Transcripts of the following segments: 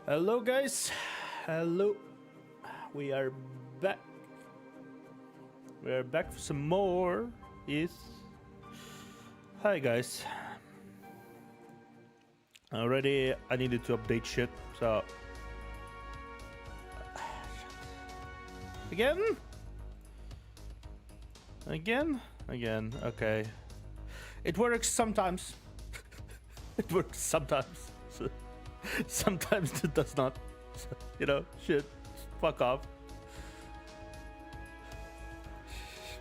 Hello guys, hello. We are back. We are back for some more. Yes. Hi guys. Already I needed to update shit, so Again? Okay. It works sometimes. It works sometimes. Sometimes it does not. You know, shit. Fuck off.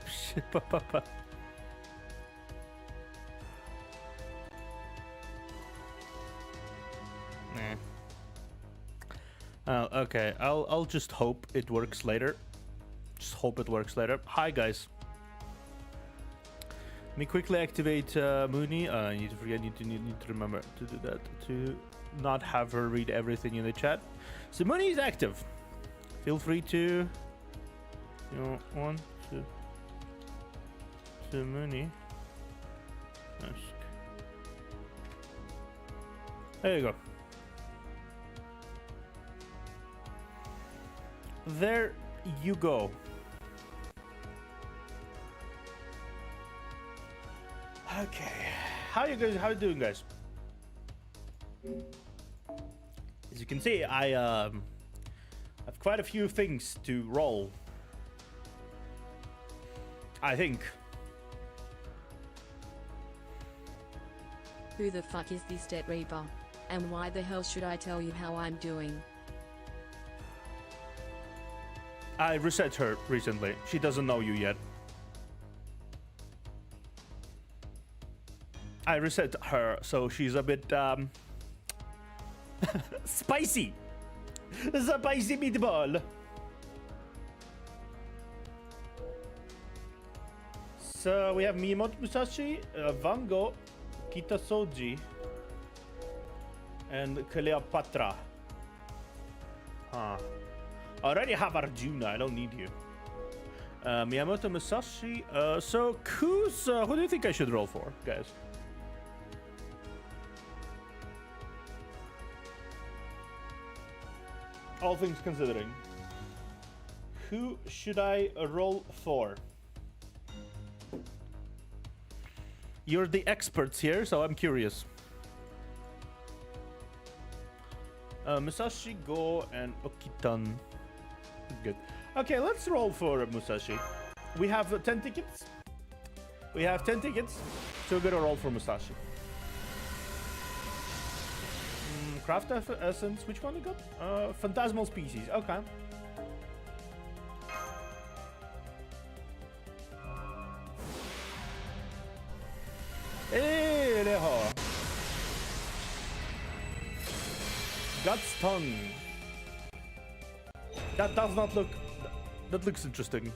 Shit, papa. Okay. I'll just hope it works later. Just hope it works later. Hi guys. Let me quickly activate Moonie. I need to remember to do that to not have her read everything in the chat. So Moonie is active. Feel free to, want to Moonie. There you go. There you go. Okay, how you doing, guys? As you can see, I have quite a few things to roll. I think. Who the fuck is this Dead Reaper? And why the hell should I tell you how I'm doing? I reset her recently. She doesn't know you yet. I reset her, so she's a bit spicy. Spicy meatball. So we have Miyamoto Musashi, Vango, Kitasoji, and Cleopatra. Huh. I already have Arjuna. I don't need you. Miyamoto Musashi. So who do you think I should roll for, guys? All things considering, who should I roll for? You're the experts here, so I'm curious. Musashi, Go, and Okitan. Good. Okay, let's roll for Musashi. We have 10 tickets. We have 10 tickets, so we're gonna roll for Musashi. Craft essence, which one we got? Phantasmal species, okay. Hey, Leho. Guts tongue. That does not look... That looks interesting.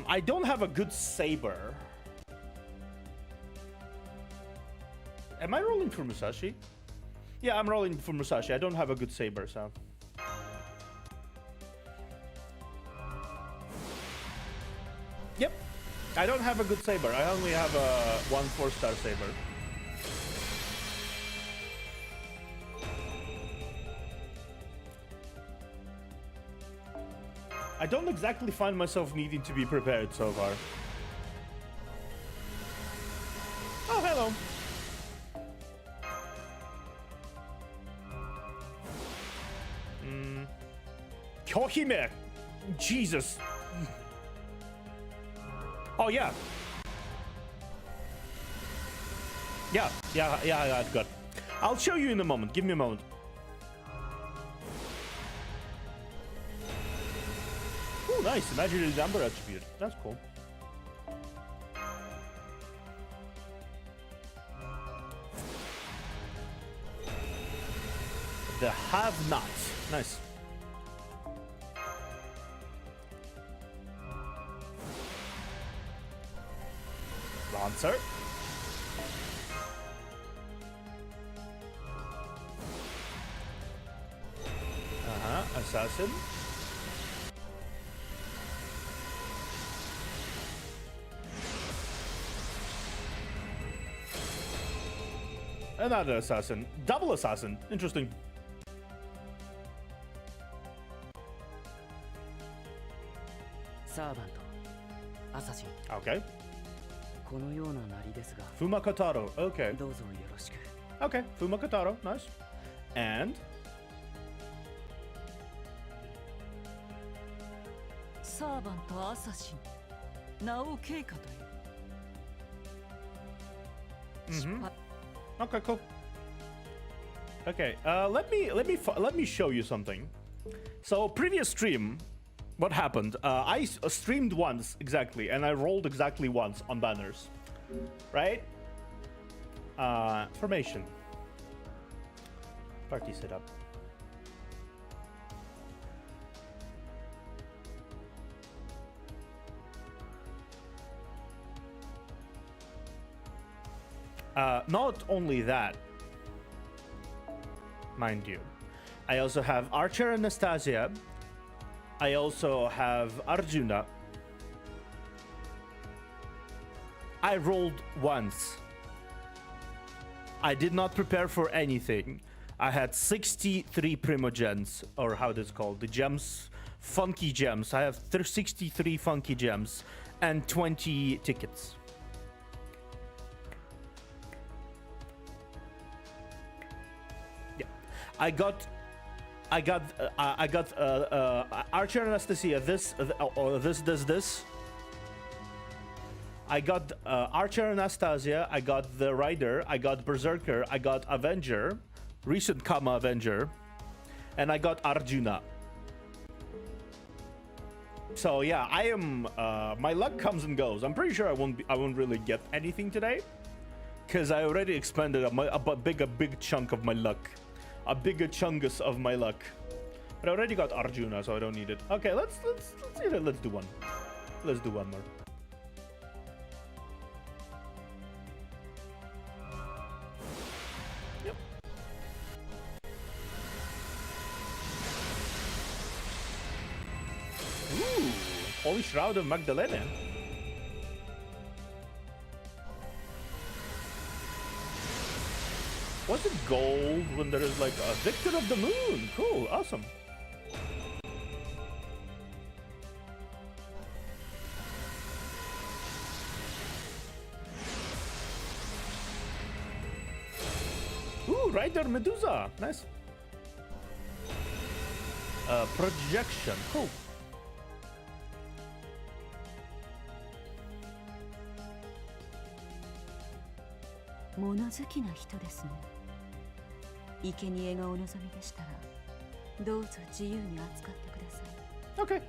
I don't have a good saber. Am I rolling for Musashi? Yeah, I'm rolling for Musashi. I don't have a good saber, so... Yep. I don't have a good saber. I only have a 1 4-star saber. I don't exactly find myself needing to be prepared so far. Oh, hello. Kyohime! Jesus. Oh, yeah. Yeah, good. I'll show you in a moment. Give me a moment. Ooh, nice. Imaginary number attribute. That's cool. The have-nots. Nice. Lancer. Assassin. Another assassin. Double assassin. Interesting. サーバント、アサシン、 Okay. このようななりですが、 Fumakataro. Okay. どうぞよろしく。 Okay. Fumakataro. Nice. And サーバントアサシン、名を経過という。失敗。 okay, cool. Okay. Let me show you something. So previous stream, what happened? I streamed once exactly, and I rolled exactly once on banners, right? Formation. Party setup. Not only that, mind you, I also have Archer Anastasia. I also have Arjuna. I rolled once. I did not prepare for anything. I had 63 primogens, or how this called, the gems, funky gems. I have 63 funky gems and 20 tickets. Yeah, I got Archer Anastasia. This. I got Archer Anastasia. I got the Rider. I got Berserker. I got Avenger, recent comma Avenger, and I got Arjuna. So yeah, I am. My luck comes and goes. I'm pretty sure I won't really get anything today, because I already expended a big chunk of my luck. A bigger chungus of my luck. But I already got Arjuna, so I don't need it. Okay, let's do one. Let's do one more. Yep. Ooh, Holy Shroud of Magdalena. Was it gold when there is like a Victor of the Moon? Cool, awesome. Ooh, Rider Medusa, nice. Projection, cool. 物好きな人ですね。生贄がお望みでしたら、どうぞ自由に扱ってください。 Okay.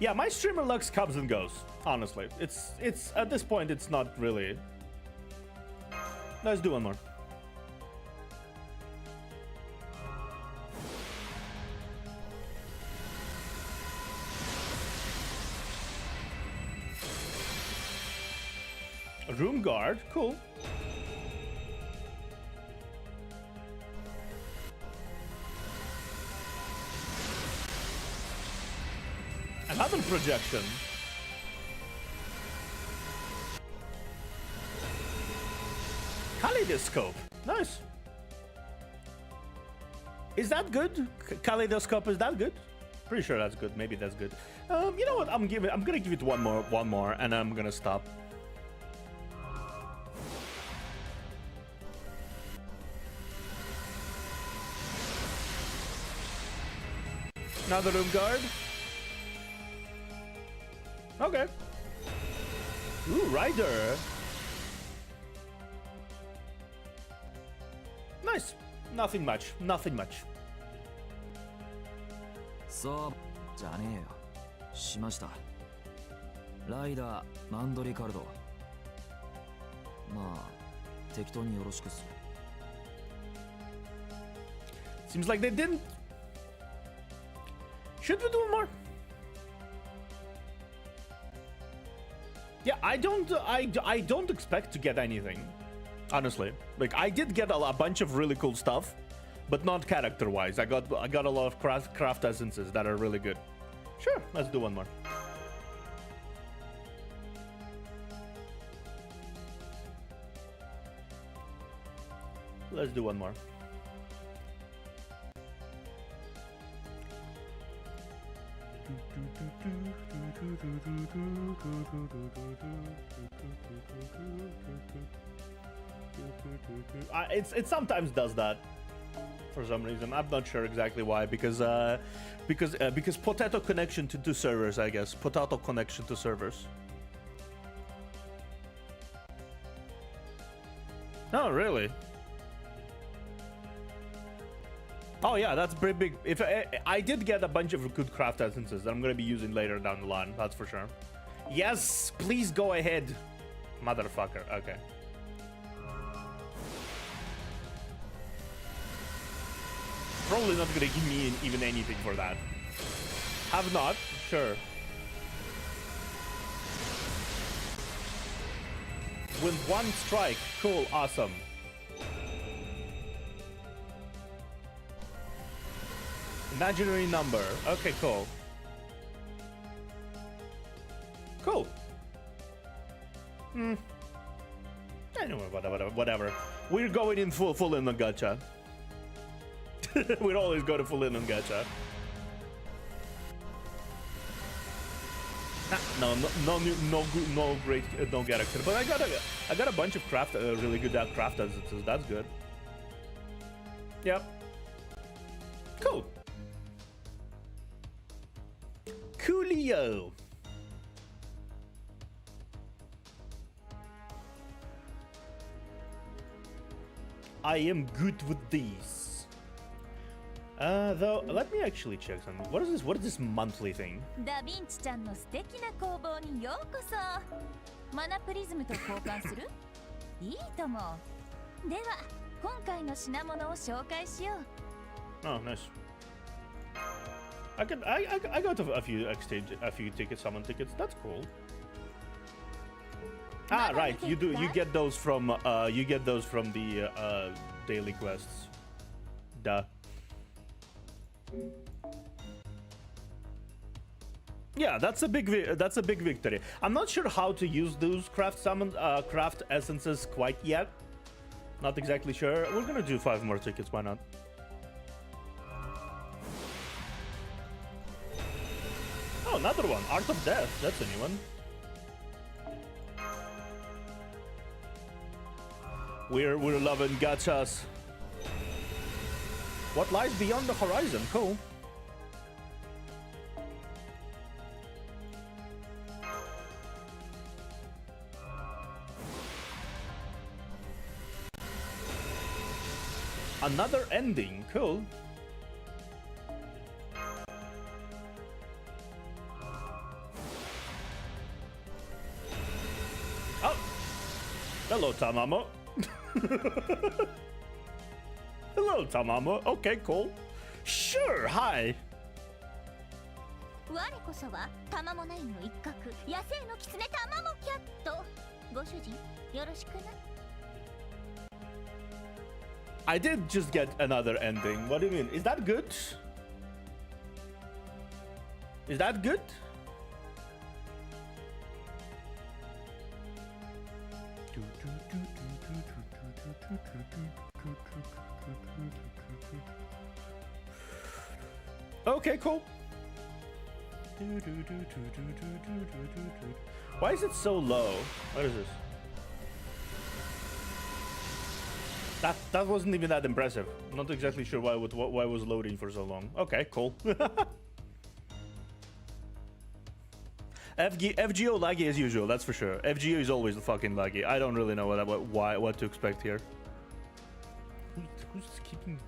Yeah, my streamer lux comes and goes. Honestly, it's at this point it's not really. Let's do one more. Room guard, cool. Another projection. Kaleidoscope. Nice. Is that good? Kaleidoscope, is that good? Pretty sure that's good. Maybe that's good. You know what? I'm gonna give it one more, and I'm gonna stop. Another room guard. Okay. Ooh, Rider. Nice. Nothing much. Nothing much. さあじゃねえよしましたライダーマンドリカルドまあ適当によろしくっす Seems like they didn't. Should we do more? Yeah, I don't expect to get anything. Honestly, like I did get a bunch of really cool stuff, but not character-wise. I got a lot of craft essences that are really good. Sure, let's do one more. Let's do one more. It sometimes does that for some reason. I'm not sure exactly why. Because potato connection to servers, I guess. Potato connection to servers. Oh, really? Oh yeah, that's pretty big. If I did get a bunch of good craft essences that I'm gonna be using later down the line, that's for sure. Yes, please go ahead, motherfucker. Okay. Probably not gonna give me even anything for that. Have not, sure. With one strike, cool, awesome. Imaginary number. Okay, cool. Cool. Anyway, whatever. We're going in full in on gacha. We'd always go to full in on gacha. No great, no character. But I got a bunch of craft, really good craft essences. That's good. Yep. Cool. Coolio. I am good with these. Though, let me actually check something. What is this? What is this monthly thing? ダヴィンチちゃんの素敵な工房にようこそ。マナプリズムと交換する？いいとも。では、今回の品物を紹介しよう。 Oh, nice. I got a few tickets, summon tickets. That's cool. Ah, right. You get those from the daily quests. Duh. Yeah, that's a big victory. I'm not sure how to use those craft essences quite yet. Not exactly sure. We're gonna do 5 more tickets. Why not? Oh, another one. Art of Death. That's a new one. We're loving gachas. What lies beyond the horizon? Cool. Another ending. Cool. Oh. Hello, Tamamo. Hello, Tamamo. Okay, cool. Sure, hi. 我こそはタマモナインの一角、野生のキツネタマモキャット。ご主人、よろしくな。I did just get another ending. What do you mean? Is that good? Is that good? Okay, cool. Why is it so low? What is this? That wasn't even that impressive. I'm not exactly sure why it was loading for so long. Okay, cool. FGO laggy as usual, that's for sure. FGO is always fucking laggy. I don't really know what to expect here. Who's keeping?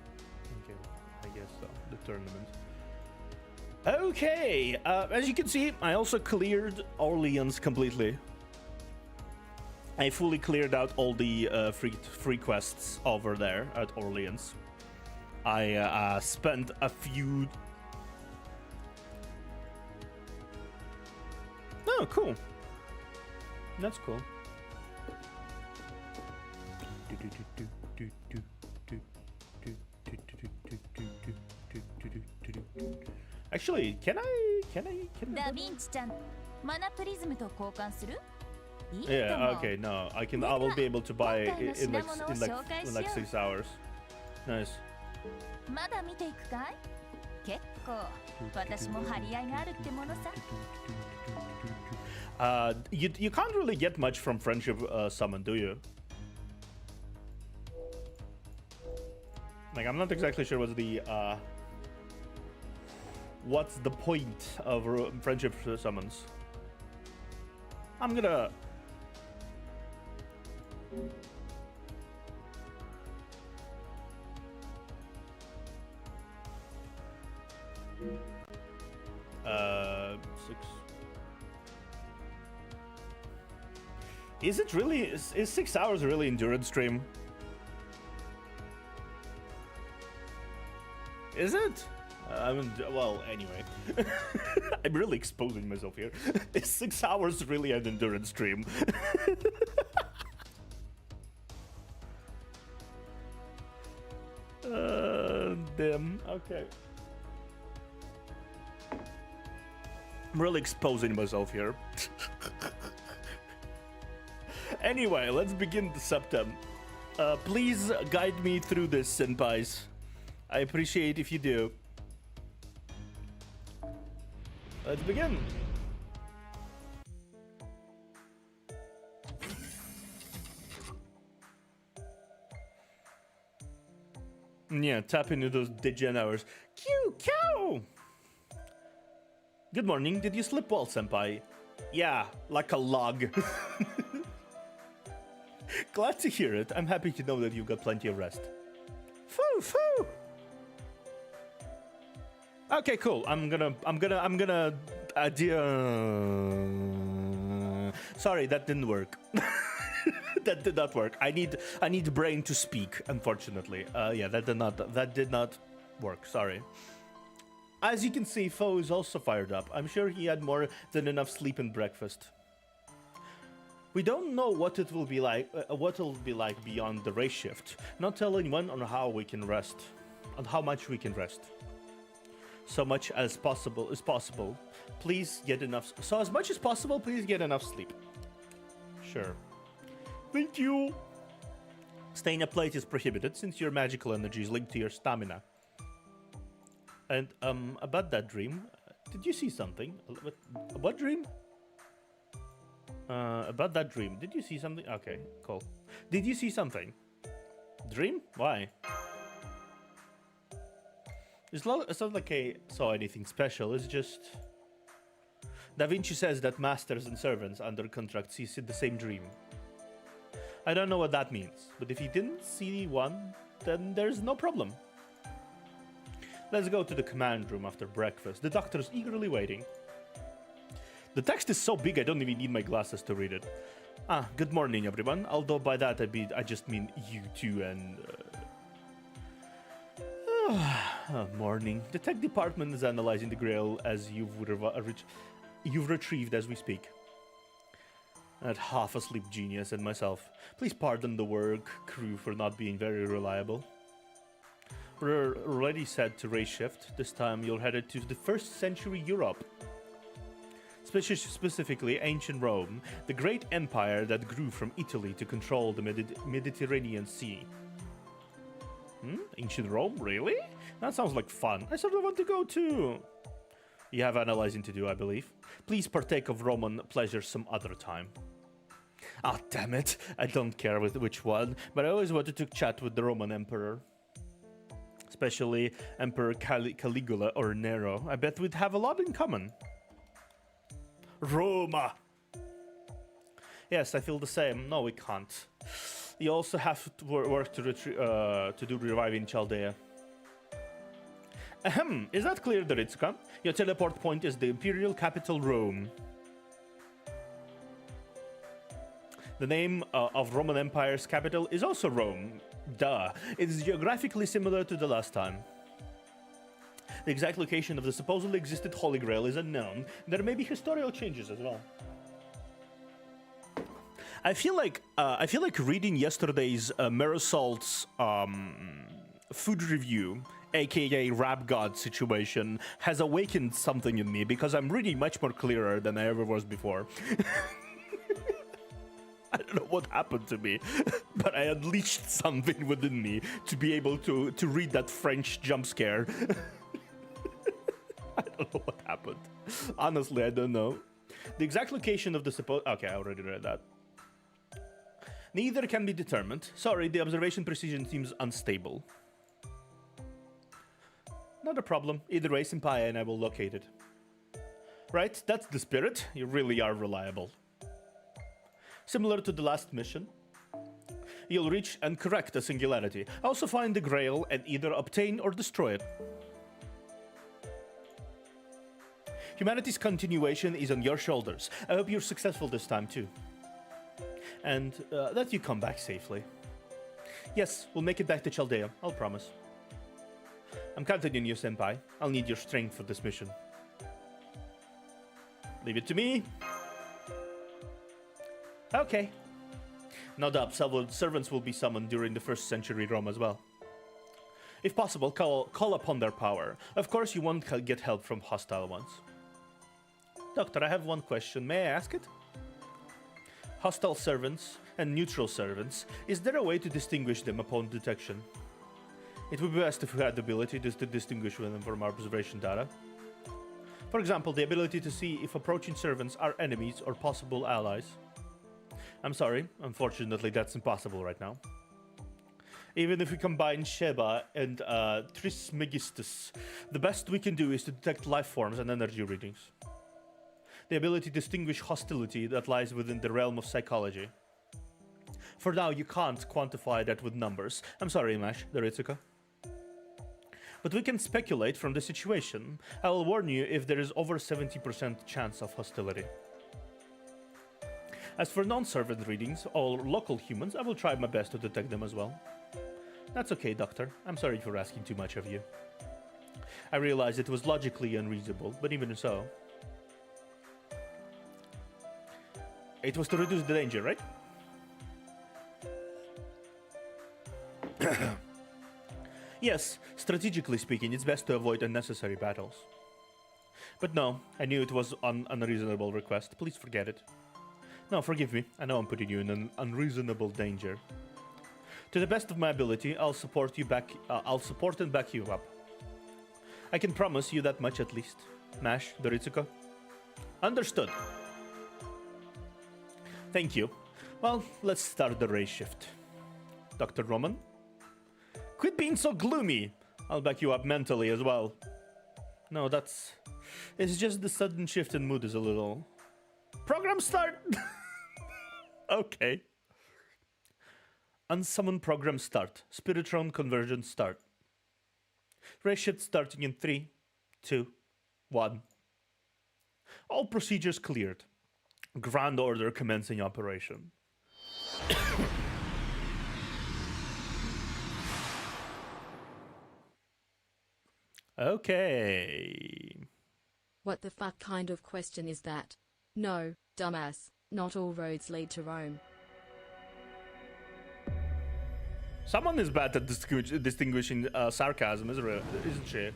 Okay, I guess so. The tournament. Okay, as you can see, I also cleared Orleans completely. I fully cleared out all the free quests over there at Orleans. I spent a few... Oh, cool. That's cool. Actually, can ダヴィンチちゃん、マナプリズムと交換する？いいとも。 Yeah, okay, no. I will be able to buy it in like 6 hours. Nice. まだ見ていくかい？結構私も張り合いがあるってものさ。You can't really get much from friendship summon, do you? Like, I'm not exactly sure what's the point of friendship summons. I'm gonna... Six. Is it really? Is 6 hours really endurance stream? Is it? I mean, well, anyway. I'm really exposing myself here. Is 6 hours really an endurance stream? Damn. Okay. I'm really exposing myself here. Anyway, let's begin the Septem. Please guide me through this, senpais. I appreciate if you do. Let's begin. Yeah, tap into those degen hours. Q, cow! Good morning. Did you sleep well, senpai? Yeah, like a log. Glad to hear it. I'm happy to know that you got plenty of rest. Foo, foo. Okay, cool. I'm gonna. Sorry, that didn't work. That did not work. I need brain to speak. Unfortunately, yeah, that did not work. Sorry. As you can see, Foe is also fired up. I'm sure he had more than enough sleep and breakfast. We don't know what it will be like. What it'll be like beyond the race shift. Not telling when on how we can rest, on how much we can rest. So much as possible is possible. Please get enough. So as much as possible, please get enough sleep. Sure. Thank you. Staying up late is prohibited since your magical energy is linked to your stamina. And about that dream, did you see something? What dream? About that dream, did you see something? Okay, cool. Did you see something? Dream? Why? It's not like I saw anything special. It's just Da Vinci says that masters and servants under contract see the same dream. I don't know what that means, but if he didn't see one, then there's no problem. Let's go to the command room after breakfast. The doctor's eagerly waiting. The text is so big I don't even need my glasses to read it. Ah, good morning everyone. Although by that I just mean you two and... morning. The tech department is analyzing the grail as you've retrieved as we speak. That half-asleep genius and myself. Please pardon the work crew for not being very reliable. We're already set to race shift. This time you're headed to the 1st century Europe. Specifically ancient Rome, the great empire that grew from Italy to control the Mediterranean Sea. Ancient Rome? Really? That sounds like fun. I sort of want to go too. You have analyzing to do, I believe. Please partake of Roman pleasure some other time. Ah, damn it. I don't care with which one, but I always wanted to chat with the Roman Emperor. Especially Emperor Caligula or Nero. I bet we'd have a lot in common. Roma! Yes, I feel the same. No, we can't. You also have to work to do reviving Chaldea. Ahem, is that clear, Doritsuka? Your teleport point is the Imperial Capital, Rome. The name of Roman Empire's capital is also Rome. Duh. It is geographically similar to the last time. The exact location of the supposedly existed Holy Grail is unknown. There may be historical changes as well. I feel like reading yesterday's Marisol's food review, aka Rap God situation, has awakened something in me because I'm reading much more clearer than I ever was before. I don't know what happened to me, but I unleashed something within me to be able to read that French jump scare. I don't know what happened. Honestly, I don't know. The exact location of the supposed... Okay, I already read that. Neither can be determined. Sorry, the observation precision seems unstable. Not a problem. Either way, Senpai and I will locate it. Right, that's the spirit. You really are reliable. Similar to the last mission, you'll reach and correct the singularity. Also find the Grail and either obtain or destroy it. Humanity's continuation is on your shoulders. I hope you're successful this time too. And that you come back safely. Yes, we'll make it back to Chaldea, I'll promise. I'm counting on you, Senpai. I'll need your strength for this mission. Leave it to me. Okay. No doubt, several servants will be summoned during the 1st century Rome as well. If possible, call upon their power. Of course, you won't get help from hostile ones. Doctor, I have one question. May I ask it? Hostile servants and neutral servants, is there a way to distinguish them upon detection? It would be best if we had the ability to distinguish them from our observation data. For example, the ability to see if approaching servants are enemies or possible allies. I'm sorry, unfortunately that's impossible right now. Even if we combine Sheba and Trismegistus, the best we can do is to detect life forms and energy readings. The ability to distinguish hostility that lies within the realm of psychology. For now, you can't quantify that with numbers. I'm sorry, Mash, Doritsuka. But we can speculate from the situation. I will warn you if there is over 70% chance of hostility. As for non-servant readings, or local humans, I will try my best to detect them as well. That's okay, Doctor. I'm sorry for asking too much of you. I realize it was logically unreasonable, but even so... It was to reduce the danger, right? Yes, strategically speaking, it's best to avoid unnecessary battles. But no, I knew it was an unreasonable request. Please forget it. No, forgive me. I know I'm putting you in an unreasonable danger. To the best of my ability, I'll support you back. I'll support and back you up. I can promise you that much at least. Mash, Doritsuka. Understood. Thank you. Well, let's start the race shift. Dr. Roman? Quit being so gloomy! I'll back you up mentally as well. No, it's just the sudden shift in mood is a little... Program start! Okay. Unsummon program start. Spiritron conversion start. Race shift starting in 3, 2, 1. All procedures cleared. Grand order commencing operation. Okay. What the fuck kind of question is that? No, dumbass, not all roads lead to Rome. Someone is bad at distinguishing sarcasm, isn't she?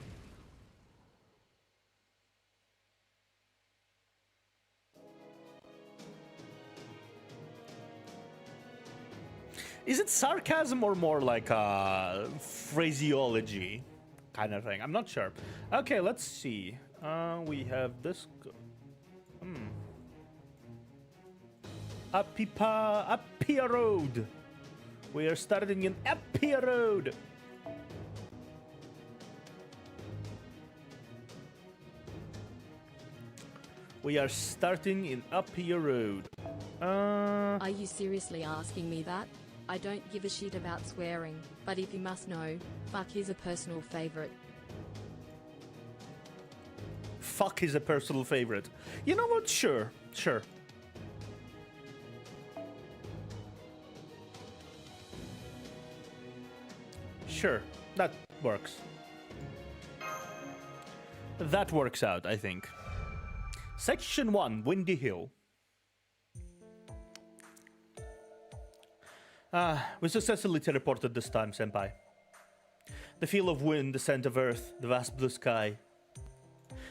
Is it sarcasm or more like phraseology kind of thing? I'm not sure. Okay, let's see. We have this. Appia Road. We are starting in Appia Road. We are starting in Appia Road. Are you seriously asking me that? I don't give a shit about swearing, but if you must know, fuck is a personal favorite. Fuck is a personal favorite. You know what? Sure. Sure, that works. That works out, I think. Section 1, Windy Hill. We successfully teleported this time, Senpai. The feel of wind, the scent of earth, the vast blue sky.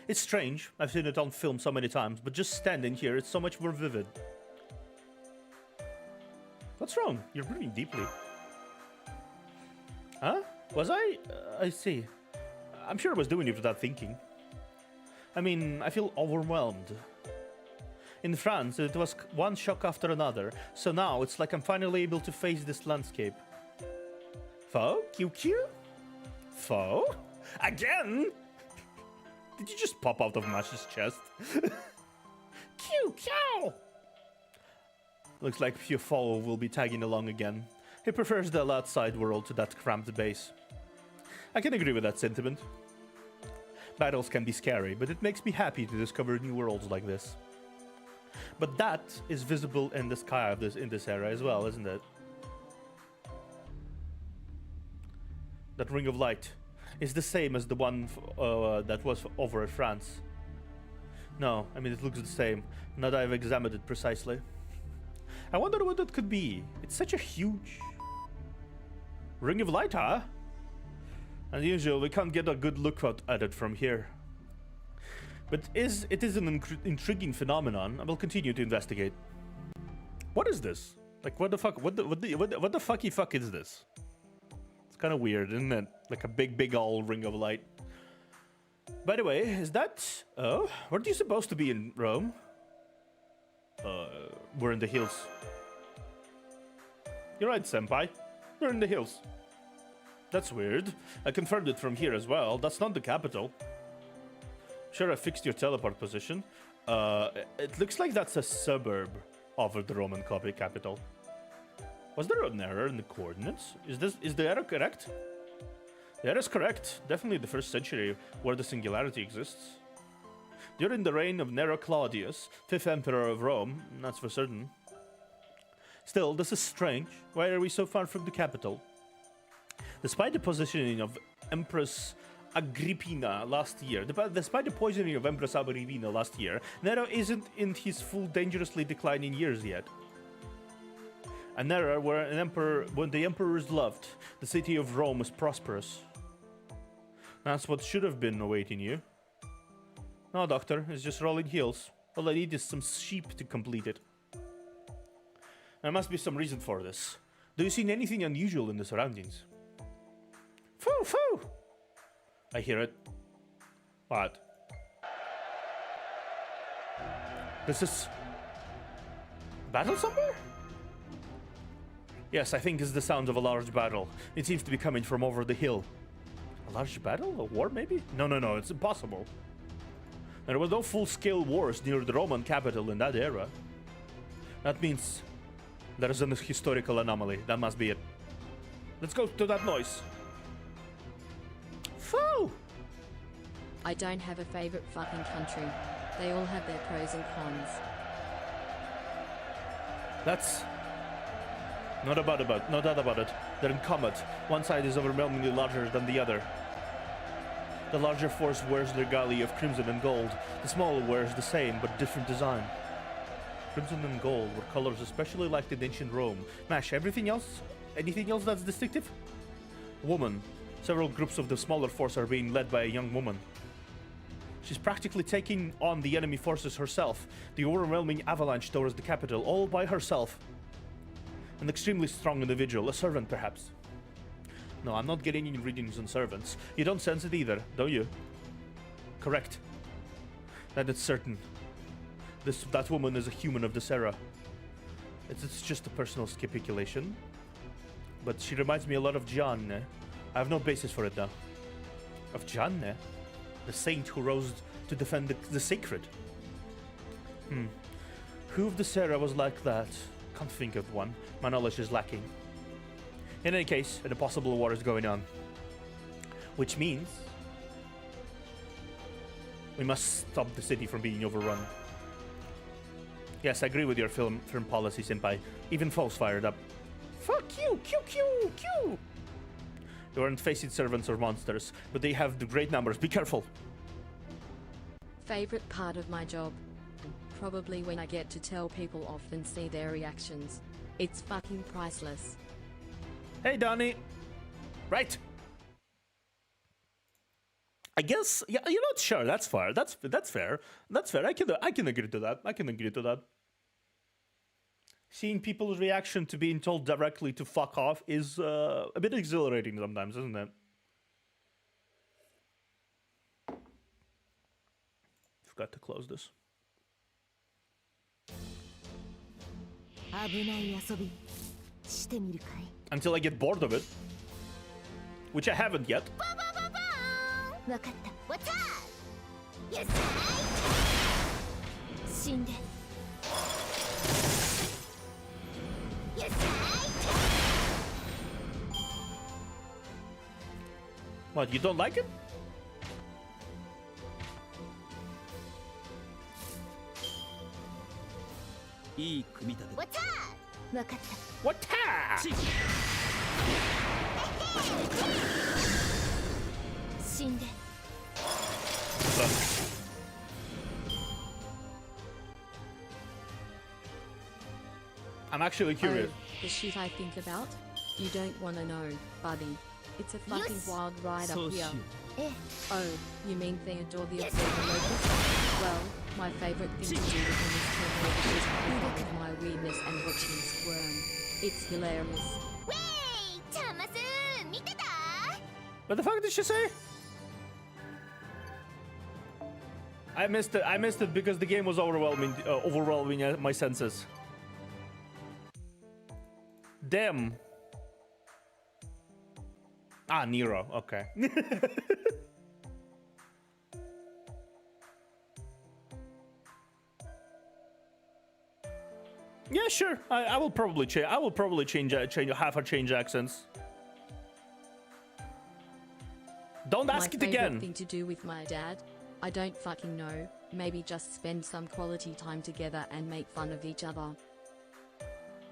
It's strange, I've seen it on film so many times, but just standing here, it's so much more vivid. What's wrong? You're breathing deeply. Huh? Was I? I see. I'm sure I was doing it without thinking. I mean, I feel overwhelmed. In France, it was one shock after another, so now it's like I'm finally able to face this landscape. Foe? QQ? Foe? Again? Did you just pop out of Mash's chest? QQ! Looks like your foe will be tagging along again. He prefers the outside world to that cramped base. I can agree with that sentiment. Battles can be scary, but it makes me happy to discover new worlds like this. But that is visible in the sky of in this era as well, isn't it? That ring of light is the same as the one that was over in France. No, I mean it looks the same, now that I've examined it precisely. I wonder what that could be. It's such a huge ring of light, huh? As usual, we can't get a good look at it from here. But it is an intriguing phenomenon. I will continue to investigate. What is this? Like, what the fuck? What the fucky fuck is this? It's kind of weird, isn't it? Like a big old ring of light. By the way, is that? Oh, weren't you supposed to be in Rome? We're in the hills. You're right, senpai. We're in the hills. That's weird. I confirmed it from here as well. That's not the capital. Sure, I fixed your teleport position. It looks like that's a suburb of the Roman capital. Was there an error in the coordinates? Is the error correct? The error is correct. Definitely the 1st century where the singularity exists. During the reign of Nero Claudius, 5th emperor of Rome, that's for certain. Still, this is strange. Why are we so far from the capital? Despite the positioning of Empress Agrippina last year, despite the poisoning of Empress Agrippina last year, Nero isn't in his full dangerously declining years yet. An era where when the emperors loved, the city of Rome was prosperous. That's what should have been awaiting you. No, doctor, it's just rolling hills. All I need is some sheep to complete it. There must be some reason for this. Do you see anything unusual in the surroundings? Foo, foo! I hear it. What? This is... battle somewhere? Yes, I think it's the sound of a large battle. It seems to be coming from over the hill. A large battle? A war, maybe? No, it's impossible. There was no full-scale wars near the Roman capital in that era. That means there is an historical anomaly. That must be it. Let's go to that noise. Foo! I don't have a favorite fucking country. They all have their pros and cons. That's... no doubt about it. They're in combat. One side is overwhelmingly larger than the other. The larger force wears their galley of crimson and gold. The smaller wears the same, but different design. Crimson and gold were colors especially liked in ancient Rome. Mash, anything else that's distinctive? Woman. Several groups of the smaller force are being led by a young woman. She's practically taking on the enemy forces herself. The overwhelming avalanche towards the capital, all by herself. An extremely strong individual, a servant perhaps. No, I'm not getting any readings on servants. You don't sense it either, don't you? Correct. That is certain. That woman is a human of this era. It's just a personal speculation. But she reminds me a lot of Gianne. I have no basis for it though. Of Gianne? The saint who rose to defend the sacred. Who of this era was like that? Can't think of one. My knowledge is lacking. In any case, an impossible war is going on. Which means... we must stop the city from being overrun. Yes, I agree with your film policy, senpai. Even foes fired up. Fuck you! Q! You aren't facing servants or monsters, but they have the great numbers. Be careful! Favorite part of my job? Probably when I get to tell people off and see their reactions. It's fucking priceless. Hey, Donnie. Right. I guess, yeah, you're not sure. That's fair. That's fair. That's fair. I can agree to that. seeing people's reaction to being told directly to fuck off is a bit exhilarating sometimes, isn't it? Forgot to close this. 危ない遊びしてみるかい Until I get bored of it. Which I haven't yet. わかった。わたよっしゃい死んでよっしゃい What, you don't like it? いい組み立てわたわかった。 What? Ta! 死んで I'm actually curious. Oh, the shit I think about? You don't wanna know, buddy. It's a fucking Yes. wild ride So up here. Eh. Oh, you mean they adore the Yes. observer locust? Well, my favorite thing to do with them is to avoid the shit out of my weirdness and watching him squirm. It's hilarious. ウェイチャンマス見てた What the fuck did she say? I missed it. I missed it because the game was overwhelming my senses. Damn. Ah, Nero. Okay. Yeah, sure. I will probably change. I will probably change accents. Don't ask My it favorite again. thing to do with my dad? I don't fucking know. Maybe just spend some quality time together and make fun of each other.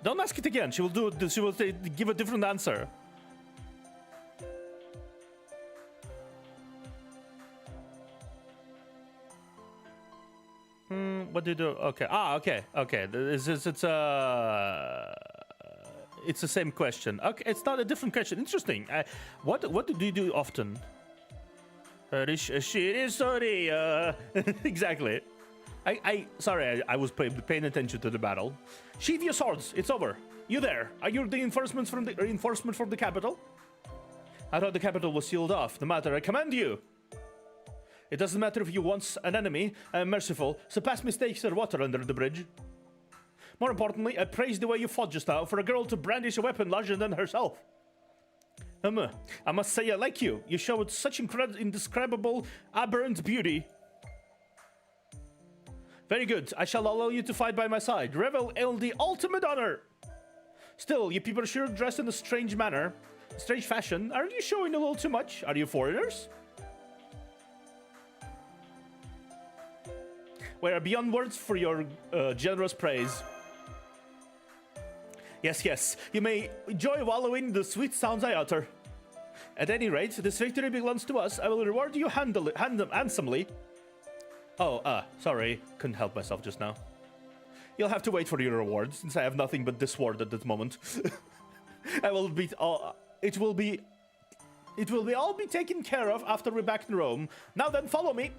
Don't ask it again. She will do it. She will give a different answer. What do you do? Okay. Ah, okay. Okay. It's the same question. Okay, it's not a different question. Interesting. What do you do often? Sorry. Exactly. Sorry. I was paying attention to the battle. Sheathe your swords. It's over. You there? Are you the reinforcement from the capital? I thought the capital was sealed off. No matter. I command you. It doesn't matter if you once an enemy. I am merciful, so past mistakes are water under the bridge. More importantly, I praise the way you fought just now for a girl to brandish a weapon larger than herself. I must say I like you. You showed such indescribable, aberrant beauty. Very good. I shall allow you to fight by my side. Revel in the ultimate honor. Still, you people are sure dressed in a strange fashion. Aren't you showing a little too much? Are you foreigners? We are beyond words for your generous praise. Yes, you may enjoy wallowing the sweet sounds I utter. At any rate, this victory belongs to us. I will reward you handsomely. Oh, sorry. Couldn't help myself just now. You'll have to wait for your reward, since I have nothing but this sword at this moment. It will all be taken care of after we're back in Rome. Now then, follow me.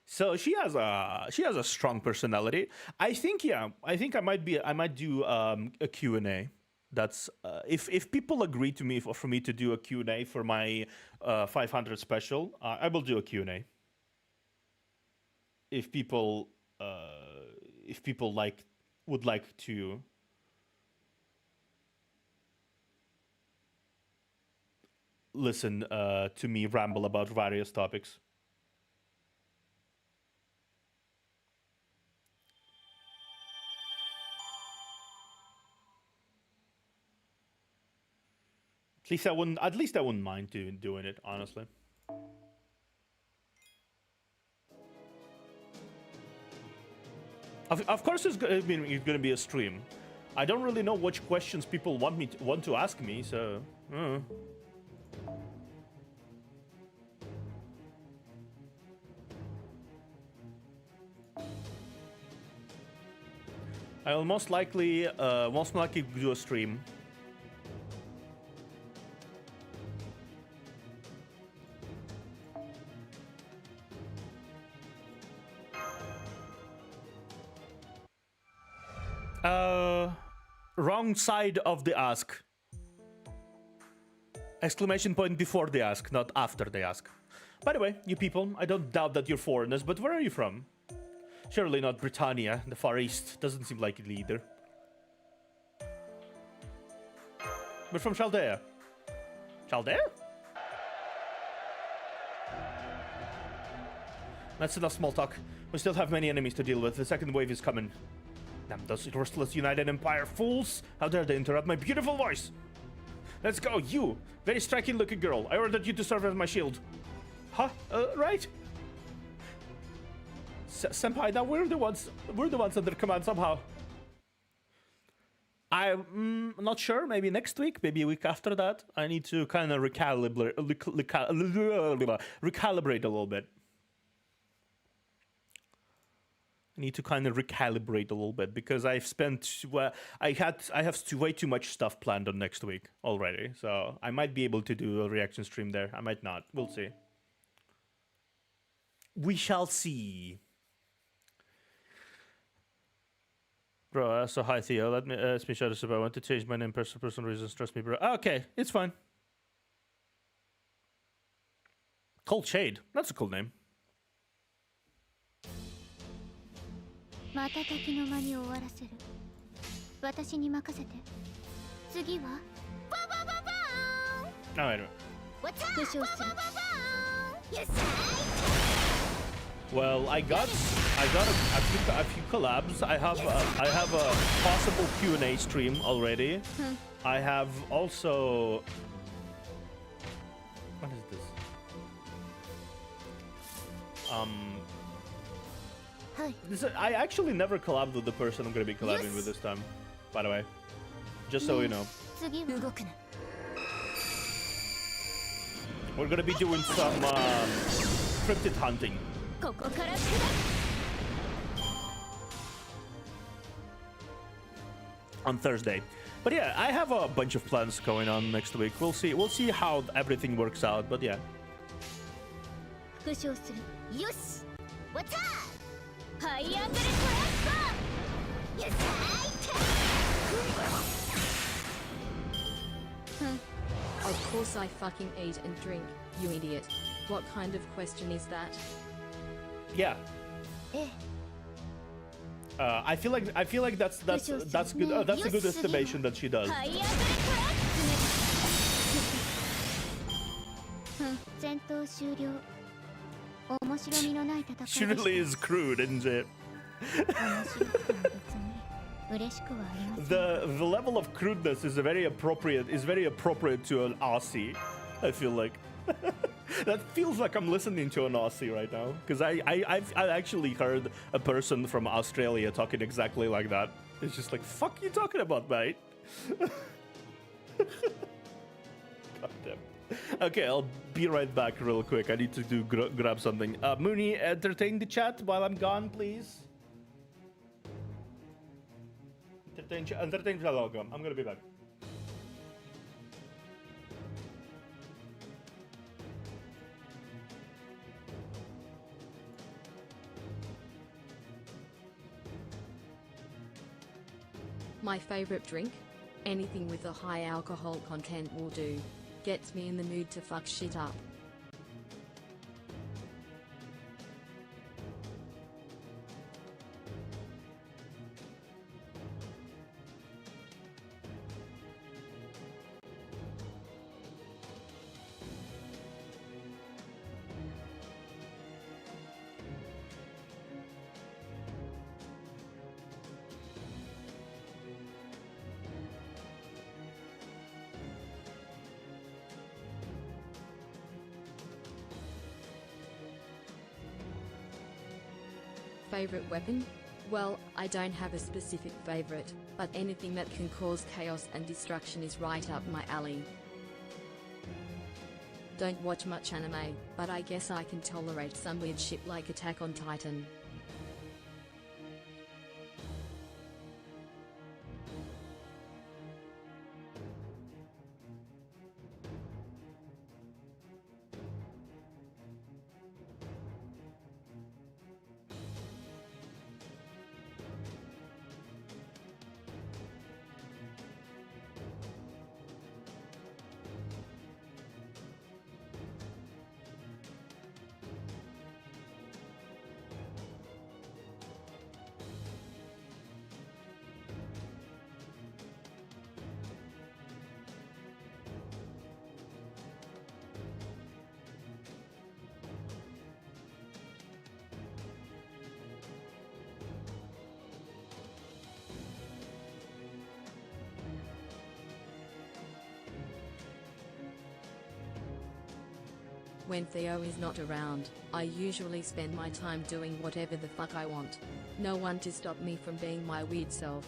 So she has a strong personality. I think I might do a Q&A. That's if people agree to me for me to do a Q&A for my 500 special, I will do a Q&A. If people would like to listen to me ramble about various topics. At least I wouldn't mind doing it, honestly. Of course, it's going to be a stream. I don't really know which questions people want to ask me, so. I will most likely do a stream. Wrong side of the ask. Exclamation point before the ask, not after the ask. By the way, you people, I don't doubt that you're foreigners, but where are you from? Surely not Britannia, the Far East. Doesn't seem like it either. We're from Chaldea. Chaldea? That's enough small talk. We still have many enemies to deal with. The second wave is coming. Damn those restless United Empire fools! How dare they interrupt my beautiful voice! Let's go, you! Very striking looking girl. I ordered you to serve as my shield. Huh? Right? Senpai, now we're the ones under command somehow. I'm not sure. Maybe next week, maybe a week after that. I need to kind of recalibrate a little bit. I need to kind of recalibrate a little bit because I've spent I have way too much stuff planned on next week already. So I might be able to do a reaction stream there. I might not. We'll see. We shall see. Bro, so hi Theo. Let me it's me Shadow Super. I want to change my name for personal reasons. Trust me, bro. Okay, it's fine. Cold Shade. That's a cool name. また時の間に終わらせる。私に任せて。次はババババーン。Oh, wait. 復唱する。Well, I got a few collabs. I have a possible Q&A stream already. I have also. What is this? I actually never collabed with the person I'm gonna be collabing with this time. By the way, just so you know. We're gonna be doing some cryptid hunting. On Thursday. But yeah, I have a bunch of plans going on next week. We'll see how everything works out, but yeah. Of course I fucking eat and drink, you idiot. What kind of question is that? Yeah. I feel like that's good. That's a good estimation that she does. She really is crude, isn't it? The level of crudeness is very appropriate to an Aussie. I feel like. That feels like I'm listening to an Aussie right now, because I've actually heard a person from Australia talking exactly like that. It's just like, fuck you talking about, mate? God damn. Okay, I'll be right back real quick. I need to grab something. Moonie, entertain the chat while I'm gone, please. Entertain the logo. I'm gonna be back. My favorite drink? Anything with a high alcohol content will do. Gets me in the mood to fuck shit up. Favorite weapon? Well, I don't have a specific favorite, but anything that can cause chaos and destruction is right up my alley. Don't watch much anime, but I guess I can tolerate some weird shit like Attack on Titan. When Theo is not around, I usually spend my time doing whatever the fuck I want. No one to stop me from being my weird self.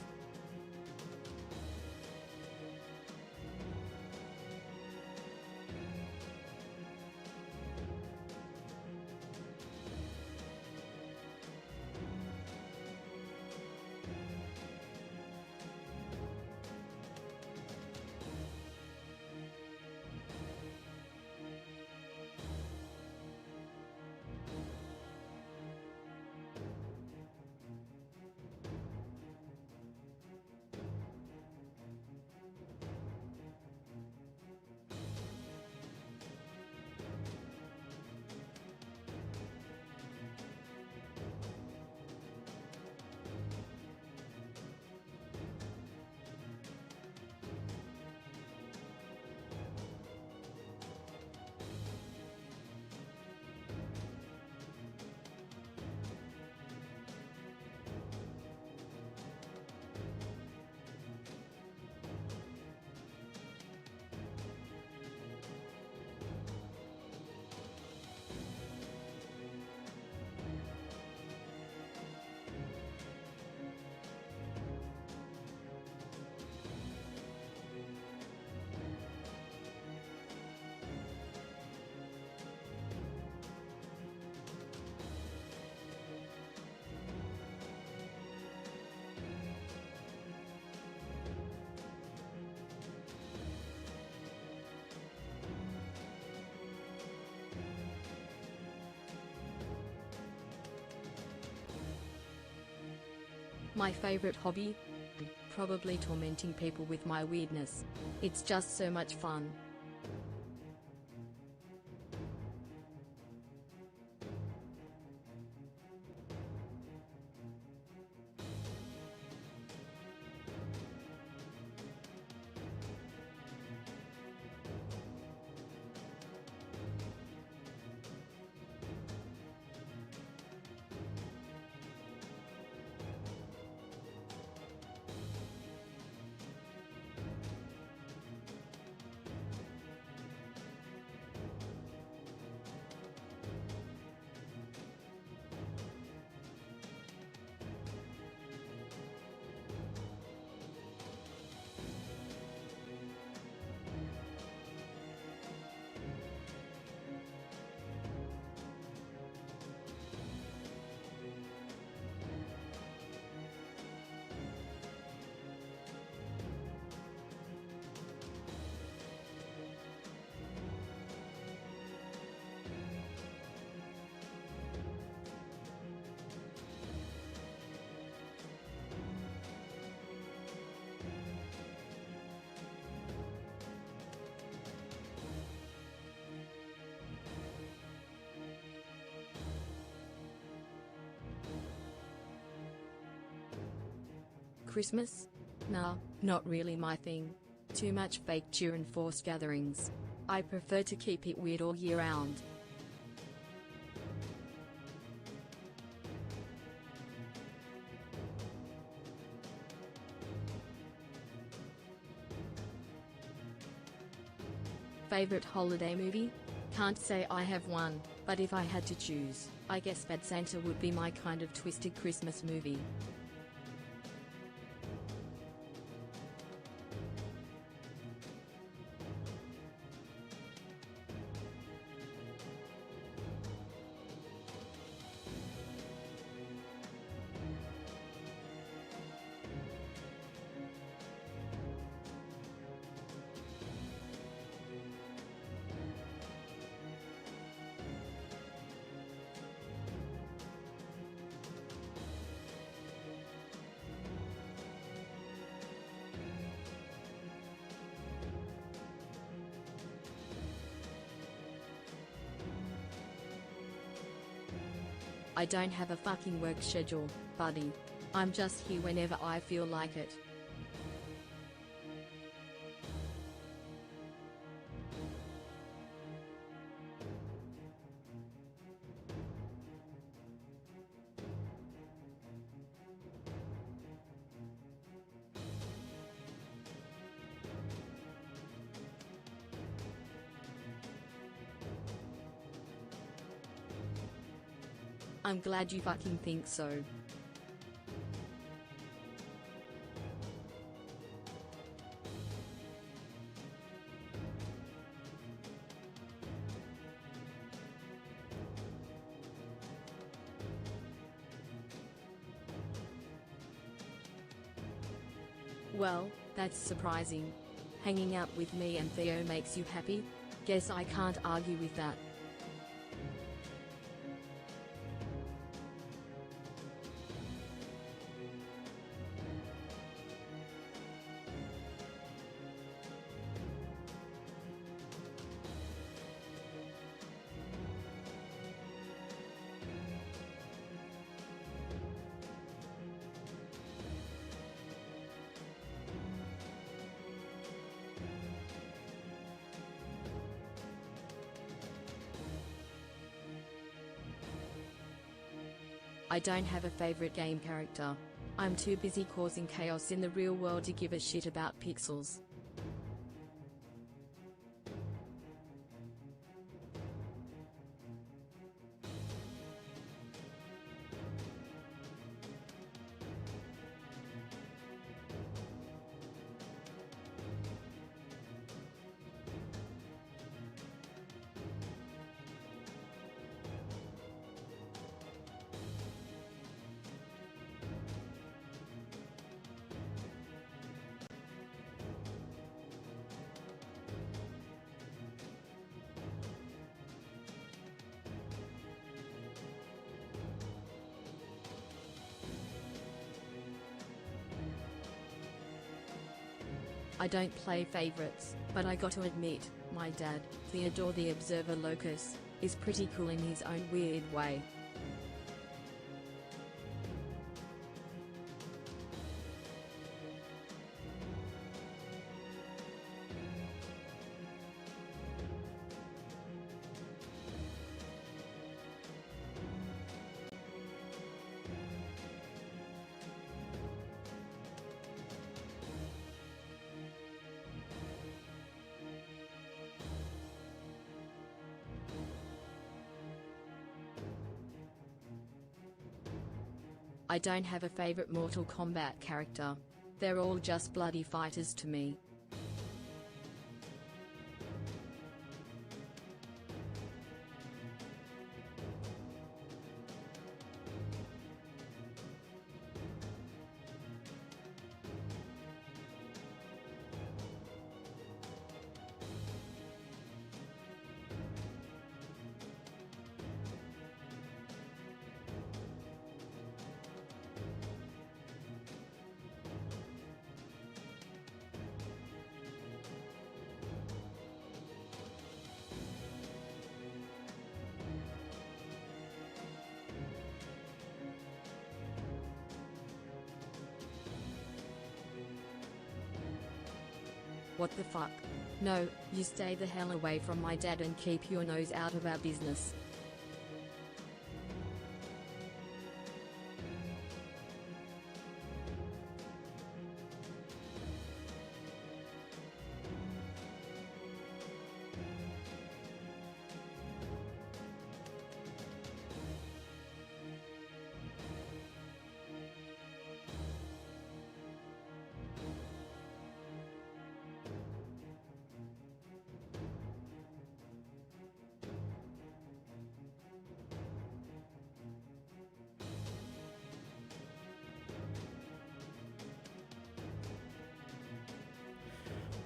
My favorite hobby? Probably tormenting people with my weirdness. It's just so much fun. Christmas? Nah, not really my thing. Too much fake cheer and forced gatherings. I prefer to keep it weird all year round. Favorite holiday movie? Can't say I have one, but if I had to choose, I guess Bad Santa would be my kind of twisted Christmas movie. I don't have a fucking work schedule, buddy. I'm just here whenever I feel like it. I'm glad you fucking think so. Well, that's surprising. Hanging out with me and Theo makes you happy? Guess I can't argue with that. I don't have a favorite game character. I'm too busy causing chaos in the real world to give a shit about pixels. I don't play favorites, but I got to admit, my dad, Theodore the Observer Locus, is pretty cool in his own weird way. I don't have a favorite Mortal Kombat character. They're all just bloody fighters to me. What the fuck? No, you stay the hell away from my dad and keep your nose out of our business.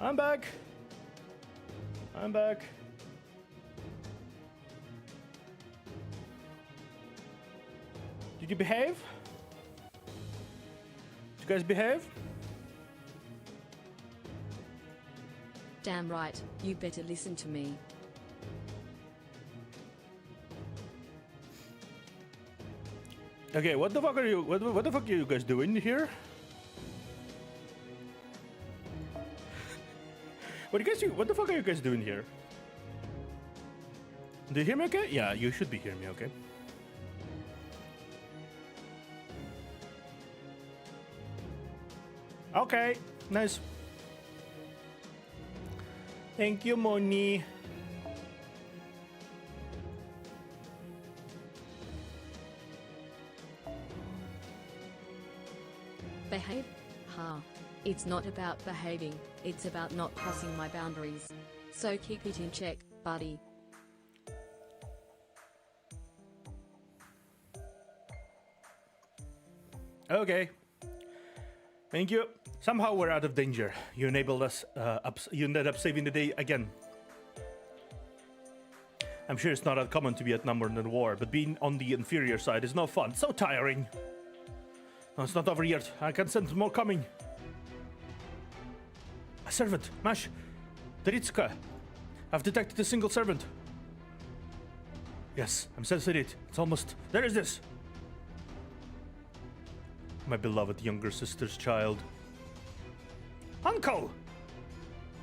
I'm back. I'm back. Did you behave? Did you guys behave? Damn right, you better listen to me. Okay, what the fuck are you? What the fuck are you guys doing here? What the fuck are you guys doing here? Do you hear me okay? Yeah, you should be hearing me okay. Okay, nice. Thank you, Moonie. Behave? Ha. It's not about behaving, it's about not crossing my boundaries. So keep it in check, buddy. Okay. Thank you. Somehow we're out of danger. You enabled us, you ended up saving the day again. I'm sure it's not uncommon to be outnumbered in war, but being on the inferior side is no fun. So tiring. No, it's not over yet. I can sense more coming. A servant. Mash. Teritsuka. I've detected a single servant. Yes, I'm sensing it. It's almost... There is this. My beloved younger sister's child. Uncle!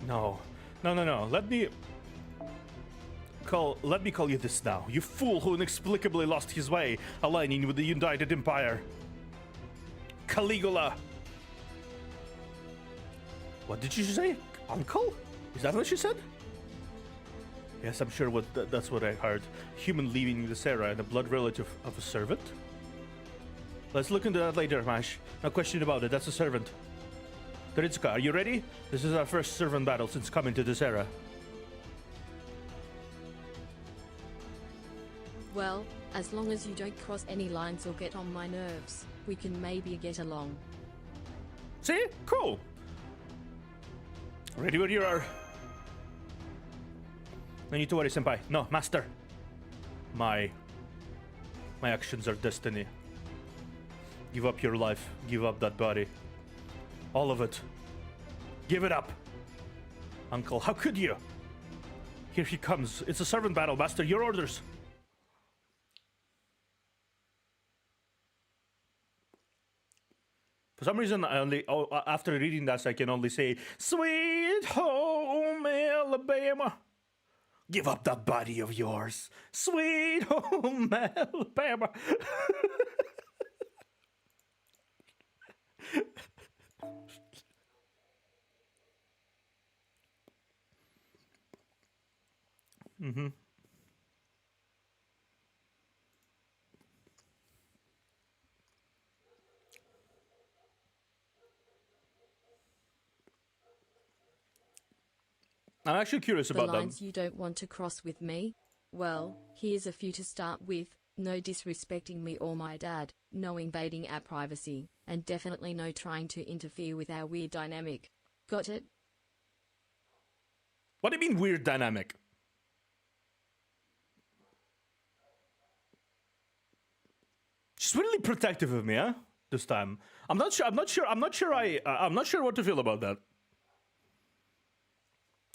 No. No. Let me call you this now. You fool who inexplicably lost his way, aligning with the United Empire. Caligula. What did you say? Uncle? Is that what she said? Yes, I'm sure that's what I heard. Human leaving this era and a blood relative of a servant? Let's look into that later, Mash. No question about it, that's a servant. Teritsuka, are you ready? This is our first servant battle since coming to this era. Well, as long as you don't cross any lines or get on my nerves, we can maybe get along. See? Cool. Ready when you are. No need to worry, senpai. No, master. My actions are destiny. Give up your life. Give up that body. All of it. Give it up. Uncle, how could you? Here he comes. It's a servant battle, master. Your orders. For some reason, I only after reading that, I can only say, "Sweet home Alabama." Give up that body of yours, sweet home Alabama. Mm-hmm. I'm actually curious about the them. lines you don't want to cross with me? Well, here's a few to start with. No disrespecting me or my dad, no invading our privacy, and definitely no trying to interfere with our weird dynamic. Got it? What do you mean weird dynamic? She's really protective of me, huh? This time. I'm not sure what to feel about that.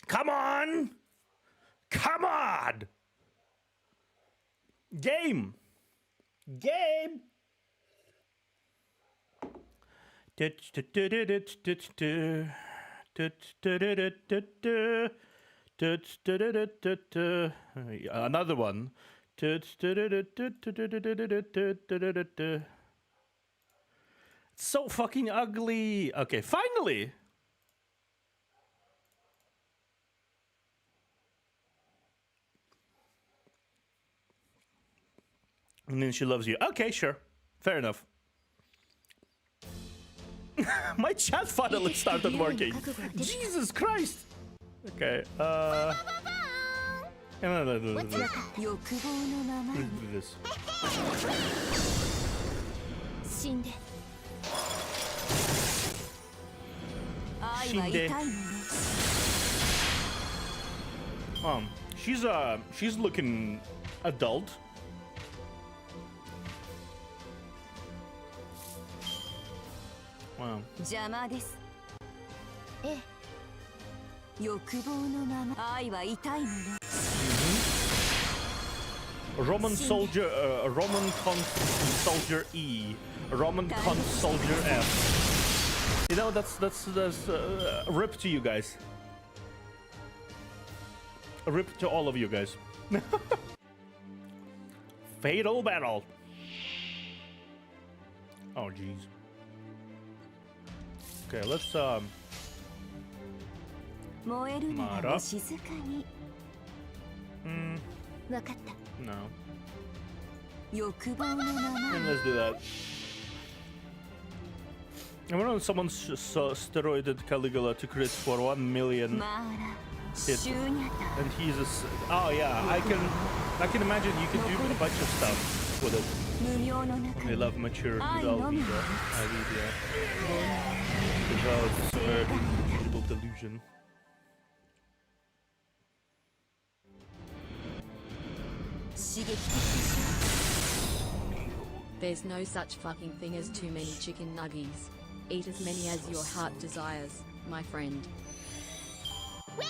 Come on! Come on! Game! Game! Another one. It's so fucking ugly. Okay, finally! And then she loves you. Okay, sure. Fair enough. My chat finally started working. Jesus Christ! Okay, this. She's looking adult. Wow. Roman soldier, Roman soldier E, Roman soldier F. You know, that's rip to you guys. A rip to all of you guys. Fatal battle. Oh jeez. Okay, let's Mara. No. And let's do that. I remember someone steroided Caligula to crit for 1 million. まあら Hit. シューニャタ And he's oh yeah, I can imagine you can do a bunch of stuff with it. 無明の中 They に love mature I without know me. without digital delusion. There's no such fucking thing as too many chicken nuggies. Eat as many as your heart desires, my friend. ウェイ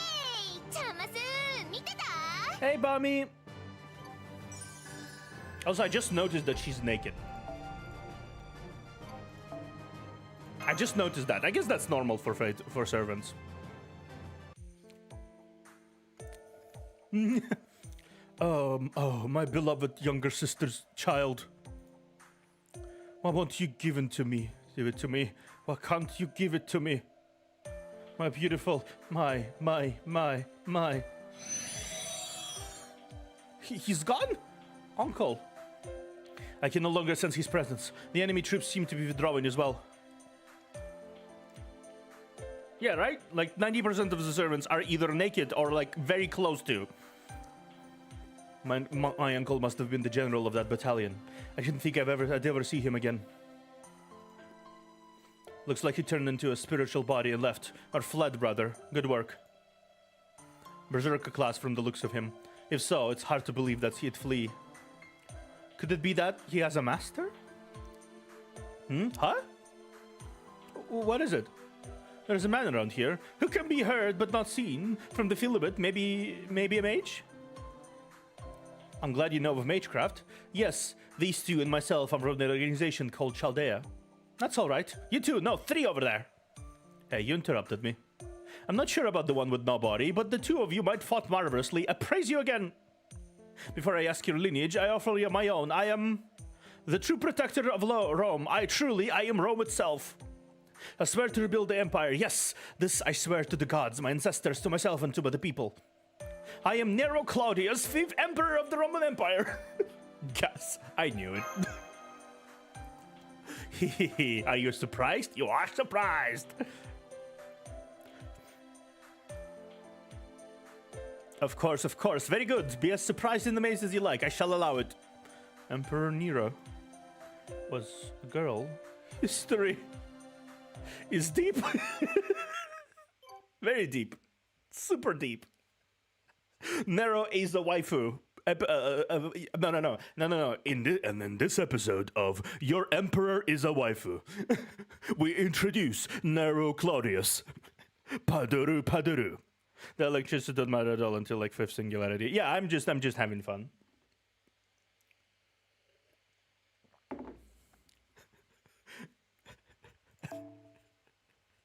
チャマス見てた Hey, Bummy! Also, I just noticed that she's naked. I just noticed that. I guess that's normal for servants. Oh, my beloved younger sister's child. Why won't you give it to me? Give it to me. Why can't you give it to me? My beautiful, my. He's gone? Uncle. I can no longer sense his presence. The enemy troops seem to be withdrawing as well. Yeah, right? Like 90% of the servants are either naked or like very close to. My uncle must have been the general of that battalion. I didn't think I'd ever see him again. Looks like he turned into a spiritual body and left. Or fled, rather. Good work. Berserker class from the looks of him. If so, it's hard to believe that he'd flee. Could it be that he has a master? Huh? What is it? There's a man around here who can be heard but not seen. From the feel of it, maybe a mage? I'm glad you know of magecraft. Yes, these two and myself are from an organization called Chaldea. That's all right. You two, no, 3 over there. Hey, you interrupted me. I'm not sure about the one with no body, but the 2 of you might fought marvelously. I praise you again. Before I ask your lineage, I offer you my own. I am the true protector of Rome. I am Rome itself. I swear to rebuild the empire. Yes, this I swear to the gods, my ancestors, to myself, and to the people. I am Nero Claudius, 5th emperor of the Roman Empire. Guess, I knew it. Are you surprised? You are surprised. Of course. Very good. Be as surprised and amazed as you like. I shall allow it. Emperor Nero was a girl. History is deep. Very deep. Super deep. Nero is a waifu. No. In this episode of Your Emperor is a Waifu, we introduce Nero Claudius. Paduru. The electricity doesn't matter at all until like 5th singularity. Yeah, I'm just having fun.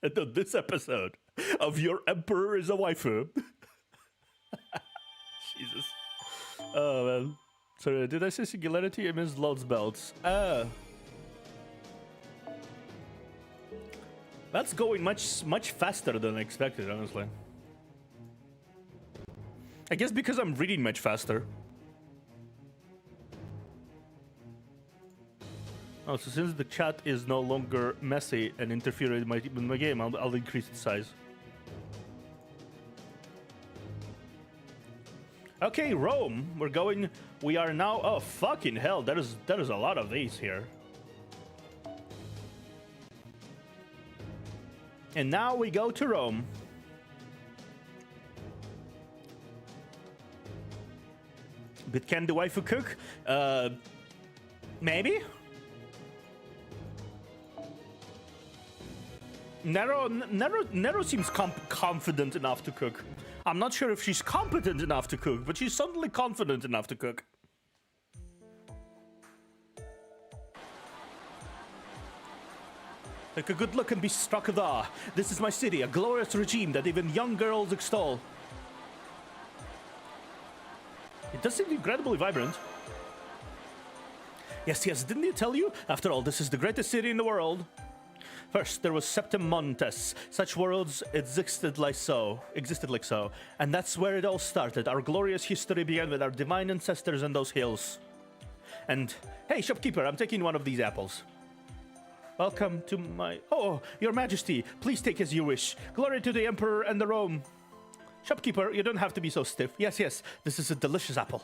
And on this episode of Your Emperor is a Waifu. Jesus. Oh, man. Sorry, did I say singularity? I meant Lord's belts. That's going much faster than I expected, honestly. I guess because I'm reading much faster. Oh, so since the chat is no longer messy and interfering with my game, I'll increase its size. Okay, Rome. We are now. Oh, fucking hell! That is a lot of these here. And now we go to Rome. But can the waifu cook? Maybe. Nero seems confident enough to cook. I'm not sure if she's competent enough to cook, but she's certainly confident enough to cook. Take a good look and be struck with awe. This is my city, a glorious regime that even young girls extol. It does seem incredibly vibrant. Yes, didn't he tell you? After all, this is the greatest city in the world. First, there was Septem Montes. Such worlds existed like so. And that's where it all started. Our glorious history began with our divine ancestors and those hills. And, hey, shopkeeper, I'm taking one of these apples. Welcome to my... Oh, your majesty, please take as you wish. Glory to the emperor and the Rome. Shopkeeper, you don't have to be so stiff. Yes, yes, this is a delicious apple.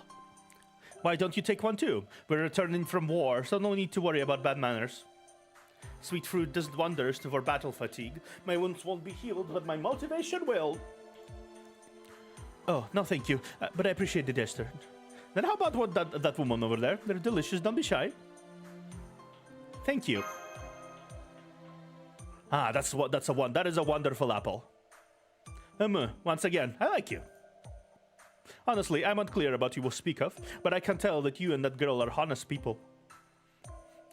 Why don't you take one too? We're returning from war, so no need to worry about bad manners. Sweet fruit does wonders for battle fatigue. My wounds won't be healed, but my motivation will. Oh, no thank you, but I appreciate the gesture. Then how about what that woman over there? They're delicious, don't be shy. Thank you. Ah, that is a wonderful apple. Once again, I like you. Honestly, I'm unclear about who you will speak of, but I can tell that you and that girl are honest people.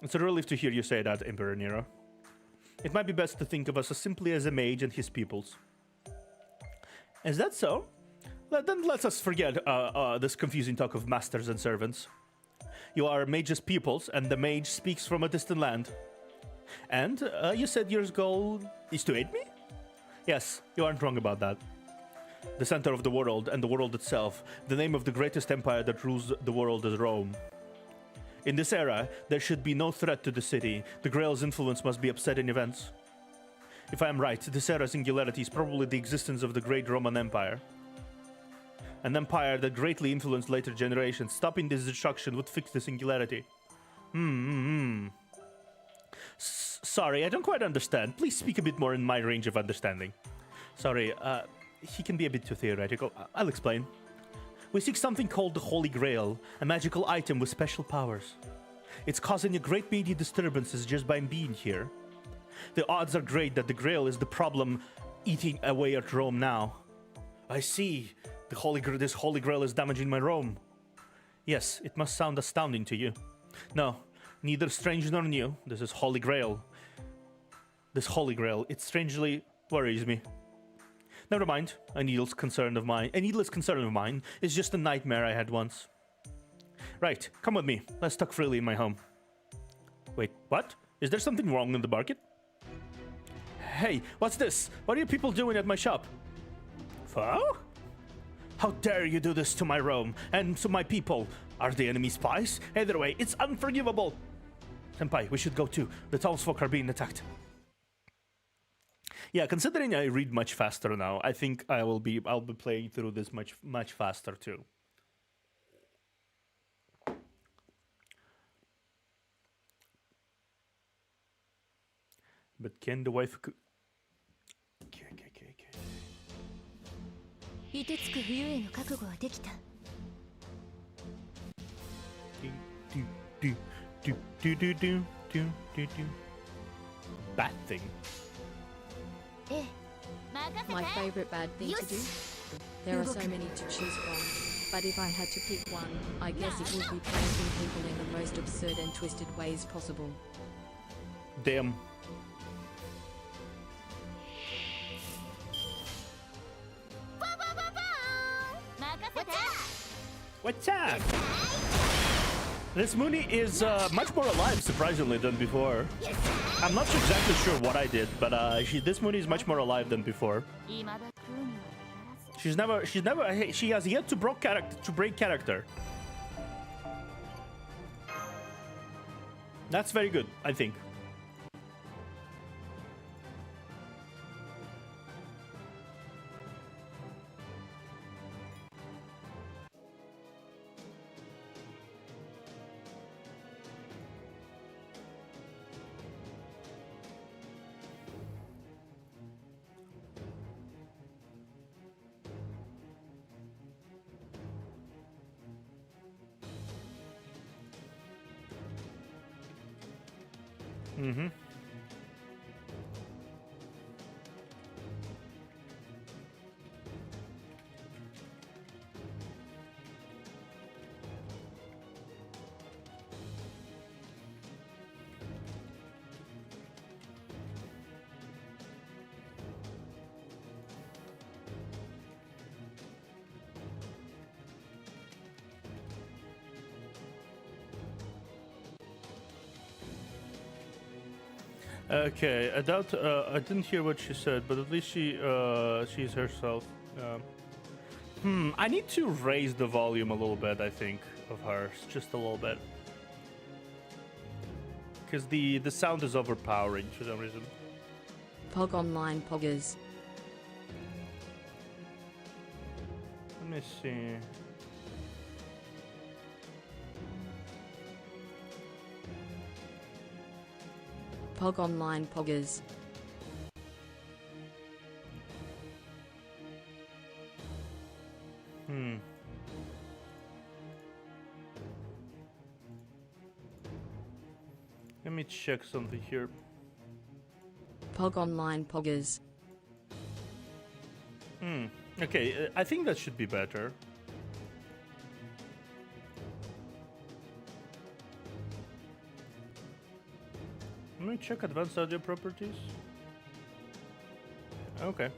It's a relief to hear you say that, Emperor Nero. It might be best to think of us as simply as a mage and his pupils. Is that so? Then let us forget this confusing talk of masters and servants. You are mage's pupils, and the mage speaks from a distant land. And you said your goal is to aid me? Yes, you aren't wrong about that. The center of the world and the world itself, the name of the greatest empire that rules the world is Rome. In this era, there should be no threat to the city. The Grail's influence must be upsetting events. If I am right, this era's singularity is probably the existence of the great Roman Empire. An empire that greatly influenced later generations. Stopping this destruction would fix the singularity. Sorry, I don't quite understand. Please speak a bit more in my range of understanding. Sorry, he can be a bit too theoretical. I'll explain. We seek something called the Holy Grail, a magical item with special powers. It's causing a great many disturbances just by being here. The odds are great that the Grail is the problem eating away at Rome now. I see. This Holy Grail is damaging my Rome. Yes, it must sound astounding to you. No, neither strange nor new. This is Holy Grail. This Holy Grail, it strangely worries me. Never mind, a needless concern of mine is just a nightmare I had once. Right, come with me. Let's talk freely in my home. Wait, what? Is there something wrong in the market? Hey, what's this? What are you people doing at my shop? Foe? How dare you do this to my Rome and to my people? Are the enemy spies? Either way, it's unforgivable. Senpai, we should go too. The townsfolk are being attacked. Yeah, considering I read much faster now, I think I'll be playing through this much faster too. But can the wife... Okay. 凍てつく冬への覚悟はできた。Bad thing. My favorite bad thing to do? There are so many to choose from, but if I had to pick one, I guess it would be praising people in the most absurd and twisted ways possible. Damn. What's up? This Moonie is much more alive, surprisingly, than before. I'm not exactly sure what I did, but this Moonie is much more alive than before. She has yet to break character. That's very good, I think. Mm-hmm. Okay, I doubt I didn't hear what she said, but at least she's herself. I need to raise the volume a little bit, I think, of hers, just a little bit. Because the sound is overpowering for some reason. Pog online poggers. Let me see. Pog online poggers. Let me check something here. Pog online poggers. Okay, I think that should be better. Let me check advanced audio properties. Okay.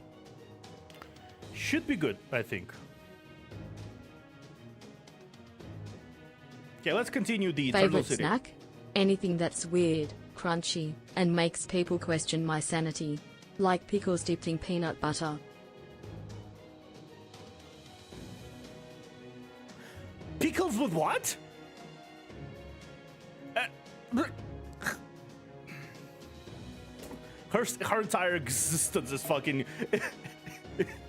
Should be good, I think. Okay, let's continue the Eternal Favorite City. snack? Anything that's weird, crunchy, and makes people question my sanity. Like pickles dipped in peanut butter. Pickles with what? Her entire existence is fucking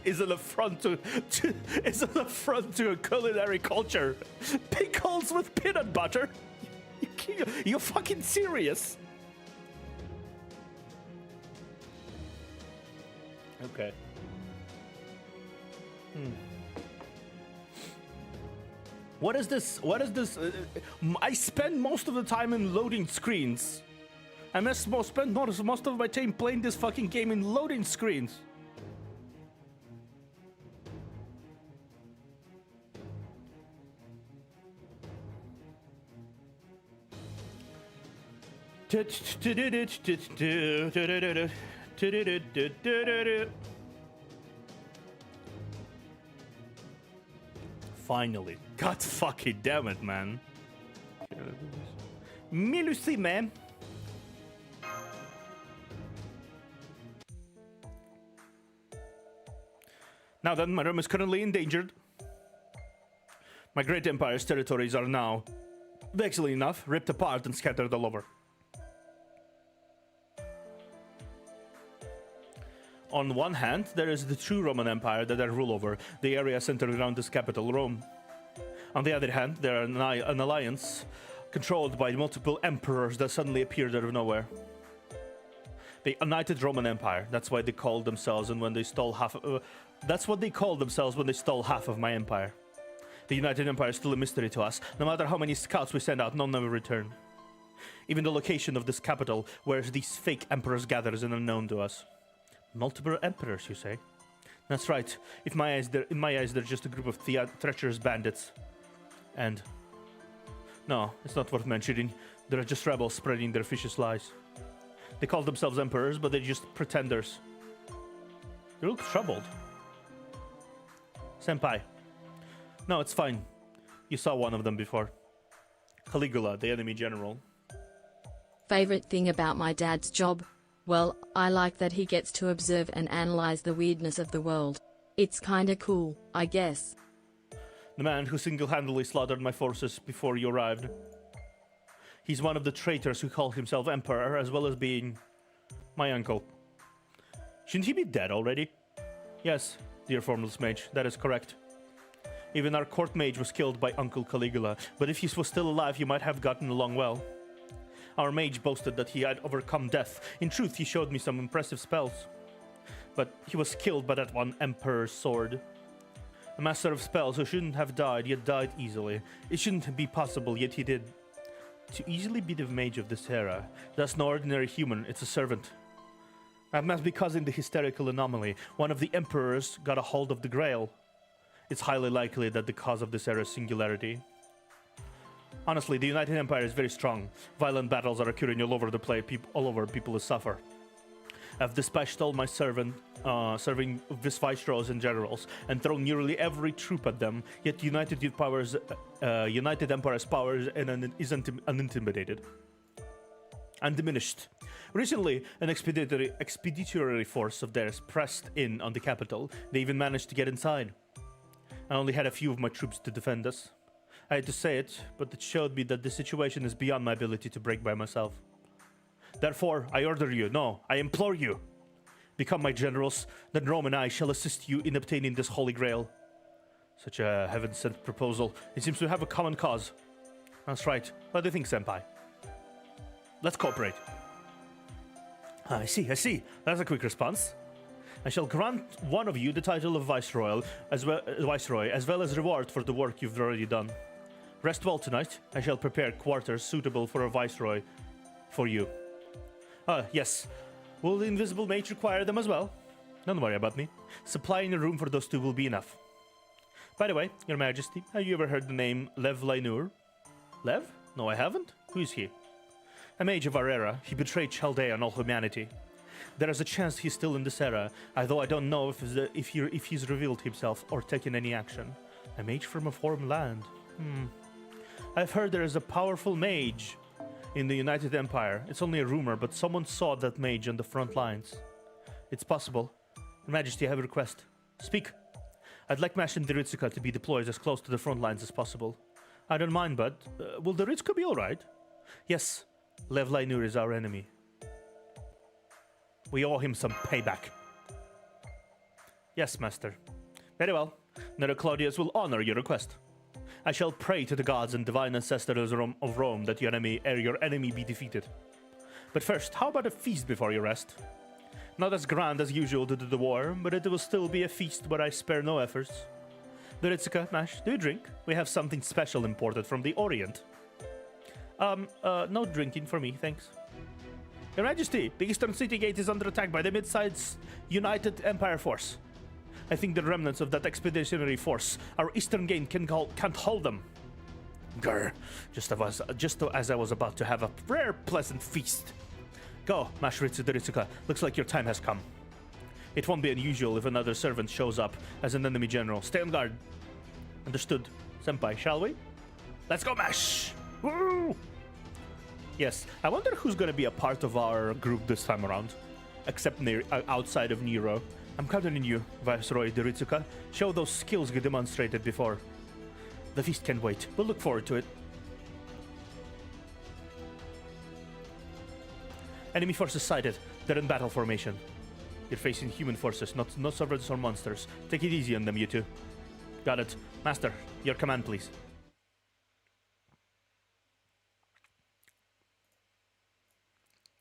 is an affront to a culinary culture. Pickles with peanut butter? You're fucking serious? Okay. What is this? I spend most of the time in loading screens. I must spend most of my time playing this fucking game in loading screens. Finally. God fucking damn it, man. Me Lucy, man. Now that my realm is currently endangered, my great empire's territories are now, vexingly enough, ripped apart and scattered all over. On one hand, there is the true Roman Empire that I rule over, the area centered around this capital, Rome. On the other hand, there are an alliance controlled by multiple emperors that suddenly appeared out of nowhere. The United Roman Empire. That's why they called themselves, and when they stole half. That's what they called themselves when they stole half of my empire. The United Empire is still a mystery to us. No matter how many scouts we send out, none ever return. Even the location of this capital, where these fake emperors gather, is unknown to us. Multiple emperors, you say? That's right. In my eyes, they're just a group of treacherous bandits. And no, it's not worth mentioning. They're just rebels spreading their vicious lies. They call themselves emperors, but they're just pretenders. They look troubled. Senpai. No, it's fine. You saw one of them before. Caligula, the enemy general. Favorite thing about my dad's job? Well, I like that he gets to observe and analyze the weirdness of the world. It's kinda cool, I guess. The man who single-handedly slaughtered my forces before you arrived. He's one of the traitors who call himself emperor, as well as being my uncle. Shouldn't he be dead already? Yes, dear formless mage, that is correct. Even our court mage was killed by Uncle Caligula, but if he was still alive, you might have gotten along well. Our mage boasted that he had overcome death. In truth, he showed me some impressive spells. But he was killed by that one emperor's sword. A master of spells who shouldn't have died, yet died easily. It shouldn't be possible, yet he did. To easily be the mage of this era, that's no ordinary human, it's a servant. That must be causing the hysterical anomaly. One of the emperors got a hold of the Grail. It's highly likely that the cause of this era's singularity. Honestly, the United Empire is very strong. Violent battles are occurring all over the place, people suffer. I've dispatched all my serving viceroys and generals, and thrown nearly every troop at them, yet United Empire's power is unintimidated. Undiminished. Recently, an expeditionary force of theirs pressed in on the capital. They even managed to get inside. I only had a few of my troops to defend us. I hate to say it, but it showed me that the situation is beyond my ability to break by myself. Therefore, I order you, no, I implore you. Become my generals, then Rome and I shall assist you in obtaining this holy grail. Such a heaven-sent proposal. It seems to have a common cause. That's right. What do you think, Senpai? Let's cooperate. I see. That's a quick response. I shall grant one of you the title of Viceroy, as well as reward for the work you've already done. Rest well tonight. I shall prepare quarters suitable for a Viceroy for you. Yes. Will the invisible mage require them as well? Don't worry about me. Supplying a room for those two will be enough. By the way, Your Majesty, have you ever heard the name Lev Lainur? Lev? No, I haven't. Who is he? A mage of our era. He betrayed Chaldea and all humanity. There is a chance he's still in this era, although I don't know if he's revealed himself or taken any action. A mage from a foreign land. I've heard there is a powerful mage in the United Empire. It's only a rumor, but someone saw that mage on the front lines. It's possible. Your Majesty, I have a request. Speak. I'd like Mash and Deritsuka to be deployed as close to the front lines as possible. I don't mind, but will Deritsuka be alright? Yes, Lev Lainur is our enemy. We owe him some payback. Yes, Master. Very well. Nero Claudius will honor your request. I shall pray to the gods and divine ancestors of Rome that your enemy be defeated. But first, how about a feast before you rest? Not as grand as usual due to the war, but it will still be a feast where I spare no efforts. Deritsuka, Mash, do you drink? We have something special imported from the Orient. No drinking for me, thanks. Your Majesty, the Eastern City Gate is under attack by the mid-sized United Empire force. I think the remnants of that expeditionary force, our Eastern Gate, can't hold them. Grr, just as I was about to have a rare pleasant feast. Go, Mashiritsu Deritsuka. Looks like your time has come. It won't be unusual if another servant shows up as an enemy general. Stay on guard. Understood. Senpai, shall we? Let's go, Mash! Woo! Yes, I wonder who's gonna be a part of our group this time around. Except outside of Nero. I'm counting on you, Viceroy Deritsuka. Show those skills you demonstrated before. The feast can't wait. We'll look forward to it. Enemy forces sighted. They're in battle formation. You're facing human forces, not servants or monsters. Take it easy on them, you two. Got it. Master, your command, please.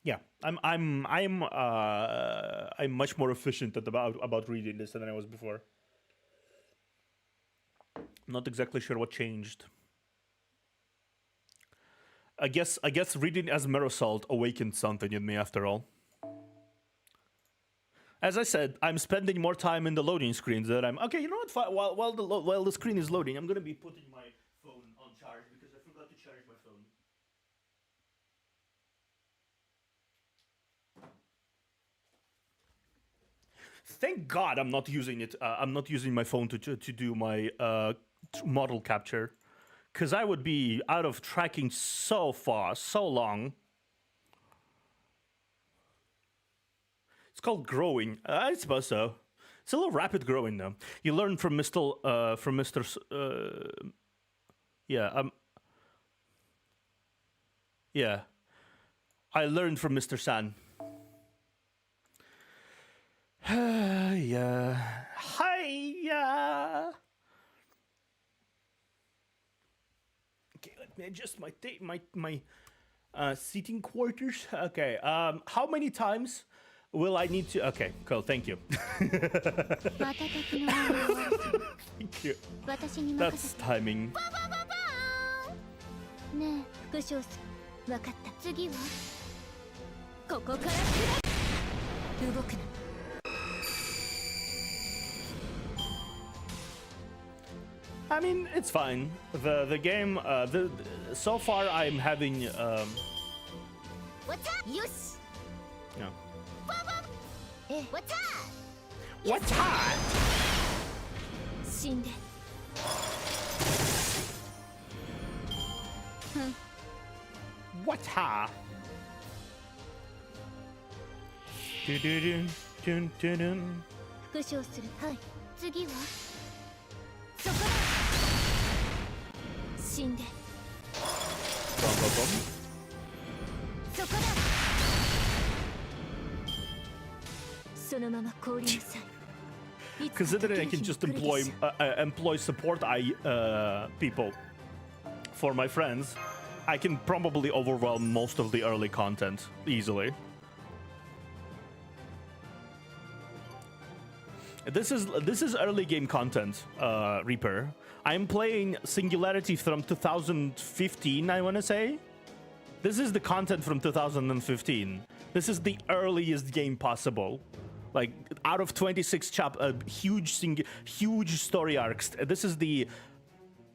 Yeah, I'm much more efficient about reading this than I was before. I'm not exactly sure what changed. I guess reading as Merosalt awakened something in me after all. As I said, I'm spending more time in the loading screens than I'm... Okay, you know what? While the screen is loading, I'm going to be putting my phone on charge because I forgot to charge my phone. Thank God I'm not using it. I'm not using my phone to do my model capture. Because I would be out of tracking so far, so long. It's called growing. I suppose so. It's a little rapid growing though. You learn from Mr. Yeah. I learned from Mr. San. Yeah. Hiya. Okay, let me adjust my seating quarters. Okay. How many times will I need to? Okay, cool. Thank you. Thank you. That's timing. ねえ、副将さん、分かった。次はここから動くな。I mean, it's fine. The game, so far I'm having What's up? Yes. Yeah. What's up? What's hot? 死んで。What's hot? Dun. 復唱する。はい。次はそこだ。死んで。Bum, bum, bum. そこだ。そのまま降臨なさい。 Considering I can just employ support people for my friends, I can probably overwhelm most of the early content easily. This is early game content, Reaper. I'm playing Singularity from 2015, I want to say. This is the content from 2015. This is the earliest game possible. Like, out of 26 huge story arcs. This is the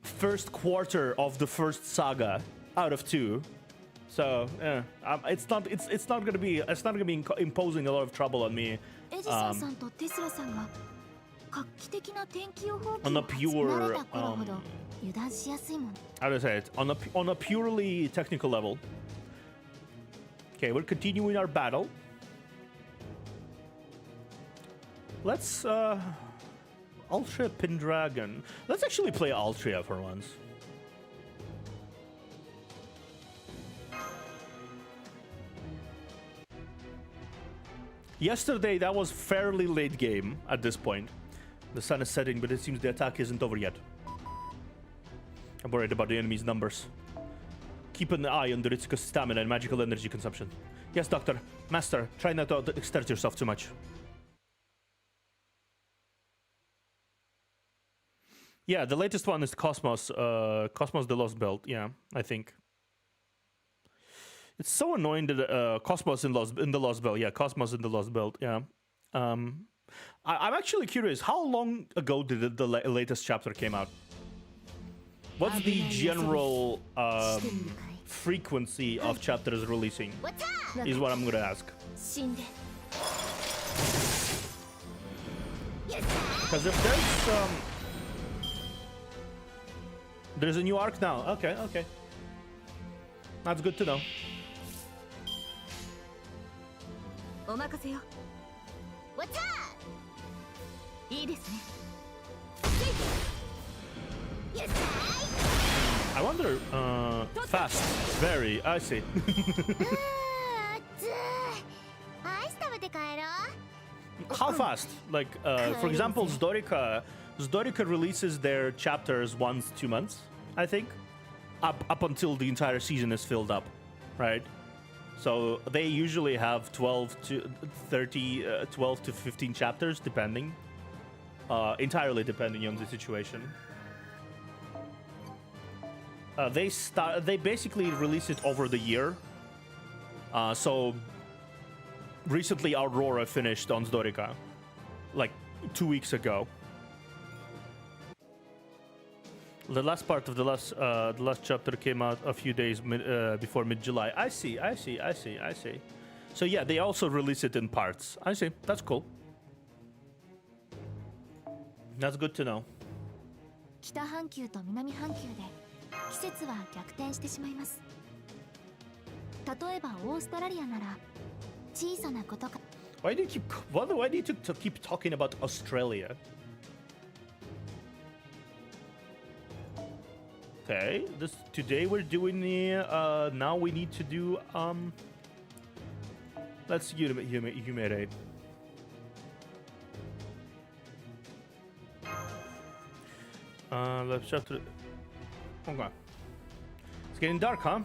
first quarter of the first saga out of 2. So, yeah, it's not gonna be imposing a lot of trouble on me. On a pure, how do I say it? On a purely technical level. Okay, we're continuing our battle. Let's Altria Pendragon. Let's actually play Altria for once. Yesterday, that was fairly late game at this point. The sun is setting, but it seems the attack isn't over yet. I'm worried about the enemy's numbers. Keep an eye on the Ritsuka's stamina and magical energy consumption. Yes, Doctor. Master, try not to exert yourself too much. Yeah, the latest one is Cosmos. Cosmos the Lost Belt, yeah, I think. It's so annoying that Cosmos in the Lost Belt. Yeah, Cosmos in the Lost Belt. Yeah. I'm actually curious. How long ago did the latest chapter came out? What's the general frequency of chapters releasing? Is what I'm gonna ask. Because if there's a new arc now. Okay, okay. That's good to know. お任せよ。いいですね。I wonder, fast, very, I see. How fast? Like, for example, Zdorika releases their chapters once 2 months, I think, up until the entire season is filled up, right? So they usually have 12 to 15 chapters, depending, entirely depending on the situation. They basically release it over the year. So recently Aurora finished on Zdorika, like 2 weeks ago. The last part of the last chapter came out a few days before mid-July. I see. So yeah, they also release it in parts. I see. That's cool. That's good to know. 北半球と南半球で季節は逆転してしまいます。例えばオーストラリアなら小さなことか。Why do you keep talking about Australia? Okay, today we're doing the now we need to do let's humidate. Let's chapter. Okay. It's getting dark, huh?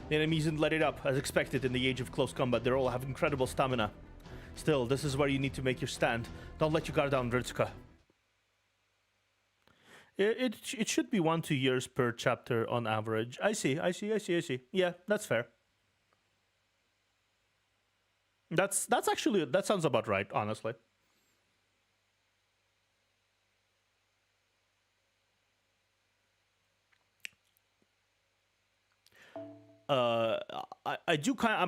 The enemies didn't let it up, as expected in the age of close combat. They all have incredible stamina. Still, this is where you need to make your stand. Don't let your guard down, Ritsuka. It should be 1-2 years per chapter on average. I see. Yeah, that's fair. That's actually, that sounds about right, honestly. I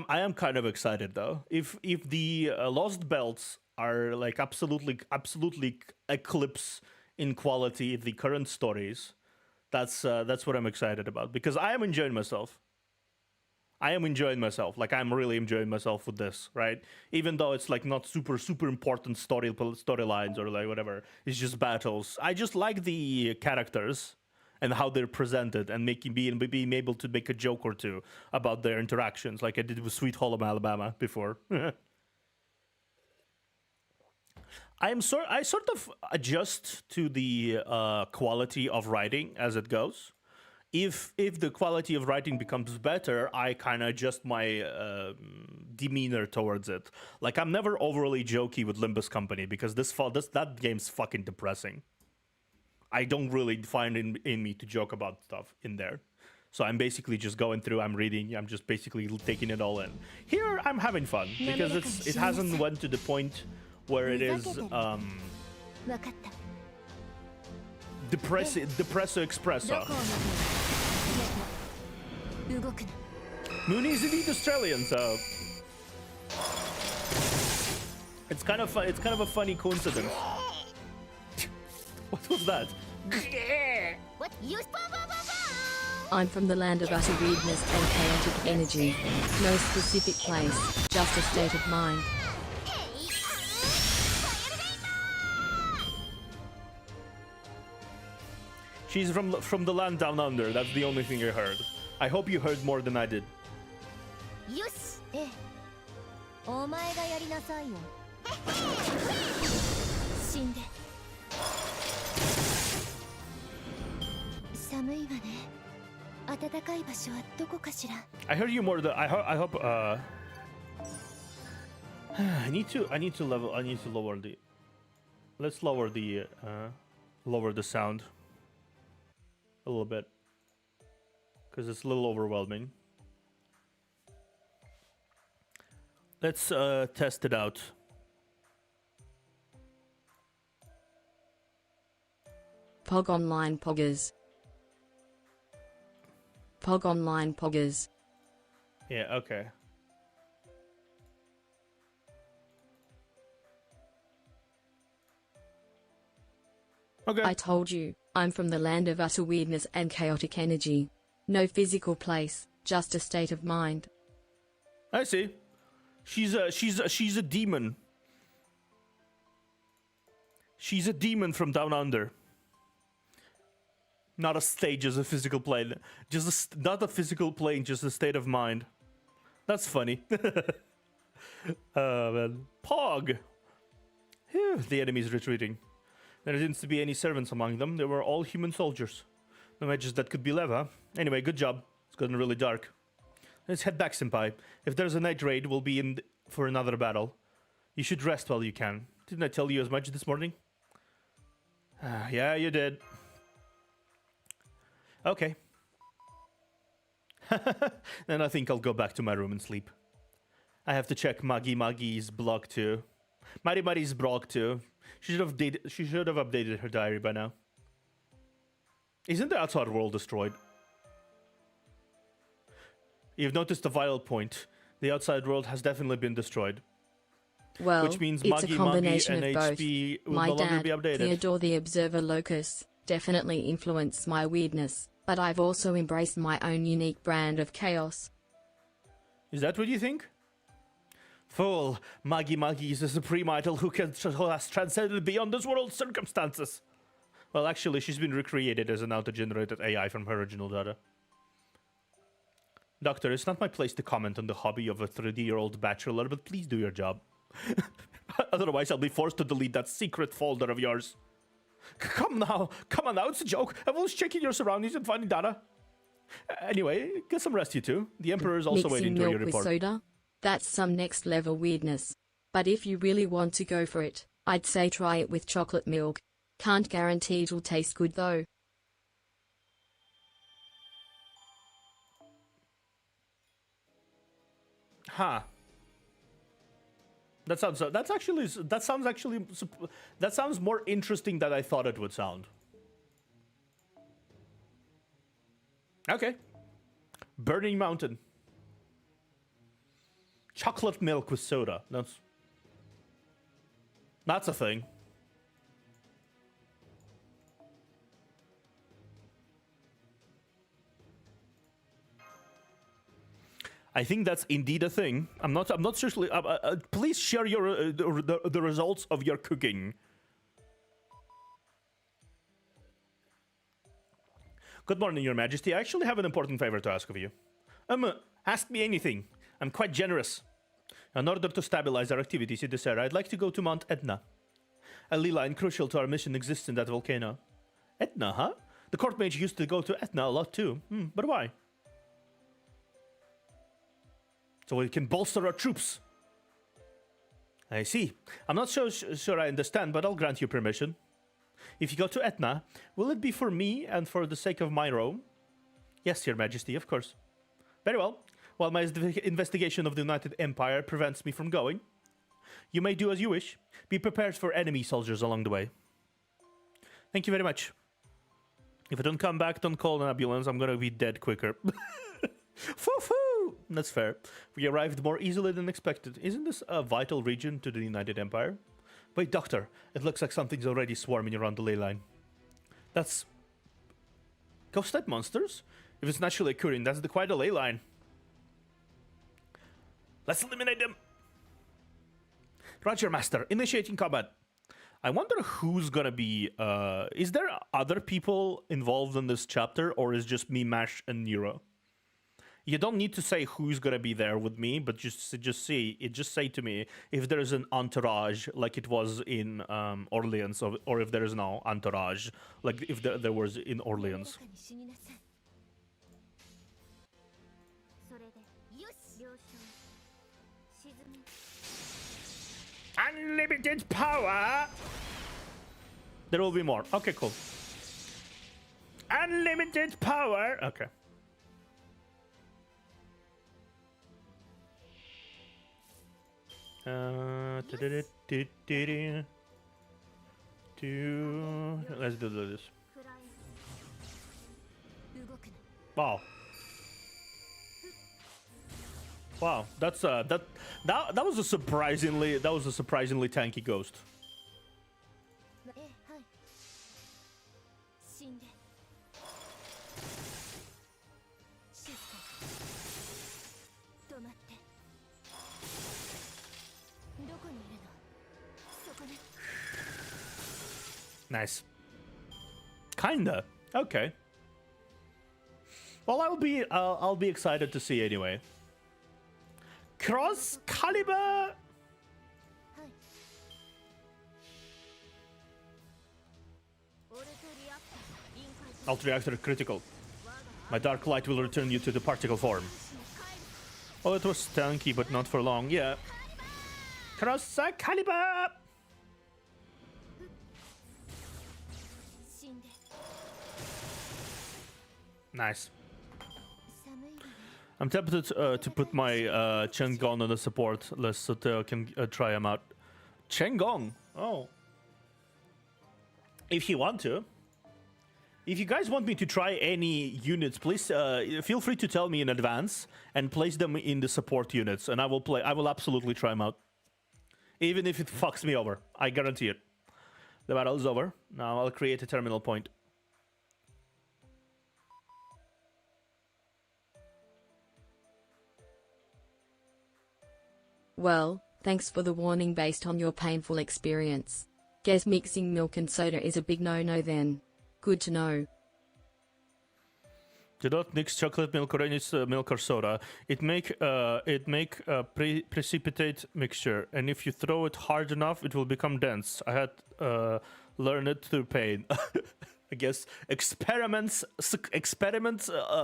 am kind of excited though. If the Lost Belts are like absolutely eclipse in quality the current stories, that's what I'm excited about, because I am enjoying myself. Like, I'm really enjoying myself with this, right? Even though it's like not super important storylines or like whatever, it's just battles. I just like the characters and how they're presented, and being able to make a joke or two about their interactions, like I did with Sweet Home Alabama before. I sort of adjust to the quality of writing as it goes. If the quality of writing becomes better, I kind of adjust my demeanor towards it. Like, I'm never overly jokey with Limbus Company because that game's fucking depressing. I don't really find in me to joke about stuff in there. So I'm basically just going through, I'm reading, I'm just basically taking it all in. Here, I'm having fun because it hasn't went to the point where it is depresso expresso. Moonie's indeed Australian, so it's kind of a funny coincidence. What was that? What you? I'm from the land of utter weirdness and chaotic energy. No specific place, just a state of mind. She's from the land down under. That's the only thing I heard. I hope you heard more than I did. Yes. お前がやりなさいよ。死んで。寒いわね。暖かい場所はどこかしら。I heard you more than I hope. I need to lower the. Let's lower the sound a little bit because it's a little overwhelming. Let's test it out. Pog online poggers. Pog online poggers. Yeah, okay. Okay. I told you, I'm from the land of utter weirdness and chaotic energy. No physical place, just a state of mind. I see. She's a demon. She's a demon from down under. Not a state, just a physical plane. Not a physical plane, just a state of mind. That's funny. Oh, man. Pog! Phew, the enemy's retreating. There didn't seem to be any servants among them. They were all human soldiers. No matches that could be left, huh? Anyway, good job. It's gotten really dark. Let's head back, Senpai. If there's a night raid, we'll be in for another battle. You should rest while you can. Didn't I tell you as much this morning? Yeah, you did. Okay. Then I think I'll go back to my room and sleep. I have to check Maggie's blog too. Mari's blog too. She should have updated her diary by now. Isn't the outside world destroyed? You've noticed a vital point. The outside world has definitely been destroyed. Well, which means it's a combination and of both. HP will My no longer dad, be updated. Theodore the Observer Locus, definitely influenced my weirdness, but I've also embraced my own unique brand of chaos. Is that what you think? Fool, Maggie is a supreme idol who has transcended beyond this world's circumstances. Well, actually, she's been recreated as an auto-generated AI from her original data. Doctor, it's not my place to comment on the hobby of a 30-year-old bachelor, but please do your job. Otherwise, I'll be forced to delete that secret folder of yours. Come on now, it's a joke. I was checking your surroundings and finding data. Anyway, get some rest, you two. The Emperor is also waiting to hear your report. Mixing milk with soda? That's some next level weirdness. But if you really want to go for it, I'd say try it with chocolate milk. Can't guarantee it'll taste good though. Huh. That sounds more interesting than I thought it would sound. Okay. Burning Mountain. Chocolate milk with soda. That's a thing. I think that's indeed a thing. I'm not seriously. Please share your the results of your cooking. Good morning, Your Majesty. I actually have an important favor to ask of you. Ask me anything. I'm quite generous. In order to stabilize our activities in this area, I'd like to go to Mount Etna. A ley line crucial to our mission exists in that volcano. Etna, huh? The court mage used to go to Etna a lot too. But why? So we can bolster our troops. I see. I'm not so sure I understand, but I'll grant you permission. If you go to Etna, will it be for me and for the sake of my Rome? Yes, Your Majesty, of course. Very well. While my investigation of the United Empire prevents me from going, you may do as you wish. Be prepared for enemy soldiers along the way. Thank you very much. If I don't come back, don't call an ambulance. I'm gonna be dead quicker. Foo-foo! That's fair. We arrived more easily than expected. Isn't this a vital region to the United Empire? Wait, Doctor. It looks like something's already swarming around the ley line. That's... ghost-type monsters? If it's naturally occurring, that's quite a ley line. Let's eliminate them! Roger, Master. Initiating combat. I wonder who's gonna be... is there other people involved in this chapter, or is just me, Mash, and Nero? You don't need to say who's gonna be there with me, but just say to me if there's an entourage like it was in Orleans, or if there is no entourage like if there was in Orleans. Unlimited power. There will be more. Okay, cool. Unlimited power. Okay. Let's do this. Wow. Wow, that's that was a surprisingly tanky ghost. Nice. Kinda. Okay. Well, I'll be excited to see anyway. Cross caliber. Alt reactor critical. My dark light will return you to the particle form. Oh, it was tanky, but not for long. Yeah. Cross caliber. Nice. I'm tempted to put my Chengong on the support list so that I can try him out. Chengong? Oh. If you want to. If you guys want me to try any units, please feel free to tell me in advance and place them in the support units, and I will absolutely try them out. Even if it fucks me over. I guarantee it. The battle is over. Now I'll create a terminal point. Well, thanks for the warning based on your painful experience. Guess mixing milk and soda is a big no-no then. Good to know. Do not mix chocolate milk or any milk or soda. It make precipitate mixture, and if you throw it hard enough, it will become dense. I had learned it through pain. I guess experiments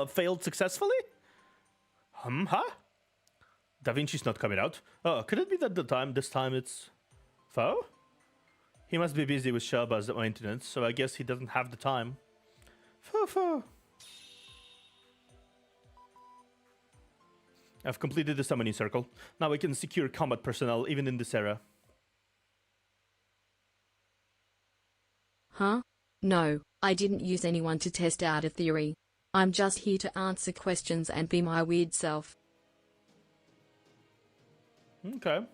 failed successfully. Huh? Da Vinci's not coming out. Oh, could it be that this time it's Foe? He must be busy with Shelba's maintenance, so I guess he doesn't have the time. Foe. I've completed the summoning circle. Now we can secure combat personnel even in this era. Huh? No, I didn't use anyone to test out a theory. I'm just here to answer questions and be my weird self. Okay.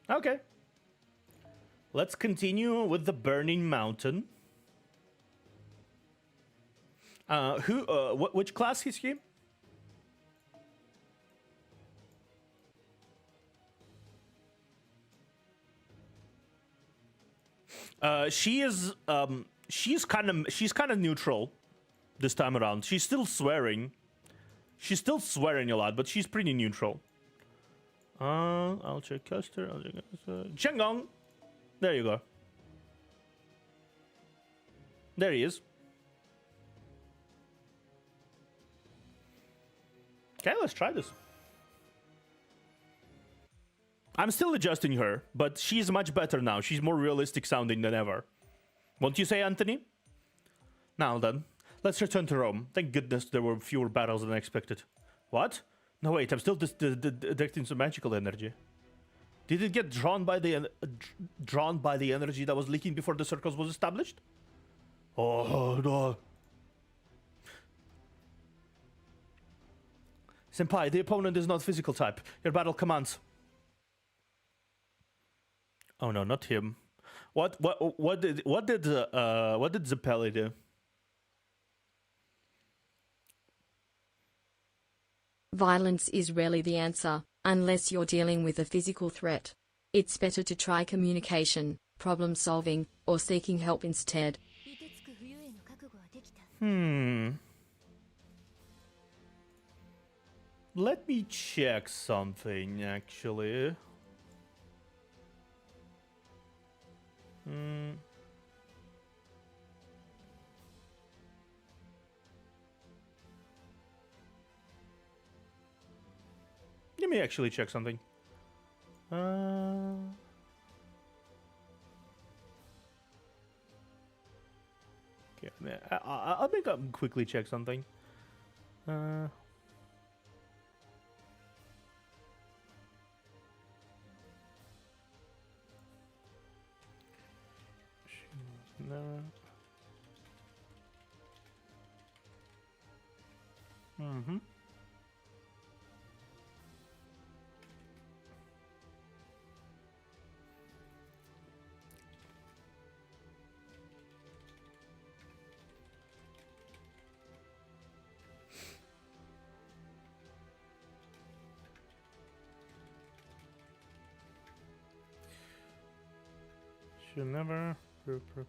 Okay. Let's continue with the Burning Mountain. Which class is he? She's kind of neutral this time around. She's still swearing. She's still swearing a lot, but she's pretty neutral. I'll check Custer. I'll check Chengong. There you go. There he is. Okay, let's try this. I'm still adjusting her, but she's much better now. She's more realistic sounding than ever. Won't you say, Anthony? Now then, let's return to Rome. Thank goodness there were fewer battles than expected. What? No, wait, I'm still detecting some magical energy. Did it get drawn by the energy that was leaking before the circles was established? Oh, no. Senpai, the opponent is not physical type. Your battle commands. Oh no, not him. What did Zappelli do? Violence is rarely the answer, unless you're dealing with a physical threat. It's better to try communication, problem solving, or seeking help instead. Let me check something, actually. Let me actually check something. Okay, I'll make up quickly check something. No. Should never propose.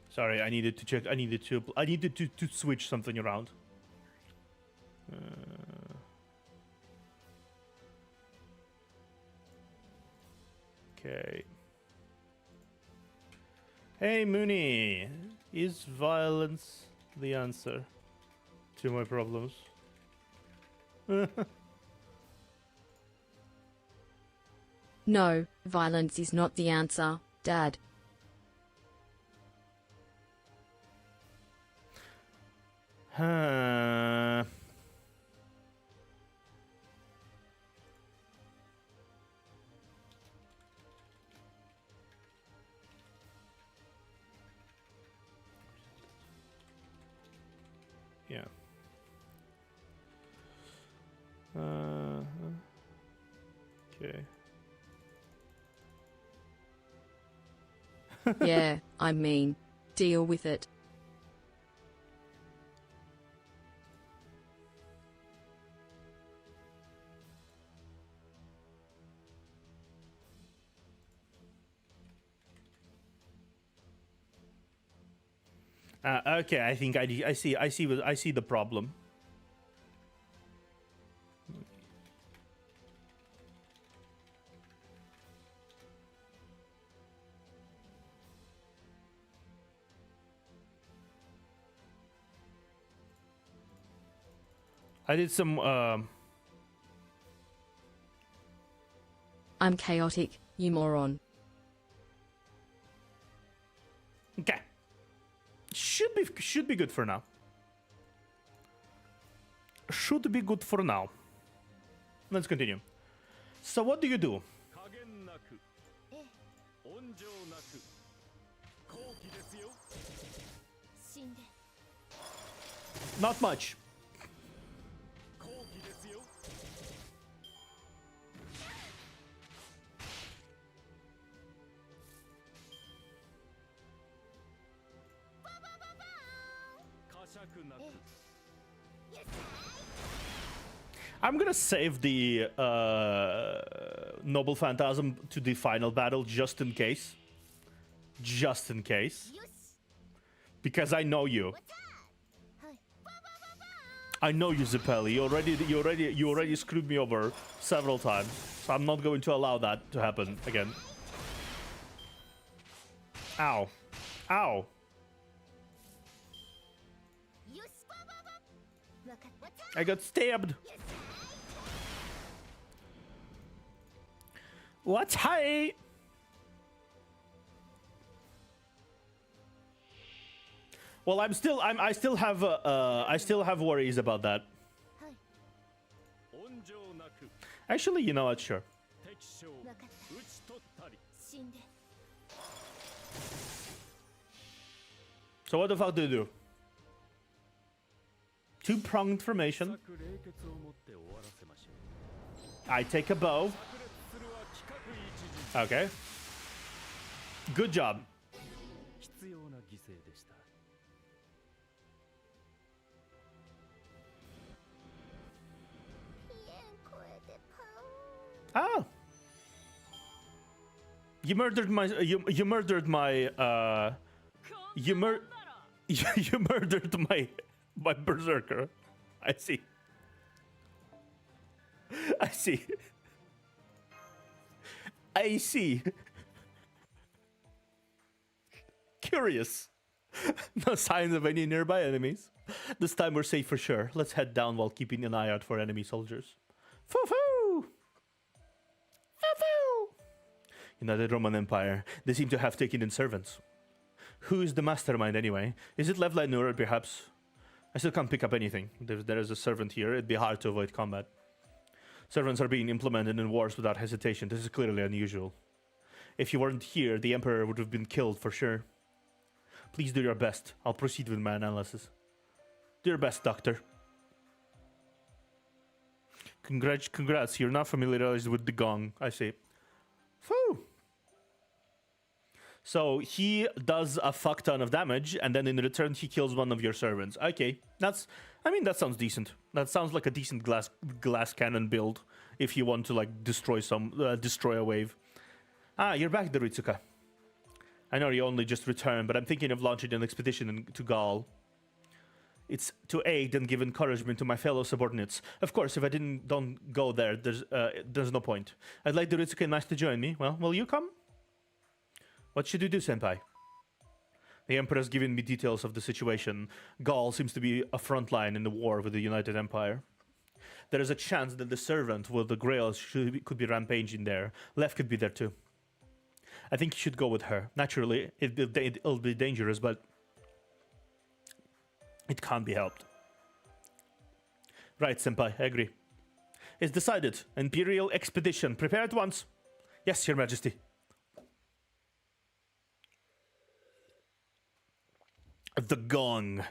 Sorry, I needed to check. I needed to switch something around. Okay. Hey, Moonie, is violence the answer to my problems? No, violence is not the answer, Dad. Yeah. Okay. Yeah, I mean, deal with it. Okay, I think I see the problem. I did some I'm chaotic, you moron. Okay. Should be good for now. Should be good for now. Let's continue. So what do you do? Not much. I'm gonna save the Noble Phantasm to the final battle just in case. Just in case. Because I know you. I know you, Zippelli. You already screwed me over several times. So I'm not going to allow that to happen again. Ow. Ow. I got stabbed. What's hi? Well, I still have worries about that. Actually, you know what? Sure. So what the fuck do you do? Two-pronged formation. I take a bow. Okay. Good job. Ah. You murdered my you murdered my you murdered my berserker. I see. I see. I see. Curious. No signs of any nearby enemies. This time we're safe for sure. Let's head down while keeping an eye out for enemy soldiers. Foo-foo! Foo-foo! United Roman Empire. They seem to have taken in servants. Who is the mastermind anyway? Is it Levline or perhaps? I still can't pick up anything. There is a servant here. It'd be hard to avoid combat. Servants are being implemented in wars without hesitation. This is clearly unusual. If you weren't here, the Emperor would have been killed for sure. Please do your best. I'll proceed with my analysis. Do your best, Doctor. Congrats. You're not familiarized with the gong. I see. Phew. So he does a fuck ton of damage, and then in return he kills one of your servants. Okay, that sounds decent. That sounds like a decent glass cannon build if you want to like destroy a wave. Ah, you're back, Doritsuka. I know you only just returned, but I'm thinking of launching an expedition to Gaul. It's to aid and give encouragement to my fellow subordinates. Of course, if I don't go there, there's no point. I'd like Doritsuka and Mash to join me. Well, will you come? What should we do, Senpai? The Emperor has given me details of the situation. Gaul seems to be a front line in the war with the United Empire. There is a chance that the servant with the grails could be rampaging there. Lev could be there too. I think you should go with her. Naturally, it'll be dangerous, but it can't be helped. Right, Senpai, I agree. It's decided. Imperial expedition. Prepare at once. Yes, Your Majesty. The gong.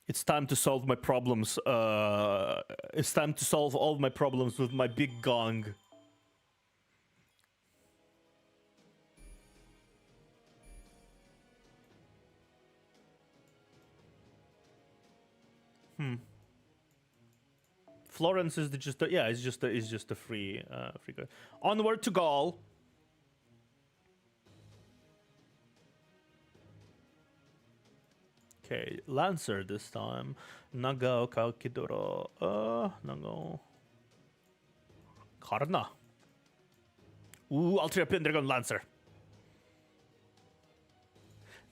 It's time to solve my problems. It's time to solve all my problems with my big gong. Florence is just a free free. Onward to Gaul. Okay, Lancer this time. Nagao Kaukidoro. Nagao. Karna. Ooh, Altria Pendragon Lancer.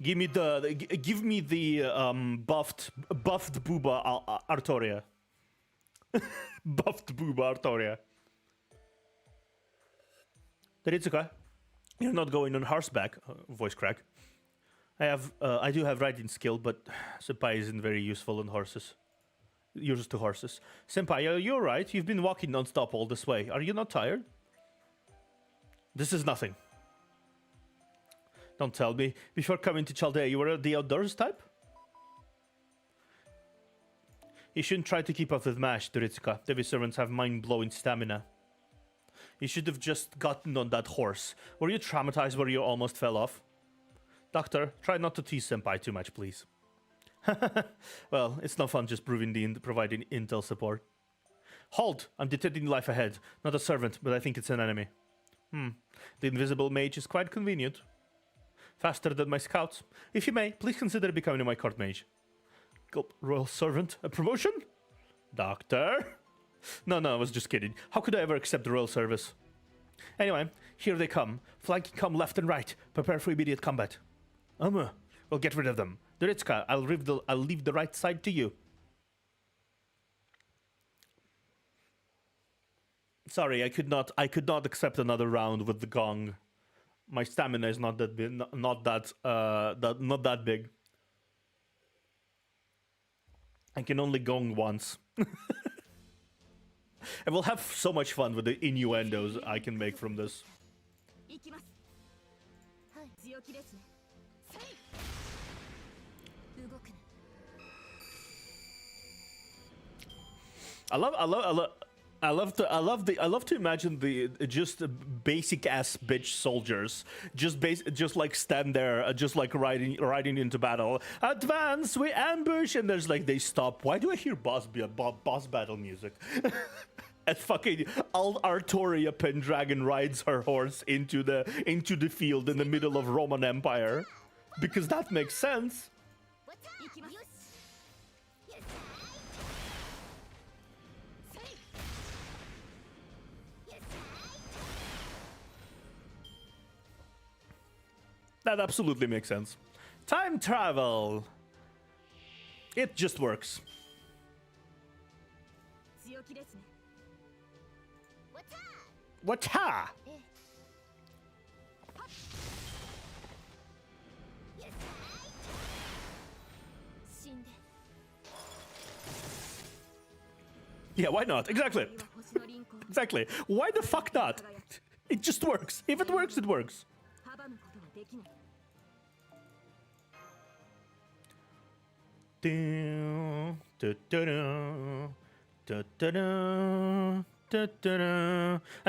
Give me the buffed Booba Artoria. Buffed Booba Artoria. Teritsuka, you're not going on horseback. Voice crack. I do have riding skill, but Senpai isn't very useful on horses. Used to horses. Senpai, are you alright? You've been walking non-stop all this way. Are you not tired? This is nothing. Don't tell me. Before coming to Chaldea, you were the outdoors type? You shouldn't try to keep up with Mash, Doritsuka. Devi servants have mind-blowing stamina. You should have just gotten on that horse. Were you traumatized where you almost fell off? Doctor, try not to tease Senpai too much, please. Well, it's no fun just providing intel support. Halt! I'm detecting life ahead. Not a servant, but I think it's an enemy. The invisible mage is quite convenient. Faster than my scouts. If you may, please consider becoming my court mage. Gulp, royal servant? A promotion? Doctor? No, I was just kidding. How could I ever accept the royal service? Anyway, here they come. Flanking come left and right. Prepare for immediate combat. We'll get rid of them. Duritska, I'll leave the right side to you. Sorry, I could not accept another round with the gong. My stamina is not that big, not that big. I can only gong once. And we'll have so much fun with the innuendos I can make from this. I love to imagine the just basic ass bitch soldiers just like stand there, just like riding into battle. Advance, we ambush, and there's like they stop. Why do I hear boss battle music? And fucking Artoria Pendragon rides her horse into the field in the middle of Roman Empire, because that makes sense. That absolutely makes sense. Time travel. It just works. Wata! Yeah, why not? Exactly. Exactly. Why the fuck not? It just works. If it works, it works. I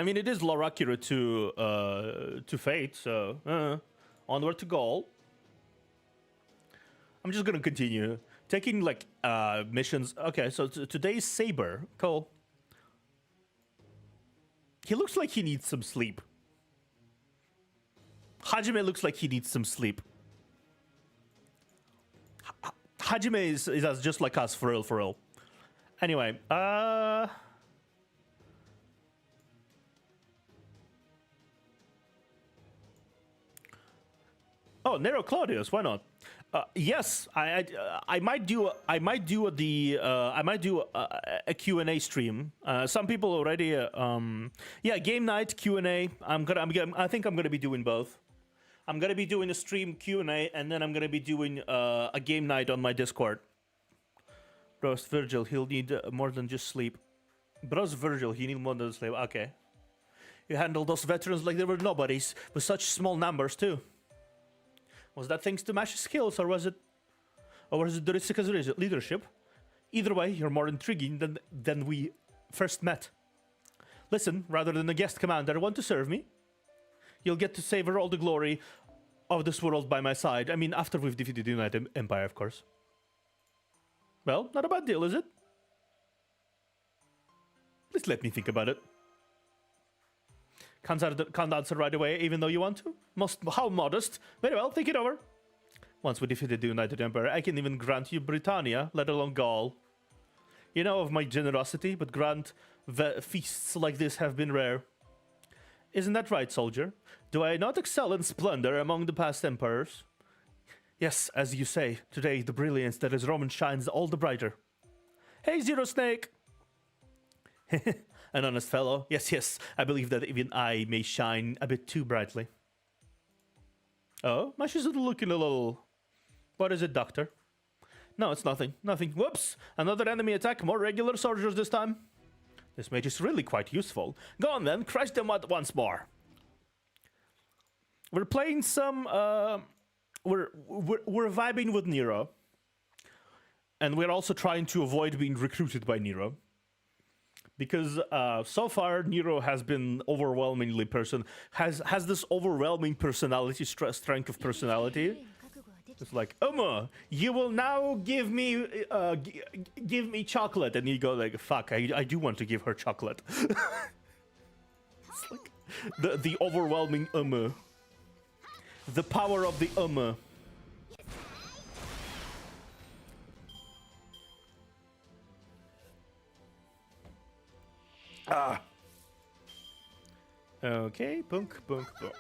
mean, it is Loracura to Fate, so onward to goal. I'm just gonna continue taking like missions. Okay, so today's Saber, cool. He looks like he needs some sleep. Hajime looks like he needs some sleep. Hajime is just like us, for real. Anyway, oh, Nero Claudius, why not? Yes, I might do a Q&A stream. Some people already yeah, game night Q&A. I think I'm gonna be doing both. I'm gonna be doing a stream Q&A, and then I'm gonna be doing a game night on my Discord. Bros Virgil, he'll need more than just sleep. Bros Virgil, he need more than sleep. Okay. You handled those veterans like they were nobodies, with such small numbers too. Was that thanks to Mash's skills, or was it Doritsika's leadership? Either way, you're more intriguing than we first met. Listen, rather than a guest commander, want to serve me? You'll get to savor all the glory of this world by my side. I mean, after we've defeated the United Empire, of course. Well, not a bad deal, is it? Please let me think about it. Can't answer right away, even though you want to? How modest. Very well, think it over. Once we defeated the United Empire, I can even grant you Britannia, let alone Gaul. You know of my generosity, but feasts like this have been rare. Isn't that right, soldier? Do I not excel in splendor among the past emperors? Yes, as you say, today the brilliance that is Roman shines all the brighter. Hey, Zero Snake! An honest fellow. Yes, I believe that even I may shine a bit too brightly. Oh, Mash is looking a little... What is it, Doctor? No, it's nothing. Nothing. Whoops! Another enemy attack, more regular soldiers this time. This mage is really quite useful. Go on then, crush them once more. We're playing some... We're vibing with Nero. And we're also trying to avoid being recruited by Nero. Because so far Nero has been overwhelmingly has this overwhelming personality, strength of personality. It's like, you will now give me give me chocolate, and you go like, fuck, I do want to give her chocolate. It's like the overwhelming the power of the Ah. Okay, bunk, bunk, bunk.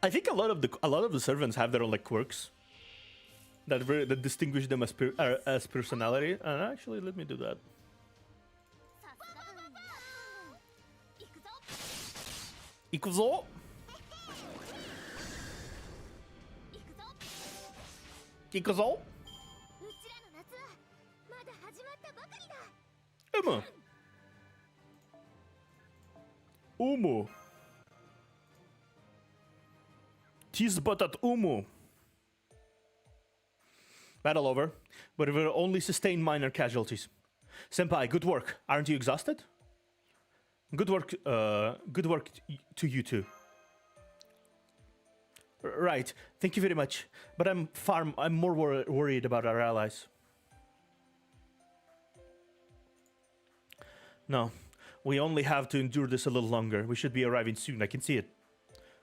I think a lot of the servants have their own like quirks that distinguish them as personality. And actually, let me do that. Ikuzo. Ikuzo. Umu. Tis but at Umu. Battle over, but we will only sustain minor casualties. Senpai, good work. Aren't you exhausted? Good work to you too. Right, thank you very much. But I'm more worried about our allies. No, we only have to endure this a little longer. We should be arriving soon, I can see it.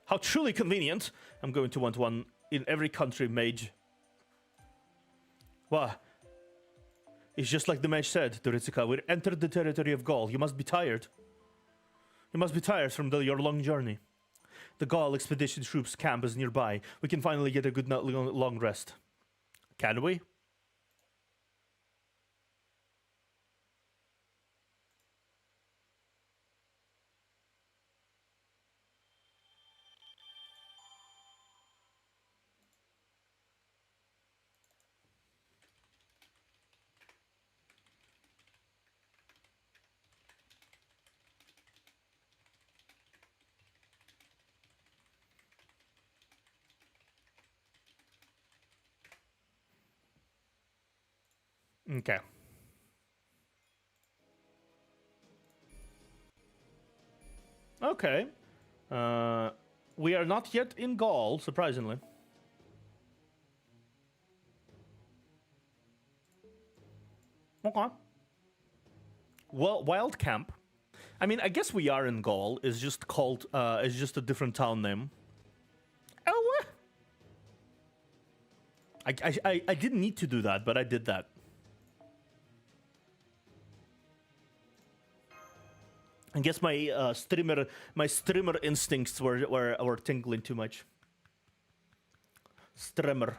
How truly convenient! I'm going to want one in every country, mage. Wow. It's just like the mage said, Doritsuka. We entered the territory of Gaul. You must be tired. You must be tired from your long journey. The Gaul expedition troops camp is nearby. We can finally get a good long rest. Can we? Okay. Okay. We are not yet in Gaul, surprisingly. Okay. Well, Wild Camp. I mean, I guess we are in Gaul. It's just called, it's just a different town name. Oh! I didn't need to do that, but I did that. I guess my streamer instincts were tingling too much. Streamer.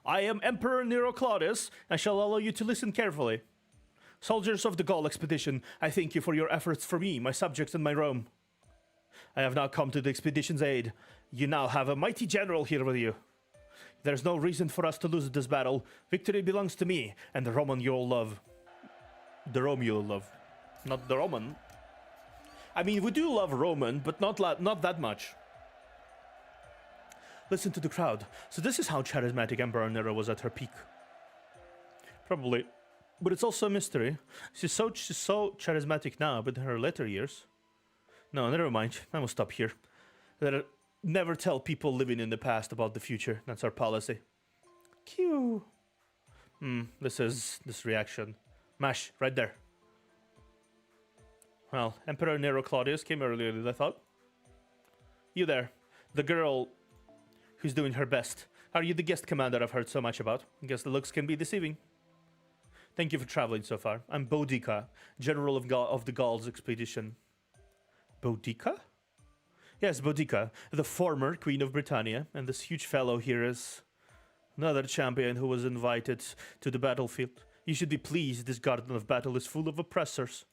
I am Emperor Nero Claudius. I shall allow you to listen carefully. Soldiers of the Gaul expedition, I thank you for your efforts for me, my subjects, and my Rome. I have now come to the expedition's aid. You now have a mighty general here with you. There's no reason for us to lose this battle. Victory belongs to me and the Roman you'll love. The Rome you'll love. Not the Roman. I mean, we do love Roman, but not that much. Listen to the crowd. So this is how charismatic Emperor Nero was at her peak. Probably. But it's also a mystery. She's so charismatic now, but in her later years... No, never mind. I will stop here. Never tell people living in the past about the future. That's our policy. Q. This reaction. Mash, right there. Well, Emperor Nero Claudius came earlier than I thought. You there. The girl who's doing her best. Are you the guest commander I've heard so much about? I guess the looks can be deceiving. Thank you for traveling so far. I'm Boudica, general of the Gauls expedition. Boudica? Yes, Boudica, the former Queen of Britannia, and this huge fellow here is another champion who was invited to the battlefield. You should be pleased this garden of battle is full of oppressors.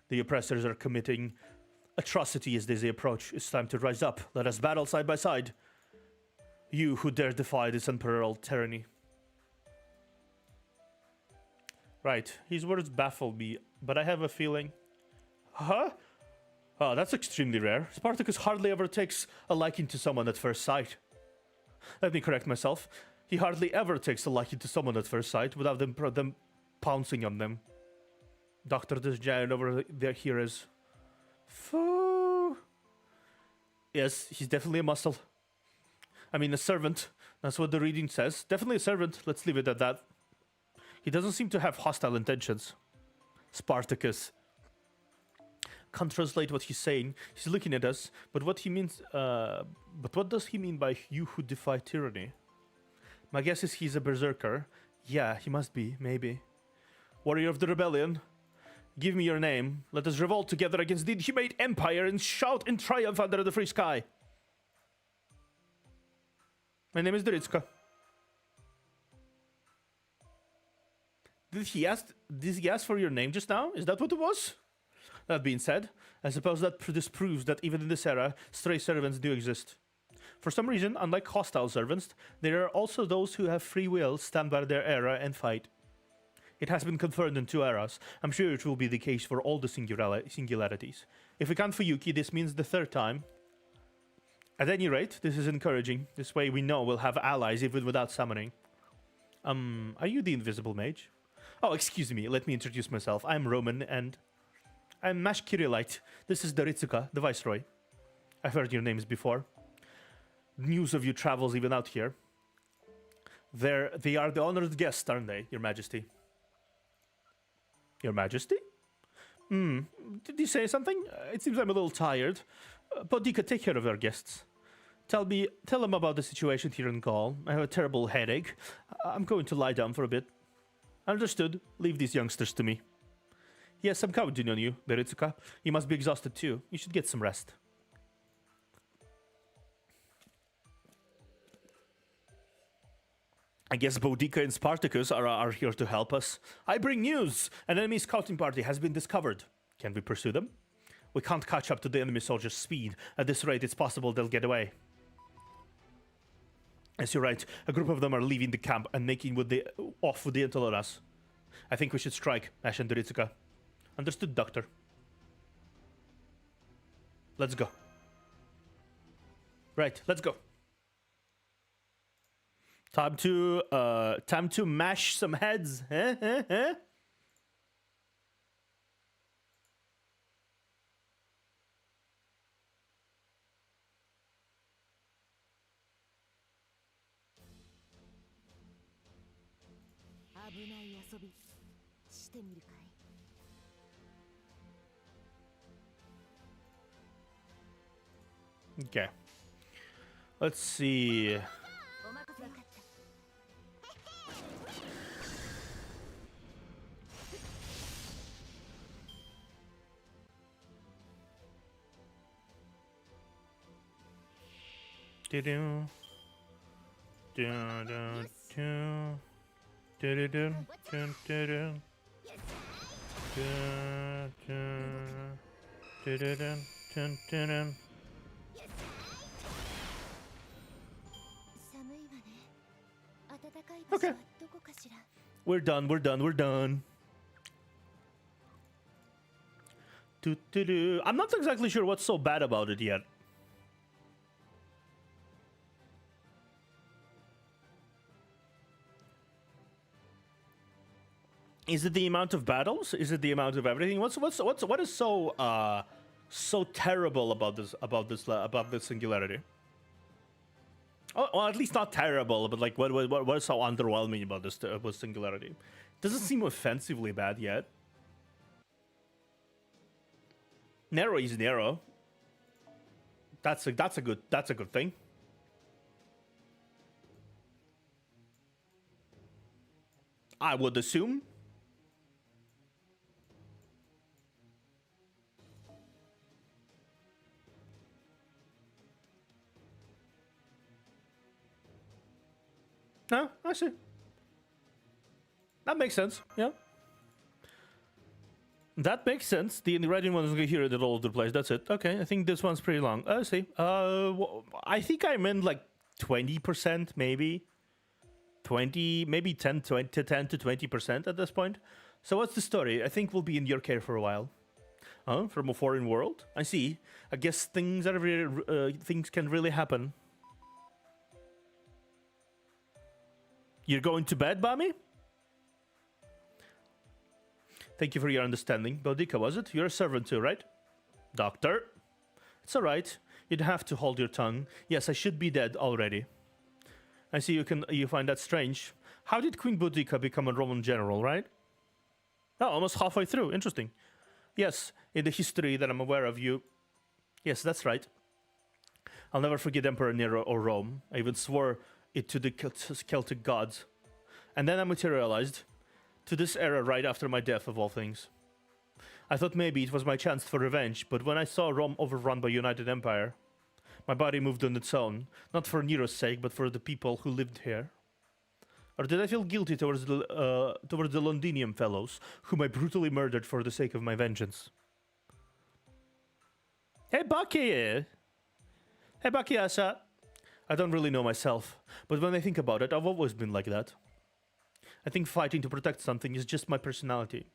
The oppressors are committing atrocities as they approach. It's time to rise up. Let us battle side by side. You who dare defy this imperial tyranny. Right, his words baffle me, but I have a feeling... Huh? Oh, that's extremely rare. Spartacus hardly ever takes a liking to someone at first sight. Let me correct myself. He hardly ever takes a liking to someone at first sight without them pouncing on them. Doctor, this giant over there here is... Foo. Yes, he's definitely a muscle. I mean, a servant. That's what the reading says. Definitely a servant. Let's leave it at that. He doesn't seem to have hostile intentions. Spartacus. Can't translate what he's saying. He's looking at us, but what he means... but what does he mean by you who defy tyranny? My guess is he's a berserker. Yeah, he must be, maybe. Warrior of the rebellion. Give me your name. Let us revolt together against the inhumane empire and shout in triumph under the free sky. My name is Doritska. Did he ask for your name just now? Is that what it was? That being said, I suppose that disproves that even in this era, stray servants do exist. For some reason, unlike hostile servants, there are also those who have free will, stand by their era, and fight. It has been confirmed in 2 eras. I'm sure it will be the case for all the singularities. If we count for Yuki, this means the 3rd time. At any rate, this is encouraging. This way we know we'll have allies even without summoning. Are you the invisible mage? Oh, excuse me, let me introduce myself. I'm Roman and... I'm Mash Kirilite. This is Doritsuka, the Viceroy. I've heard your names before. News of you travels even out here. They are the honored guests, aren't they, Your Majesty? Your Majesty? Did you say something? It seems I'm a little tired. Boudica, take care of our guests. Tell them about the situation here in Gaul. I have a terrible headache. I'm going to lie down for a bit. Understood. Leave these youngsters to me. Yes, I'm counting on you, Doritsuka. You must be exhausted too. You should get some rest. I guess Boudica and Spartacus are here to help us. I bring news! An enemy scouting party has been discovered. Can we pursue them? We can't catch up to the enemy soldiers' speed. At this rate, it's possible they'll get away. Yes, you're right. A group of them are leaving the camp and making off with the intel on us. I think we should strike, Ash and Doritsuka. Understood, Doctor. Let's go. Right, let's go. Time to mash some heads. Huh? Okay. Let's see. Okay. We're done. I'm not exactly sure what's so bad about it yet. Is it the amount of battles? Is it the amount of everything? What is so terrible about this singularity? Oh, well, at least not terrible, but like what is so underwhelming about this singularity? Doesn't seem offensively bad yet. Narrow is narrow. That's a good thing. I would assume. No, I see. That makes sense, yeah. That makes sense. The writing one is going to hear it all over the place. That's it. Okay, I think this one's pretty long. I see. I think I'm in like 20%, maybe. 20, maybe 10 to 20% at this point. So what's the story? I think we'll be in your care for a while. From a foreign world? I see. I guess things can really happen. You're going to bed, Bami? Thank you for your understanding. Boudica, was it? You're a servant too, right? Doctor. It's alright. You'd have to hold your tongue. Yes, I should be dead already. I see you find that strange. How did Queen Boudica become a Roman general, right? Oh, almost halfway through. Interesting. Yes, in the history that I'm aware of you. Yes, that's right. I'll never forget Emperor Nero or Rome. I even swore it to the Celtic gods. And then I materialized to this era right after my death, of all things. I thought maybe it was my chance for revenge, but when I saw Rome overrun by United Empire, my body moved on its own, not for Nero's sake, but for the people who lived here. Or did I feel guilty towards the Londinium fellows, whom I brutally murdered for the sake of my vengeance? Hey, Bucky! Hey, Bucky Asa! I don't really know myself, but when I think about it, I've always been like that. I think fighting to protect something is just my personality.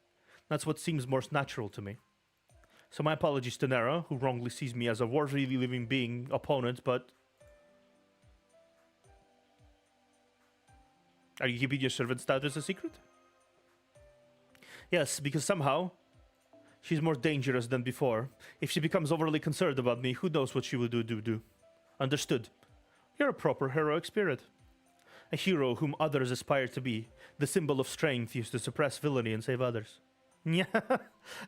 That's what seems most natural to me. So my apologies to Nero, who wrongly sees me as a worthy living being opponent, but... Are you keeping your servant status a secret? Yes, because somehow she's more dangerous than before. If she becomes overly concerned about me, who knows what she will do. Understood. You're a proper heroic spirit. A hero whom others aspire to be. The symbol of strength used to suppress villainy and save others. Yeah,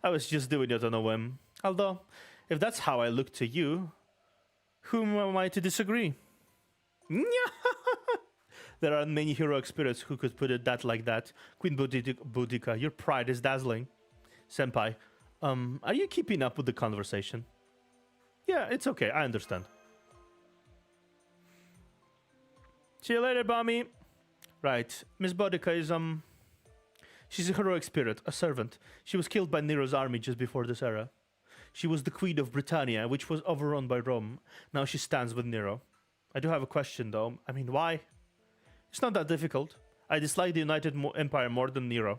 I was just doing it on a whim. Although, if that's how I look to you, whom am I to disagree? There aren't many heroic spirits who could put it like that. Queen Boudica, your pride is dazzling. Senpai, are you keeping up with the conversation? Yeah, it's okay, I understand. See you later, Bami. Right, Miss Boudica is, she's a heroic spirit, a servant. She was killed by Nero's army just before this era. She was the queen of Britannia, which was overrun by Rome. Now she stands with Nero. I do have a question, though. I mean, why? It's not that difficult. I dislike the United Empire more than Nero.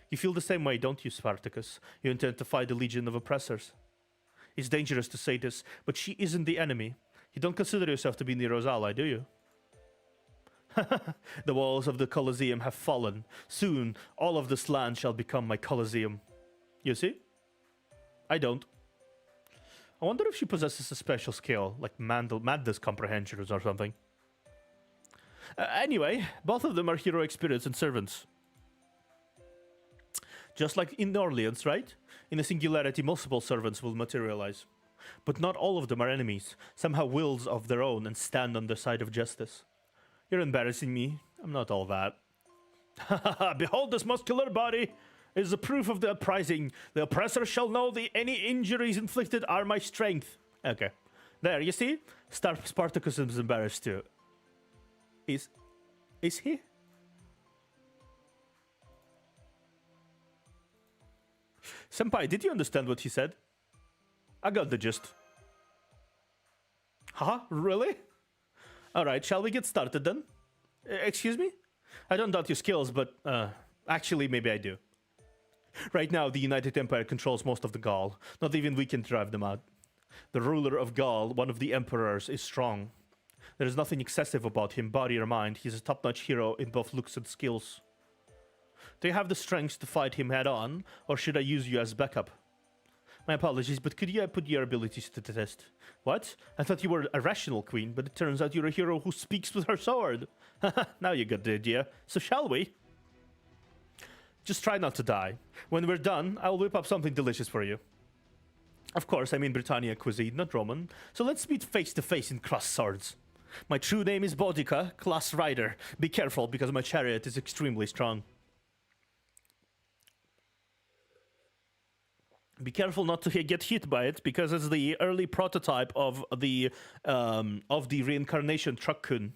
You feel the same way, don't you, Spartacus? You intend to fight the legion of oppressors. It's dangerous to say this, but she isn't the enemy. You don't consider yourself to be Nero's ally, do you? The walls of the Colosseum have fallen. Soon, all of this land shall become my Colosseum. You see? I don't. I wonder if she possesses a special skill, like madness comprehension or something. Anyway, both of them are heroic spirits and servants. Just like in Orleans, right? In a singularity, multiple servants will materialize. But not all of them are enemies. Some have wills of their own and stand on the side of justice. You're embarrassing me. I'm not all that. Behold, this muscular body is the proof of the uprising. The oppressor shall know any injuries inflicted are my strength. Okay. There, you see? Spartacus is embarrassed too. Is he? Senpai, did you understand what he said? I got the gist. Huh? Really? Alright, shall we get started then? Excuse me? I don't doubt your skills, but actually maybe I do. Right now, the United Empire controls most of the Gaul. Not even we can drive them out. The ruler of Gaul, one of the emperors, is strong. There is nothing excessive about him, body or mind. He's a top-notch hero in both looks and skills. Do you have the strength to fight him head-on, or should I use you as backup? My apologies, but could you put your abilities to the test? What? I thought you were a rational queen, but it turns out you're a hero who speaks with her sword. Now you got the idea. So shall we? Just try not to die. When we're done, I'll whip up something delicious for you. Of course, I mean Britannia cuisine, not Roman. So let's meet face to face in cross swords. My true name is Boudica, class rider. Be careful, because my chariot is extremely strong. Be careful not to get hit by it, because it's the early prototype of the reincarnation truck-kun.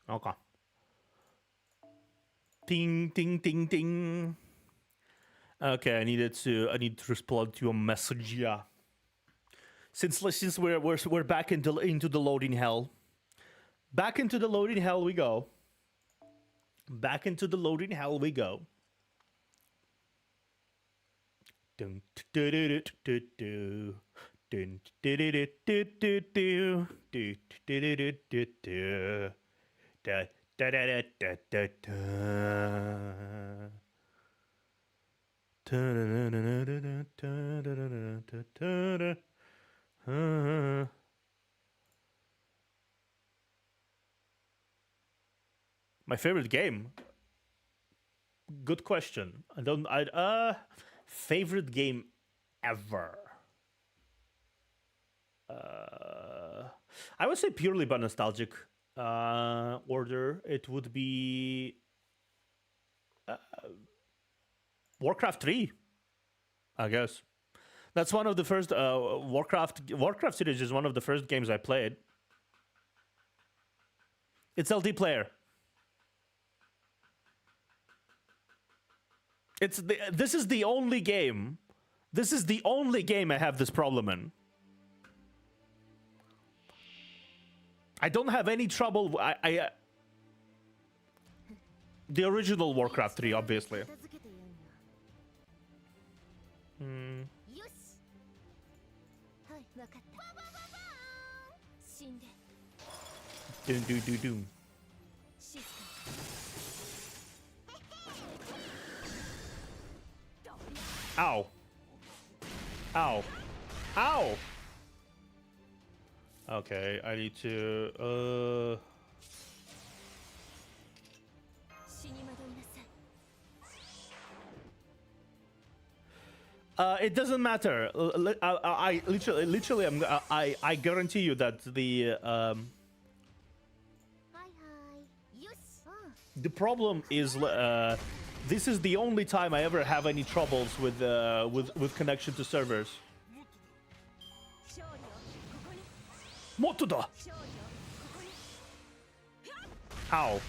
Okay. Ding, ding, ding, ding. Okay, I need to respond to a message. Yeah. Since we're back into the loading hell. Back into the loading hell we go. Back into the loading hell we go. Dun, do, do, do, do, dun, do, do, do, do, do, do, do, do, do, do, do. Da, da, da, da, da, da. My favorite game? Good question. Favorite game ever? I would say purely by nostalgic order. It would be Warcraft 3, I guess. That's one of the first Warcraft series is one of the first games I played. It's LD player. This is the only game. This is the only game I have this problem in. I don't have any trouble. The original Warcraft 3, obviously. Doom, doom, doom, doom. Ow. Ow. Ow! Okay, I need to, it doesn't matter. I literally, I guarantee you that the problem is, this is the only time I ever have any troubles with connection to servers. Motoda! Ow.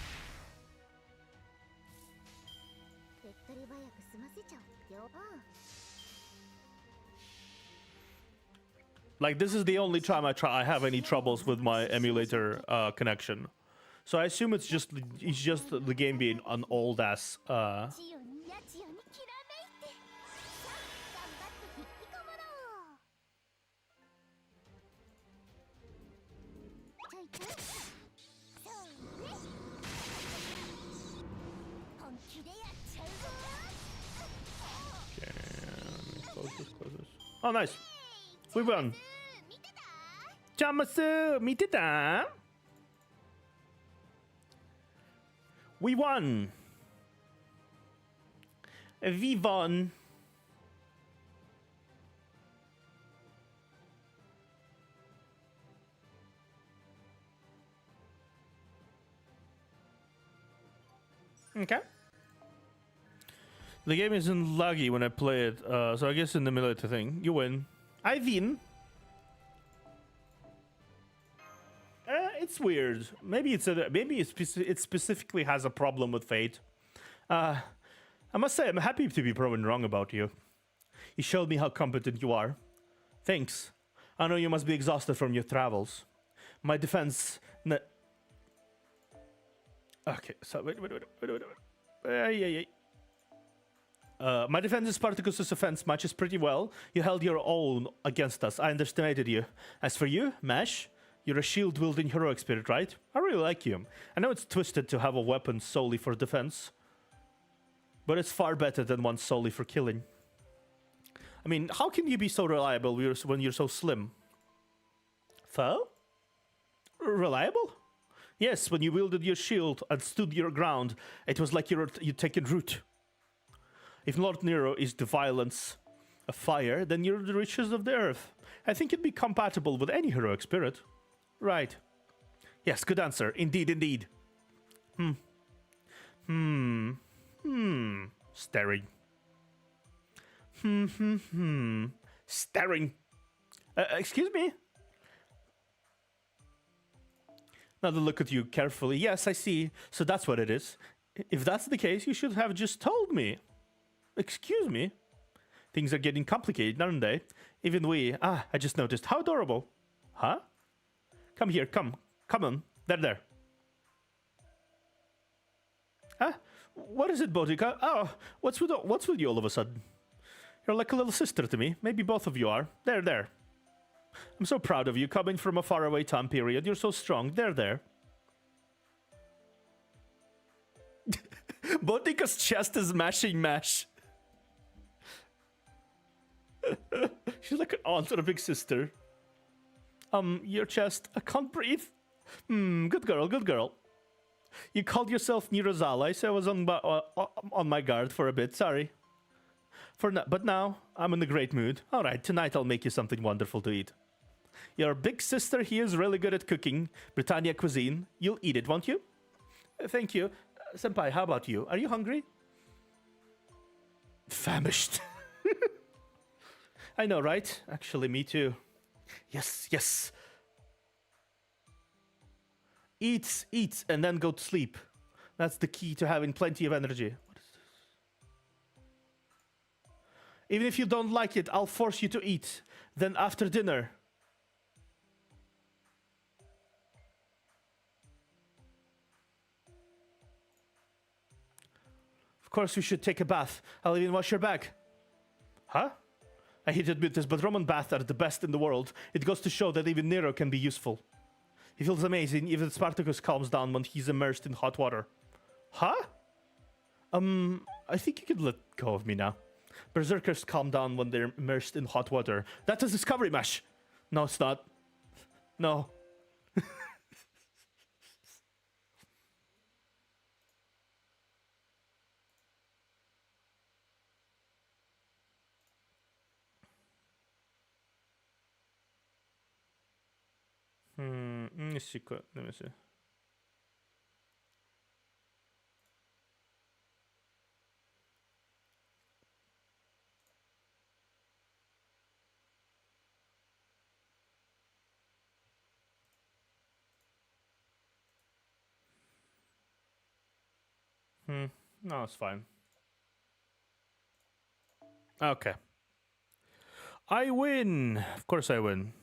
Like, this is the only time I have any troubles with my emulator connection. So I assume it's just the game being an old ass. Oh, nice. We won. Chamasu, miteta. We won. We won. Okay. The game isn't laggy when I play it, so I guess in the middle of the thing, you win. I win. It's weird. Maybe it specifically has a problem with Fate. I must say, I'm happy to be proven wrong about you. You showed me how competent you are. Thanks. I know you must be exhausted from your travels. My defense. Okay, so wait. My defense is Spartacus's offense matches pretty well. You held your own against us. I underestimated you. As for you, Mesh, you're a shield-wielding heroic spirit, right? I really like you. I know it's twisted to have a weapon solely for defense, but it's far better than one solely for killing. I mean, how can you be so reliable when you're so slim? Foe? Reliable? Yes, when you wielded your shield and stood your ground, it was like you'd taken root. If Lord Nero is the violence of fire, then you're the riches of the earth. I think it'd be compatible with any heroic spirit. Right. Yes, good answer. Indeed. Staring. Staring. Excuse me? Now to look at you carefully. Yes, I see. So that's what it is. If that's the case, you should have just told me. Excuse me? Things are getting complicated, aren't they? Even we. Ah, I just noticed. How adorable. Huh? Come here, come. Come on. There. Huh? What is it, Boudica? Oh, what's with you all of a sudden? You're like a little sister to me. Maybe both of you are. There. I'm so proud of you, coming from a faraway time period. You're so strong. There. Boudica's chest is mashing mash. She's like an aunt or a big sister. Your chest. I can't breathe. Good girl. You called yourself Nero's ally, so I was on my guard for a bit. Sorry. But now, I'm in a great mood. Alright, tonight I'll make you something wonderful to eat. Your big sister here is really good at cooking Britannia cuisine. You'll eat it, won't you? Thank you. Senpai, how about you? Are you hungry? Famished. I know, right? Actually, me too. Yes. Eat, and then go to sleep. That's the key to having plenty of energy. What is this? Even if you don't like it, I'll force you to eat. Then after dinner... Of course, you should take a bath. I'll even wash your bag. Huh? I hate to admit this, but Roman baths are the best in the world. It goes to show that even Nero can be useful. He feels amazing, even Spartacus calms down when he's immersed in hot water. Huh? I think you could let go of me now. Berserkers calm down when they're immersed in hot water. That's a discovery mash. No, it's not. No. Let me see. No, it's fine. Okay. I win. Of course I win.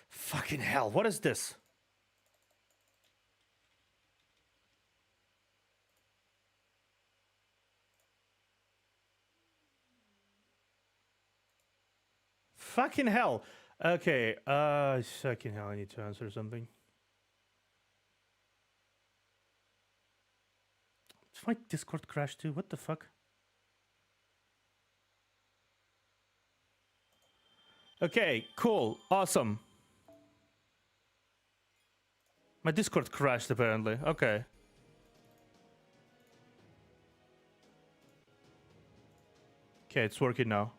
Fucking hell, what is this? Fucking hell. Okay, fucking hell, I need to answer something. Did my Discord crash too? What the fuck? Okay, cool, awesome. My Discord crashed apparently. Okay. Okay, it's working now.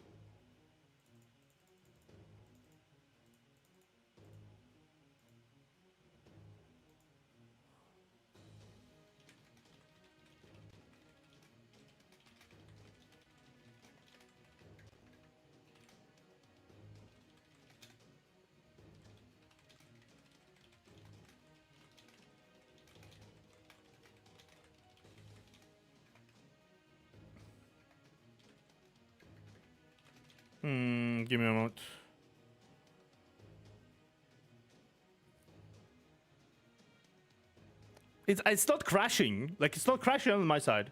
Give me a moment. It's not crashing. Like, it's not crashing on my side.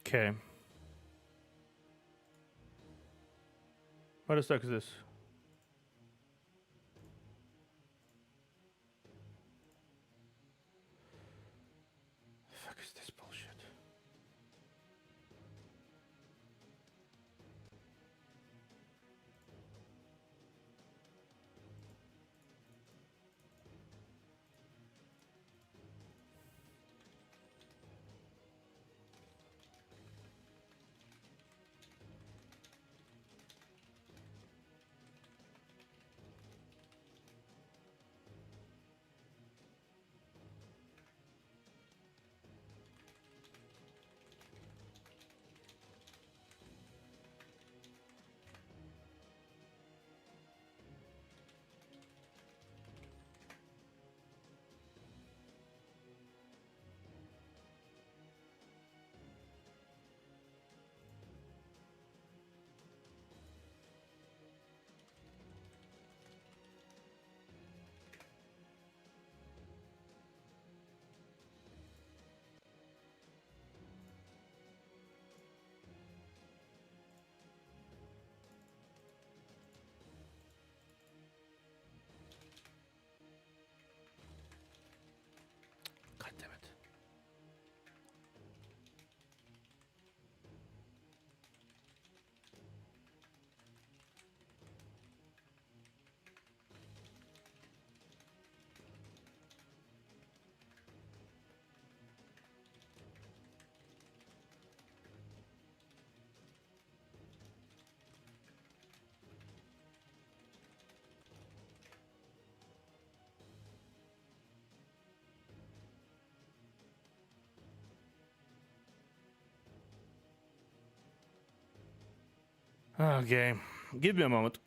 Okay. What the fuck is this? Okay, give me a moment.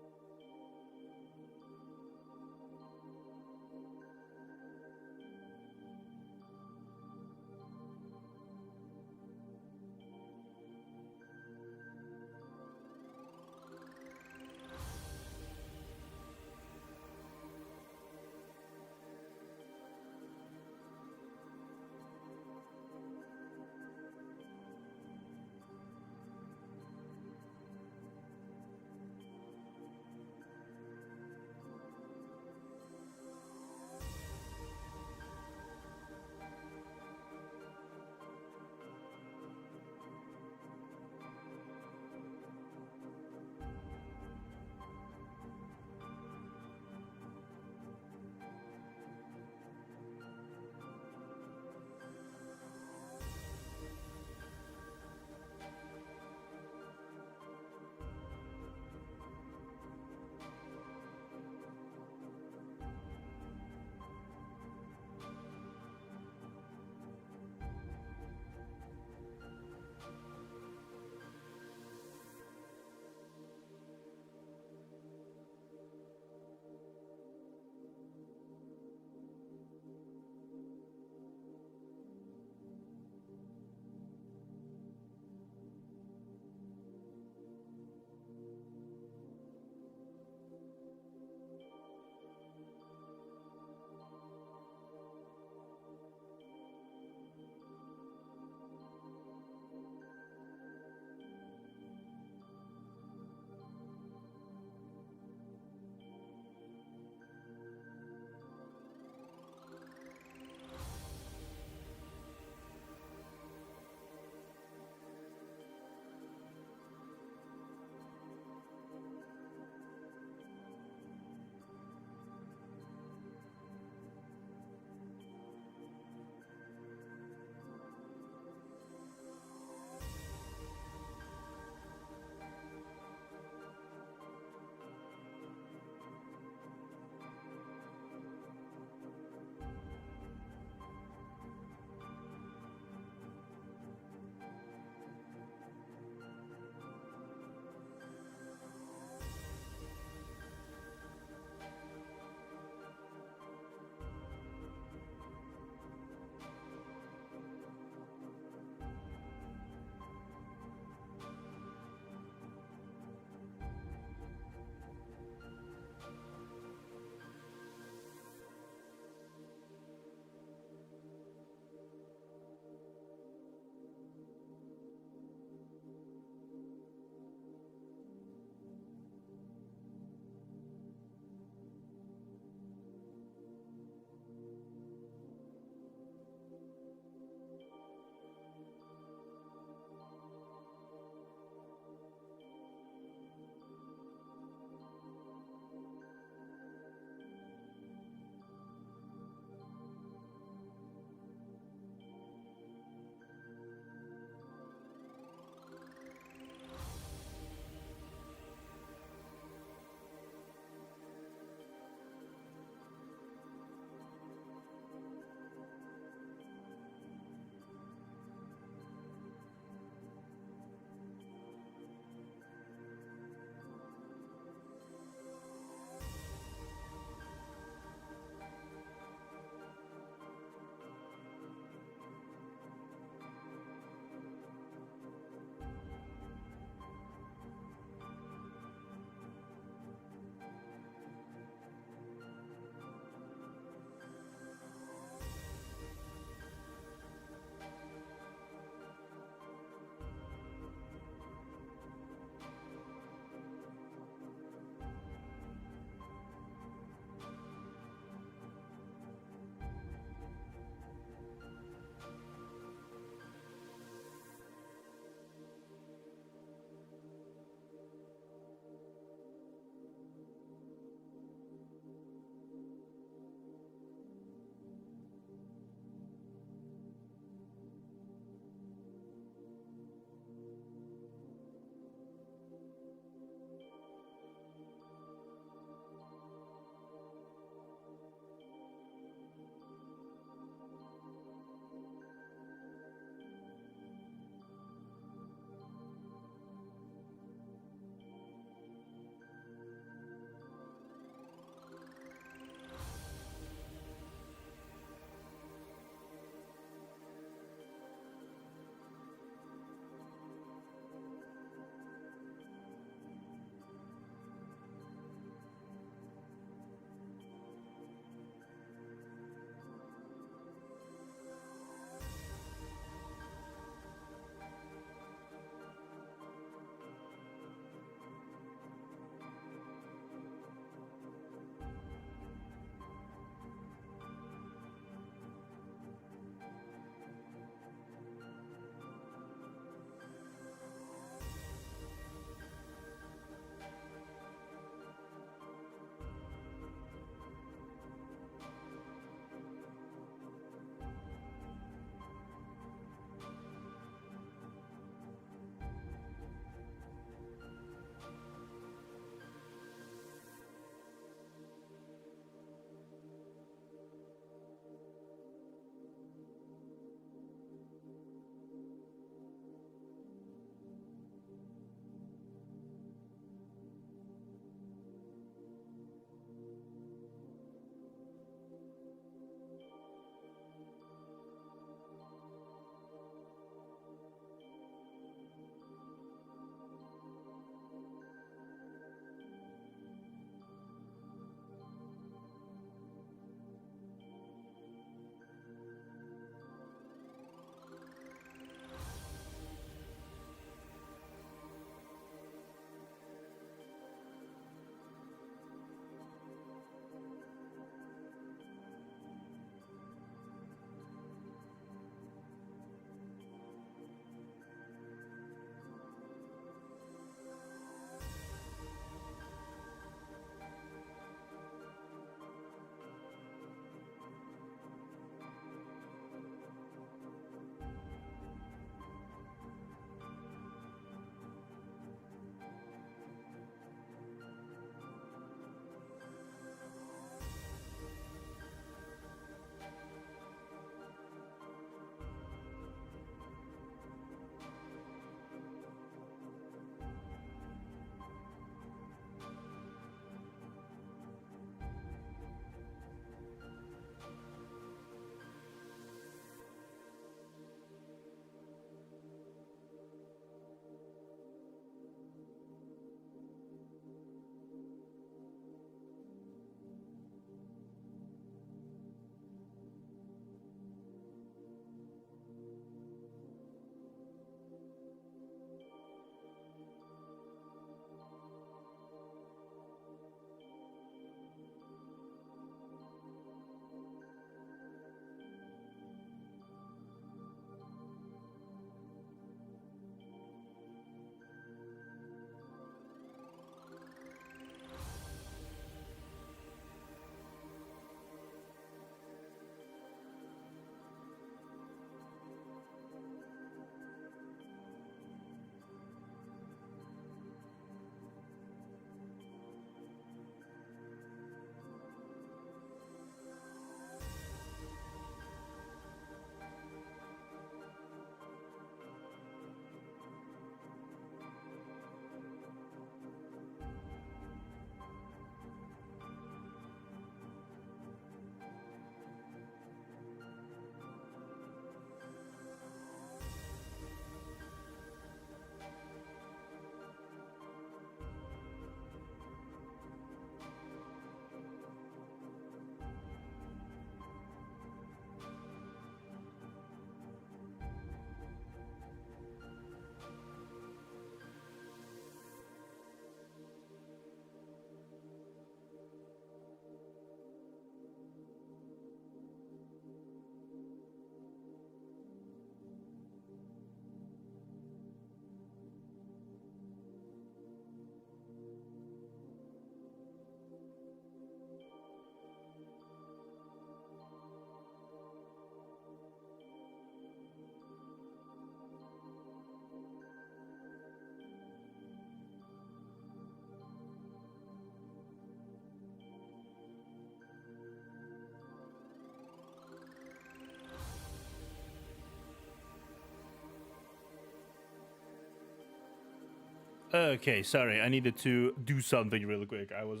Okay, sorry. I needed to do something really quick. I was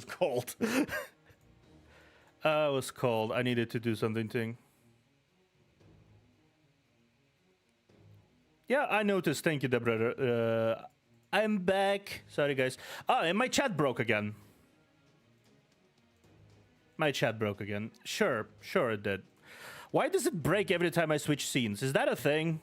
cold. I was cold. I needed to do something. Yeah, I noticed. Thank you, Debrother. I'm back. Sorry, guys. Oh, and my chat broke again. My chat broke again. Sure it did. Why does it break every time I switch scenes? Is that a thing?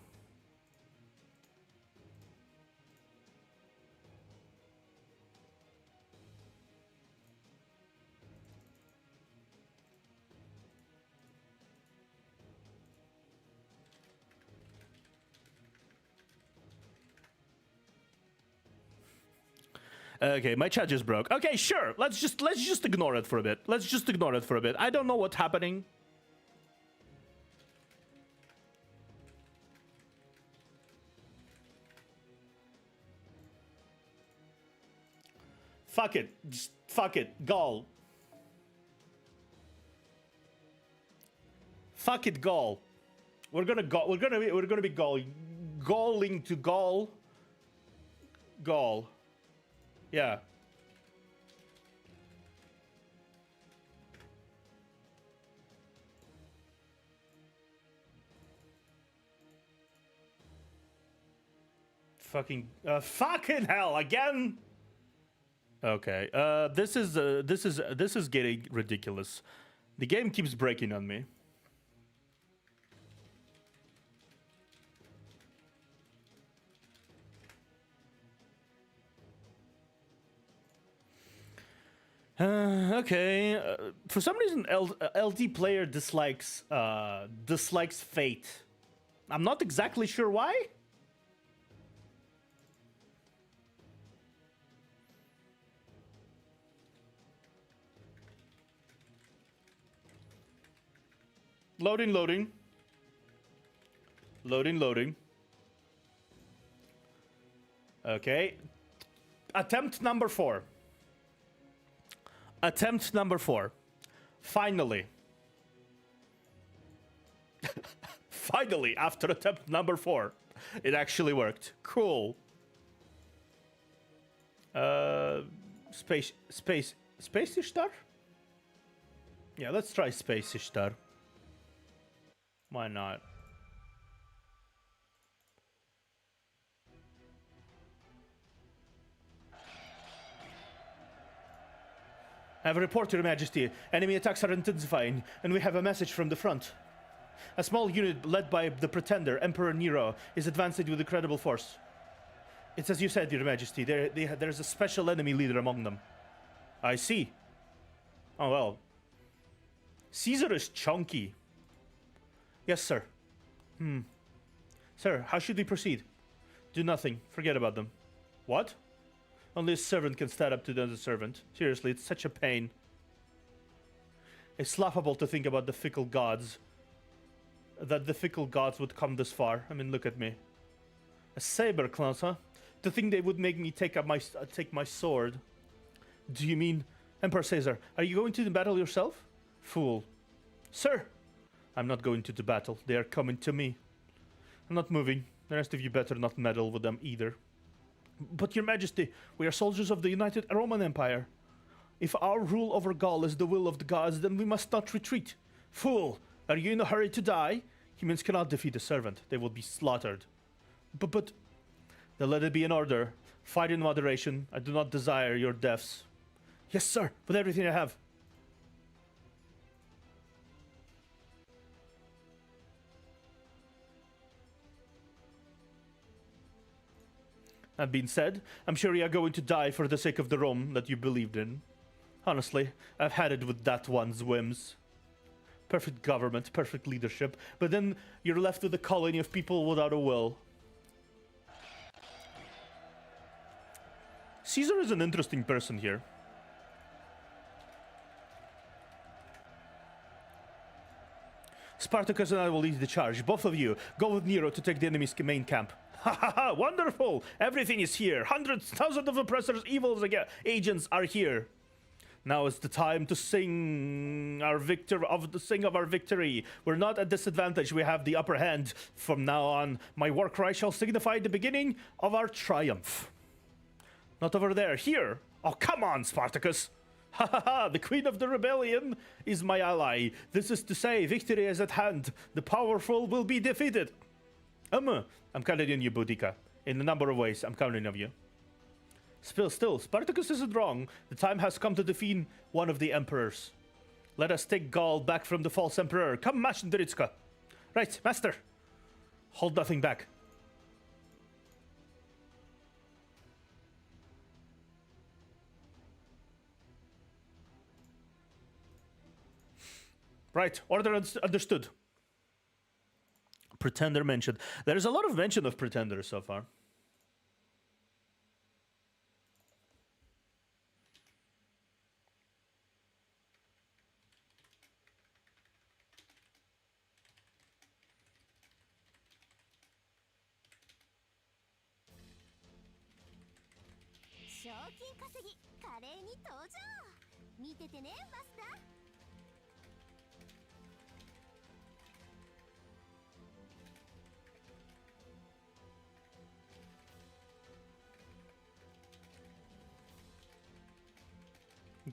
Okay, my chat just broke. Okay, sure. Let's just ignore it for a bit. Let's just ignore it for a bit. I don't know what's happening. Fuck it. Just fuck it. Gall. Fuck it, Gall. We're gonna be galling to Gall. Gall. Yeah. Fucking hell again. Okay. This is getting ridiculous. The game keeps breaking on me. Okay. For some reason, LD player dislikes Fate. I'm not exactly sure why. Loading. Okay. Attempt number 4. Finally. Finally, after attempt number 4, it actually worked. Cool. Space Ishtar? Yeah, let's try Space Ishtar. Why not? I have a report to Your Majesty. Enemy attacks are intensifying, and we have a message from the front. A small unit led by the Pretender, Emperor Nero, is advancing with incredible force. It's as you said, Your Majesty. There's a special enemy leader among them. I see. Oh, well. Caesar is chunky. Yes, sir. Sir, how should we proceed? Do nothing. Forget about them. What? Only a servant can stand up to the other servant. Seriously, it's such a pain. It's laughable to think about the fickle gods. That the fickle gods would come this far. I mean, look at me. A saber class, huh? To think they would make me take my sword. Do you mean... Emperor Caesar, are you going to the battle yourself? Fool. Sir! I'm not going to the battle. They are coming to me. I'm not moving. The rest of you better not meddle with them either. But Your Majesty, we are soldiers of the United Roman Empire. If our rule over Gaul is the will of the gods, then we must not retreat. Fool! Are you in a hurry to die? Humans cannot defeat a servant. They will be slaughtered. But... Then let it be in order. Fight in moderation. I do not desire your deaths. Yes, sir. With everything I have. That being said, I'm sure you are going to die for the sake of the Rome that you believed in. Honestly, I've had it with that one's whims. Perfect government, perfect leadership, but then you're left with a colony of people without a will. Caesar is an interesting person here. Spartacus and I will lead the charge. Both of you, go with Nero to take the enemy's main camp. Ha ha ha! Wonderful! Everything is here. Hundreds, thousands of oppressors, evils, agents are here. Now is the time to sing our of our victory. We're not at disadvantage. We have the upper hand. From now on, my war cry shall signify the beginning of our triumph. Not over there. Here. Oh, come on, Spartacus. Ha ha ha. The queen of the rebellion is my ally. This is to say, victory is at hand. The powerful will be defeated. I'm counting on you, Boudica. In a number of ways, I'm counting on you. Still, Spartacus isn't wrong. The time has come to defeat one of the emperors. Let us take Gaul back from the false emperor. Come, Mashindaritska. Right, master. Hold nothing back. Right, order understood. Pretender mentioned. There's a lot of mention of pretenders so far.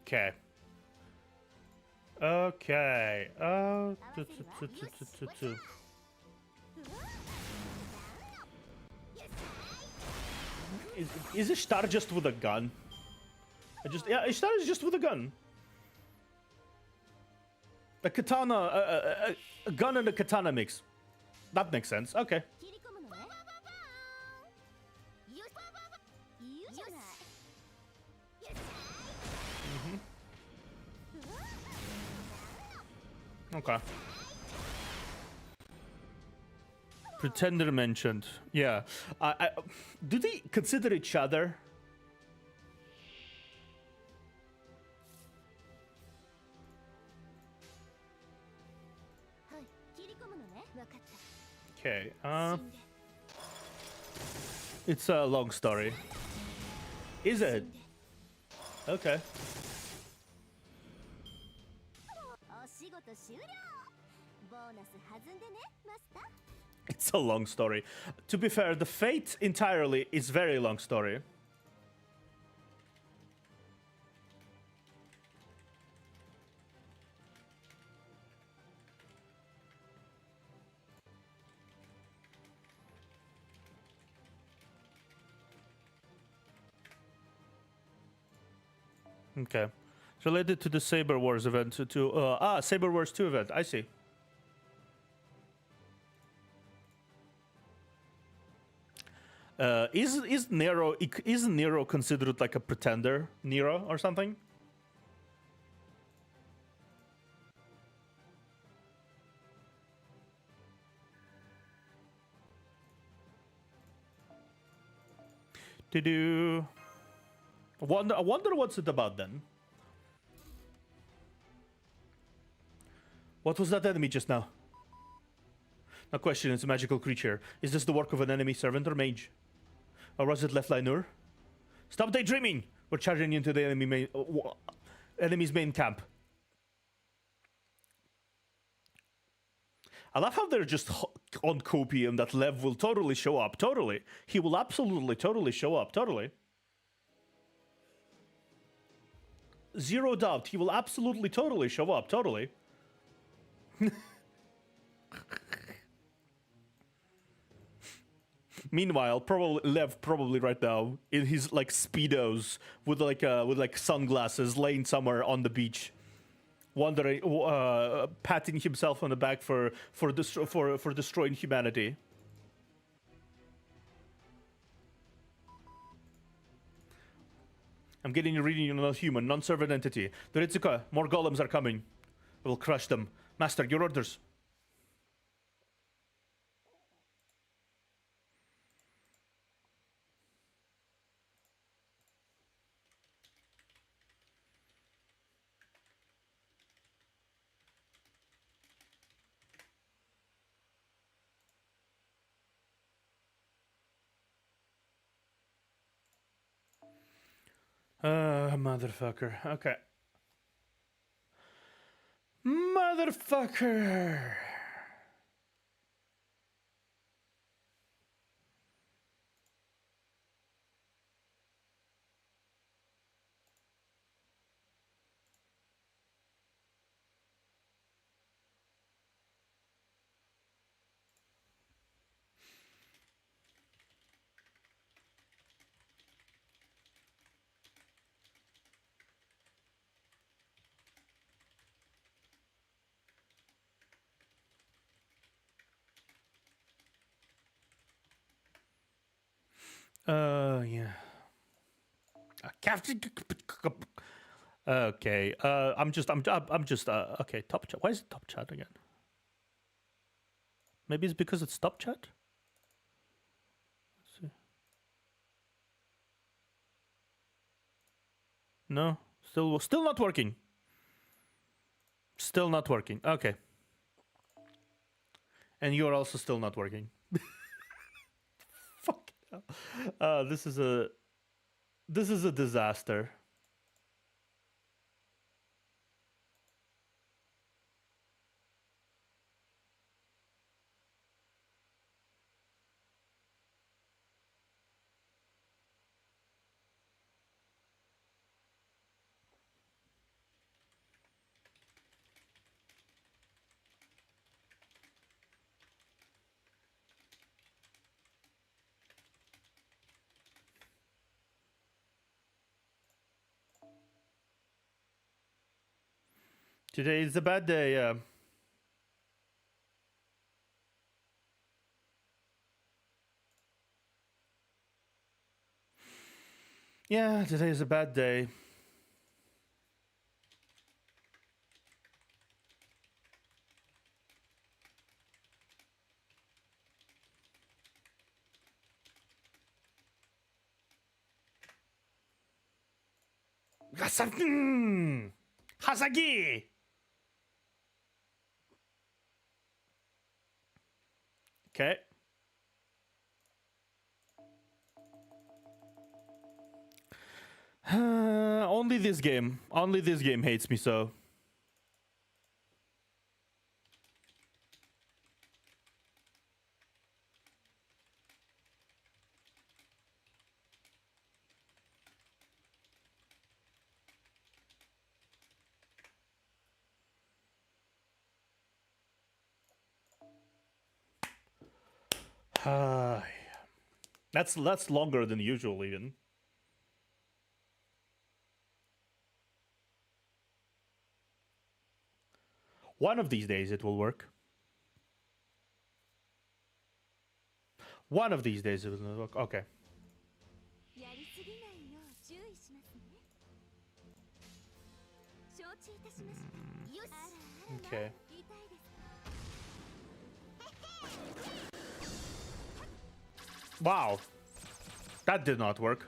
Okay. Okay. Is Ishtar just with a gun? Yeah, Ishtar is just with a gun. A katana, a gun and a katana mix. That makes sense. Okay. Okay. Pretender mentioned. Yeah. Do they consider each other? Okay. It's a long story. Is it? Okay. It's a long story. To be fair, the fate entirely is very long story. Okay. It's related to the Saber Wars event. Saber Wars 2 event. I see. Is Nero considered like a pretender, Nero or something? I wonder what's it about then. What was that enemy just now? No question, it's a magical creature. Is this the work of an enemy servant or mage? Or was it left Lainur? Stop daydreaming! We're charging into the enemy's main camp. I love how they're just on copium that Lev will totally show up. Totally. He will absolutely totally show up. Totally. Zero doubt. He will absolutely totally show up. Totally. Meanwhile, Lev probably right now in his like speedos with like sunglasses, laying somewhere on the beach, wondering, patting himself on the back for destroying humanity. I'm getting a reading. You're not human, non-servant entity. The Ritsuka, more golems are coming. We'll crush them. Master, your orders. Motherfucker. Okay. Motherfucker. Yeah. Okay. I'm just. Okay. Top chat. Why is it top chat again? Maybe it's because it's top chat. Let's see. No. Still not working. Still not working. Okay. And you're also still not working. Fuck. This is a disaster. Today is a bad day. Yeah, today is a bad day. Hasagi! Okay. Only this game. Only this game hates me so. That's longer than usual even. One of these days it will work. One of these days it will work. Okay. Okay. Wow. That did not work.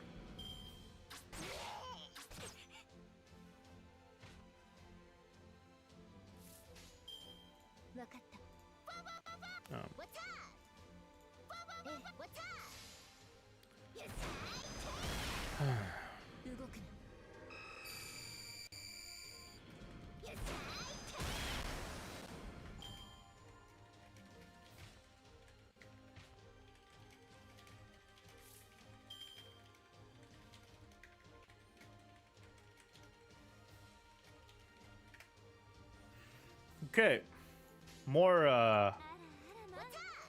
Okay. More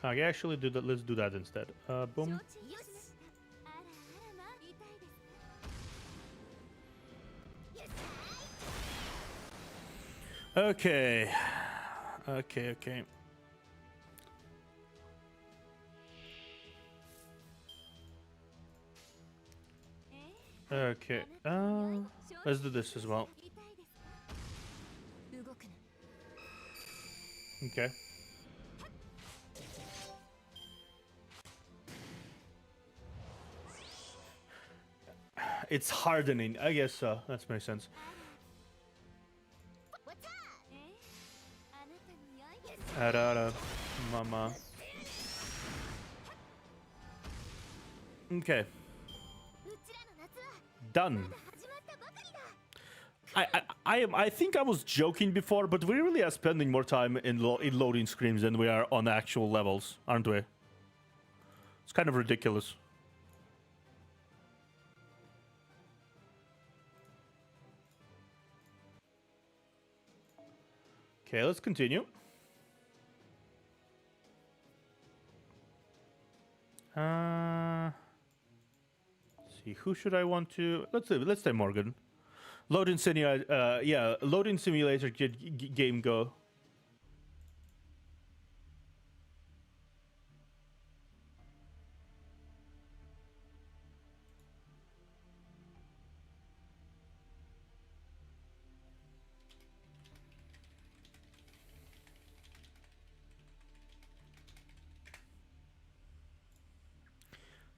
okay, actually do that. Let's do that instead. Boom. Okay. Okay. Okay. Let's do this as well. Okay. It's hardening. I guess so. That makes sense. Arara, mama. Okay. Done. I think I was joking before, but we really are spending more time in loading screens than we are on actual levels, aren't we? It's kind of ridiculous. Okay, let's continue. See, who should I want to? Let's say Morgan. Loading simulator. Yeah, loading simulator game go.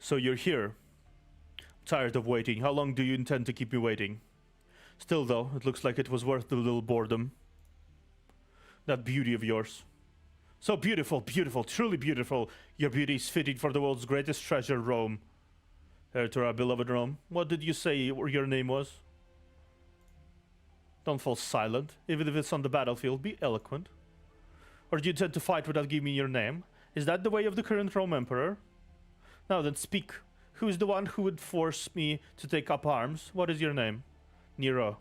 So you're here. Tired of waiting. How long do you intend to keep me waiting? Still, though, it looks like it was worth the little boredom. That beauty of yours. So beautiful, beautiful, truly beautiful. Your beauty is fitting for the world's greatest treasure, Rome. Heir to our beloved Rome. What did you say your name was? Don't fall silent. Even if it's on the battlefield, be eloquent. Or do you intend to fight without giving me your name? Is that the way of the current Rome Emperor? Now then, speak. Who is the one who would force me to take up arms? What is your name? Nero.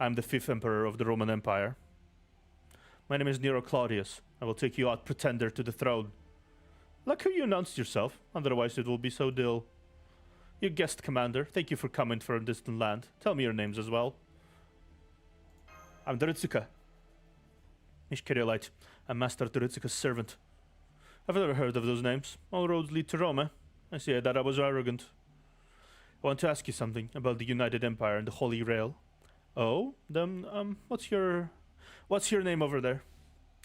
I'm the 5th Emperor of the Roman Empire. My name is Nero Claudius. I will take you out, pretender to the throne. Like how you announced yourself, otherwise it will be so dull. Your guest, Commander. Thank you for coming from a distant land. Tell me your names as well. I'm Doritsuka. Ishkeriolite. I'm Master Doritsuka's servant. I've never heard of those names. All roads lead to Rome, eh? I see that I was arrogant. I want to ask you something about the United Empire and the Holy Grail. Oh? Then, what's your name over there?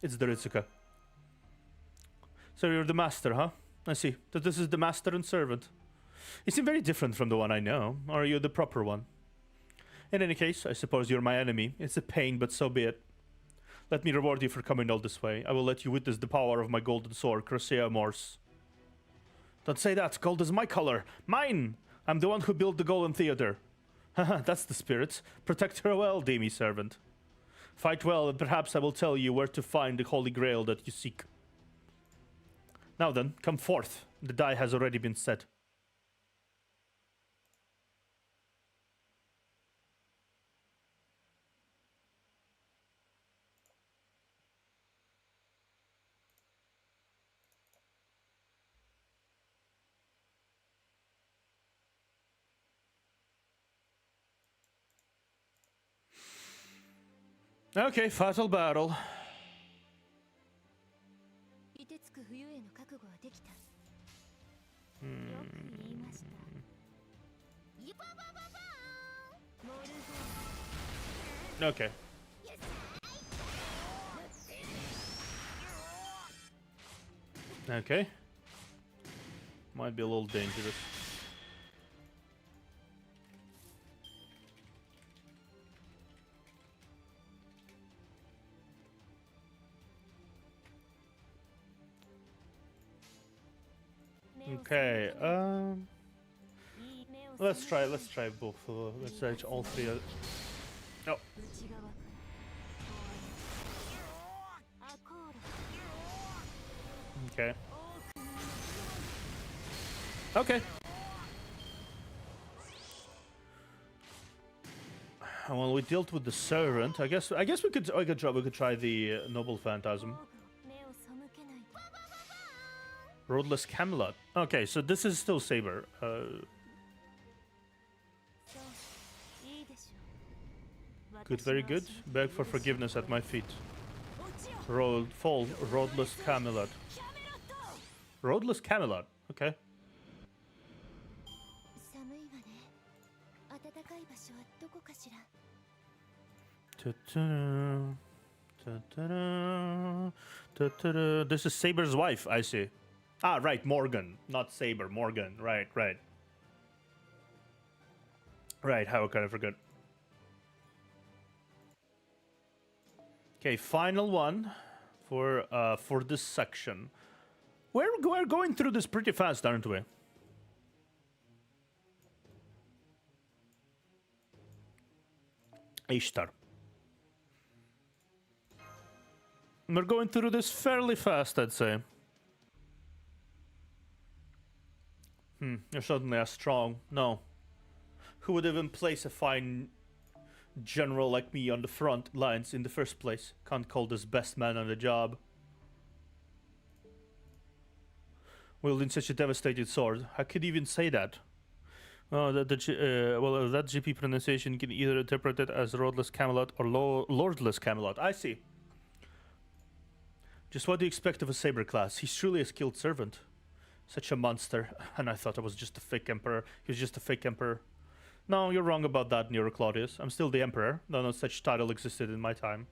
It's Doritsuka. So you're the master, huh? I see. That this is the master and servant. You seem very different from the one I know. Or are you the proper one? In any case, I suppose you're my enemy. It's a pain, but so be it. Let me reward you for coming all this way. I will let you witness the power of my golden sword, Crocea Morse. Don't say that. Gold is my color. Mine! I'm the one who built the Golden Theater. Haha, that's the spirit. Protect her well, Demi servant. Fight well, and perhaps I will tell you where to find the Holy Grail that you seek. Now then, come forth. The die has already been set. Okay, fatal battle. Okay. Okay. Might be a little dangerous. Okay, let's try both. Let's try all three. Oh. Okay. Okay. Well, we dealt with the servant. I guess we could try the noble phantasm. Roadless Camelot. Okay, so this is still Saber. Good, very good. Beg for forgiveness at my feet. Roadless Camelot. Roadless Camelot. Okay. This is Saber's wife, I see. Ah, right, Morgan, not Saber, Morgan. Right. Right, how could I forget? Okay, final one for this section. We're going through this pretty fast, aren't we? Ishtar. We're going through this fairly fast, I'd say. You're suddenly as strong. No. Who would even place a fine general like me on the front lines in the first place? Can't call this best man on the job. Wielding such a devastated sword. How could you even say that? Oh, that GP pronunciation can either interpret it as Roadless Camelot or Lordless Camelot. I see. Just what do you expect of a Saber class? He's truly a skilled servant. Such a monster. And I thought I was just a fake emperor. He was just a fake emperor. No, you're wrong about that, Nero Claudius. I'm still the emperor, though no such title existed in my time.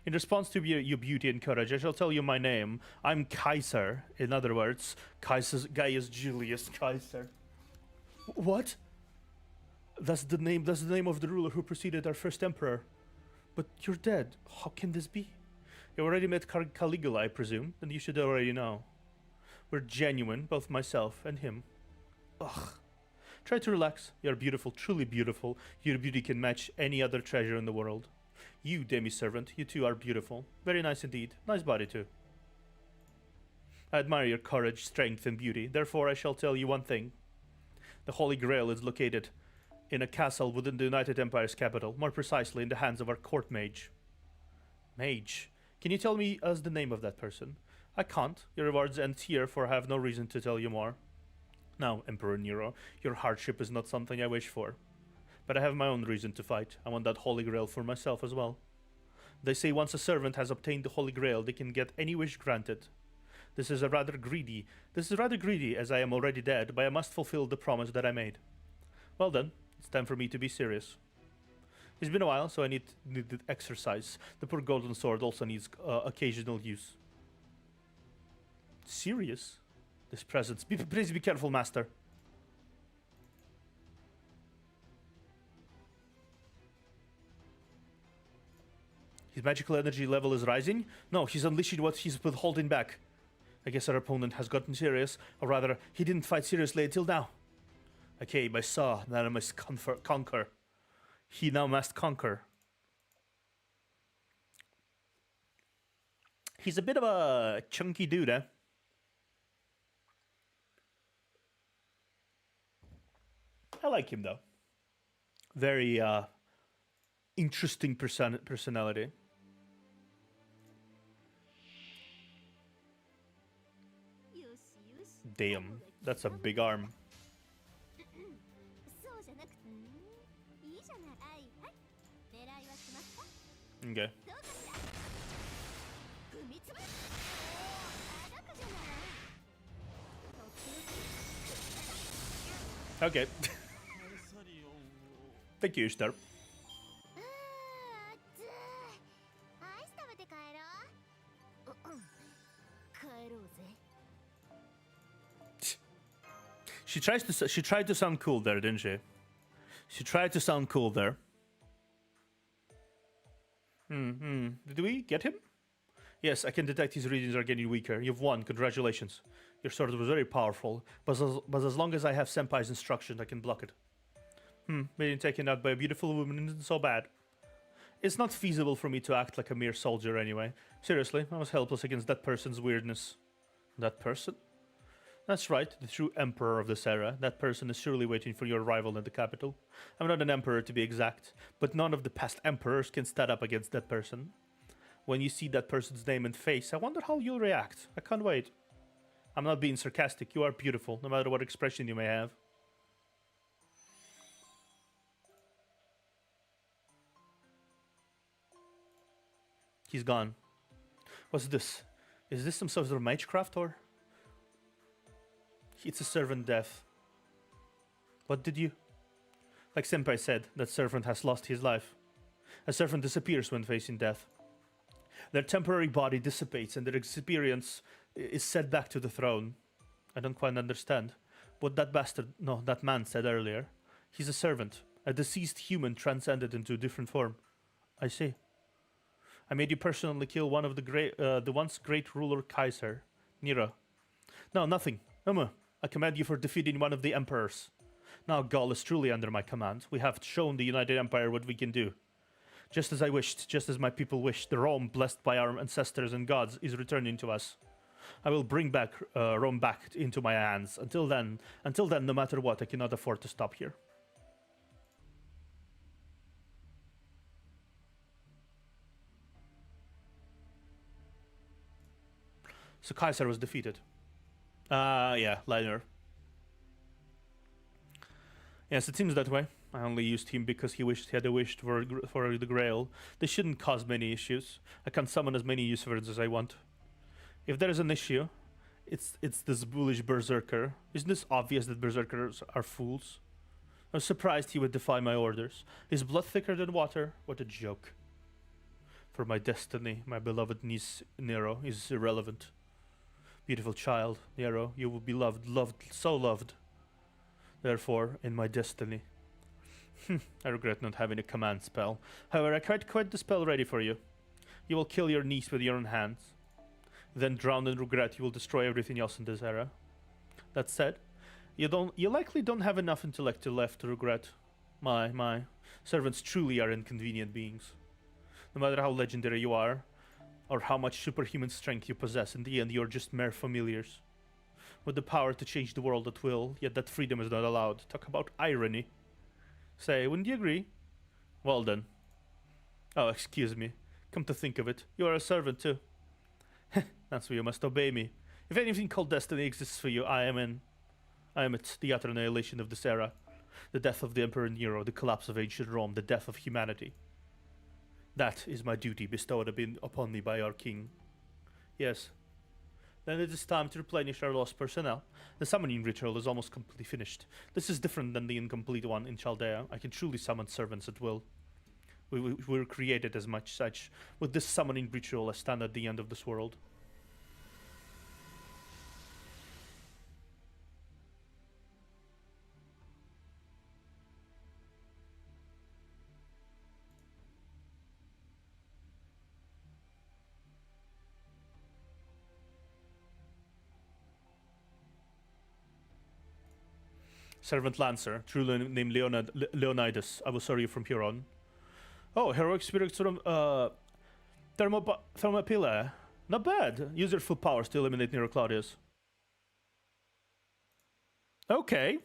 In response to your beauty and courage, I shall tell you my name. I'm Kaiser. In other words, Gaius Julius Kaiser. What? That's the name of the ruler who preceded our first emperor. But you're dead. How can this be? You already met Caligula, I presume, and you should already know. We're genuine, both myself and him. Ugh. Try to relax. You're beautiful, truly beautiful. Your beauty can match any other treasure in the world. You, demi-servant, you too are beautiful. Very nice indeed. Nice body too. I admire your courage, strength, and beauty. Therefore, I shall tell you one thing. The Holy Grail is located in a castle within the United Empire's capital, more precisely in the hands of our court mage. Mage? Can you tell me the name of that person? I can't. Your rewards end here, for I have no reason to tell you more. Now, Emperor Nero, your hardship is not something I wish for. But I have my own reason to fight. I want that Holy Grail for myself as well. They say once a servant has obtained the Holy Grail, they can get any wish granted. This is rather greedy, as I am already dead, but I must fulfill the promise that I made. Well then, it's time for me to be serious. It's been a while, so I need exercise. The poor golden sword also needs occasional use. Serious? This presence. Please be careful, master. His magical energy level is rising? No, he's unleashing what he's withholding back. I guess our opponent has gotten serious, or rather, he didn't fight seriously until now. Okay, I saw, now I must conquer. He now must conquer. He's a bit of a chunky dude, eh? I like him, though. Very, interesting personality. Damn, that's a big arm. Okay. Okay. Thank you, Star. She tried to sound cool there, didn't she? She tried to sound cool there. Did we get him? Yes, I can detect his readings are getting weaker. You've won. Congratulations. Your sword was very powerful, but as long as I have Senpai's instruction, I can block it. Being taken out by a beautiful woman isn't so bad. It's not feasible for me to act like a mere soldier anyway. Seriously, I was helpless against that person's weirdness. That person? That's right, the true emperor of this era. That person is surely waiting for your arrival in the capital. I'm not an emperor to be exact, but none of the past emperors can stand up against that person. When you see that person's name and face, I wonder how you'll react. I can't wait. I'm not being sarcastic. You are beautiful, no matter what expression you may have. He's gone. What's this? Is this some sort of magecraft or? It's a servant death. What did you? Like Senpai said, that servant has lost his life. A servant disappears when facing death. Their temporary body dissipates and their experience is set back to the throne. I don't quite understand what that man said earlier. He's a servant, a deceased human transcended into a different form. I see. I made you personally kill one of the once great ruler Kaiser, Nero. No, nothing. I command you for defeating one of the emperors. Now Gaul is truly under my command. We have shown the United Empire what we can do. Just as I wished, just as my people wished, the Rome blessed by our ancestors and gods is returning to us. I will bring back Rome back into my hands. Until then, no matter what, I cannot afford to stop here. So Kaiser was defeated. Yeah, liner. Yes, it seems that way. I only used him because he had a wish for the Grail. This shouldn't cause many issues. I can summon as many usurers as I want. If there is an issue, it's this bullish berserker. Isn't this obvious that berserkers are fools? I was surprised he would defy my orders. Is blood thicker than water? What a joke. for my destiny. My beloved niece Nero is irrelevant. Beautiful child, Nero, you will be loved, so loved. Therefore, in my destiny. I regret not having a command spell. However, I tried quite the spell ready for you. You will kill your niece with your own hands. Then, drowned in regret, you will destroy everything else in this era. That said, you likely don't have enough intellect left to regret. My servants truly are inconvenient beings. No matter how legendary you are, or how much superhuman strength you possess, in the end you're just mere familiars. With the power to change the world at will, yet that freedom is not allowed. Talk about irony. Say, wouldn't you agree? Well then. Oh, excuse me. Come to think of it, you are a servant too. That's why you must obey me. If anything called destiny exists for you, I am it, the utter annihilation of this era. The death of the Emperor Nero, the collapse of ancient Rome, the death of humanity. That is my duty bestowed upon me by our king. Yes. Then it is time to replenish our lost personnel. The summoning ritual is almost completely finished. This is different than the incomplete one in Chaldea. I can truly summon servants at will. We were created as much such. With this summoning ritual, I stand at the end of this world. Servant Lancer, truly named Leonidas. I will serve you from here on. Oh, heroic spirit from Thermopylae. Not bad. Use your full powers to eliminate Nero Claudius. Okay.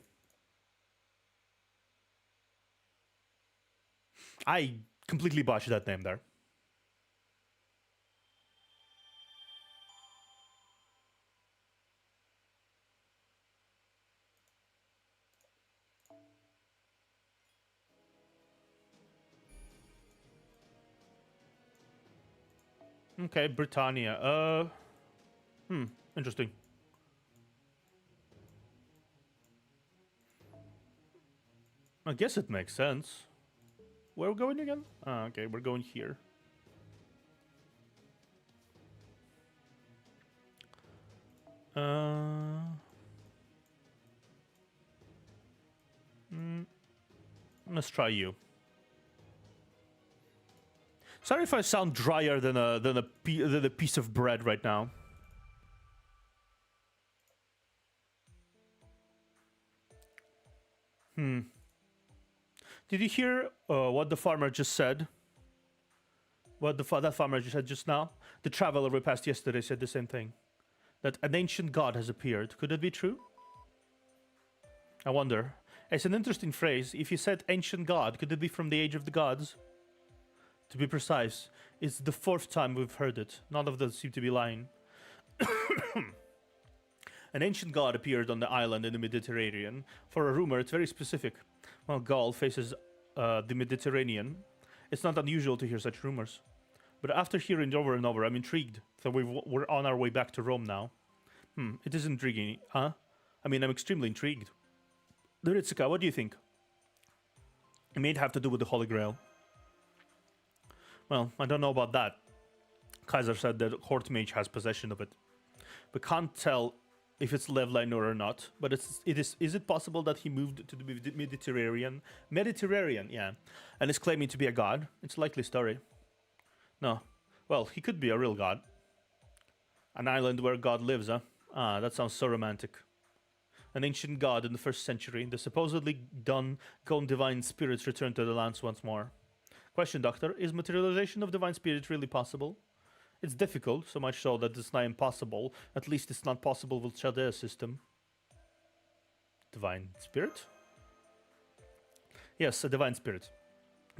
I completely botched that name there. Okay, Britannia. Interesting. I guess it makes sense. Where are we going again? Okay, we're going here. Let's try you. Sorry if I sound drier than a piece of bread right now. Did you hear what the farmer just said? What that farmer just said just now? The traveler we passed yesterday said the same thing. That an ancient god has appeared. Could it be true? I wonder. It's an interesting phrase. If you said ancient god, could it be from the age of the gods? To be precise, it's the 4th time we've heard it. None of them seem to be lying. An ancient god appeared on the island in the Mediterranean. For a rumor, it's very specific. While Gaul faces the Mediterranean, it's not unusual to hear such rumors. But after hearing it over and over, I'm intrigued. So we're on our way back to Rome now. It is intriguing, huh? I mean, I'm extremely intrigued. Doritsuka, what do you think? It may have to do with the Holy Grail. Well, I don't know about that. Kaiser said that Court Mage has possession of it. We can't tell if it's Levliner or not, but is it possible that he moved to the Mediterranean? Mediterranean, yeah. And is claiming to be a god? It's a likely story. No. Well, he could be a real god. An island where God lives, huh? Ah, that sounds so romantic. An ancient god in the 1st century. The supposedly gone divine spirits return to the lands once more. Question, Doctor, is materialization of divine spirit really possible? It's difficult, so much so that it's not impossible. At least it's not possible with Chaldea's system. Divine spirit? Yes, a divine spirit.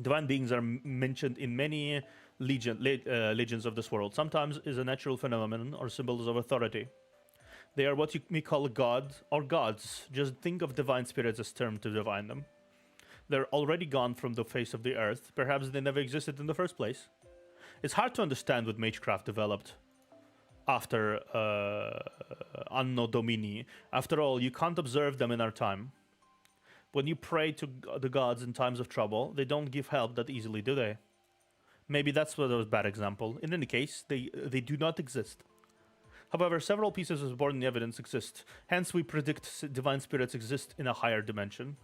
Divine beings are mentioned in many legends of this world. Sometimes is a natural phenomenon or symbols of authority. They are what you may call a god or gods. Just think of divine spirits as term to define them. They're already gone from the face of the earth. Perhaps they never existed in the first place. It's hard to understand what Magecraft developed after Anno Domini. After all, you can't observe them in our time. When you pray to the gods in times of trouble, they don't give help that easily, do they? Maybe that's what was a bad example. In any case, they do not exist. However, several pieces of supporting evidence exist. Hence, we predict divine spirits exist in a higher dimension.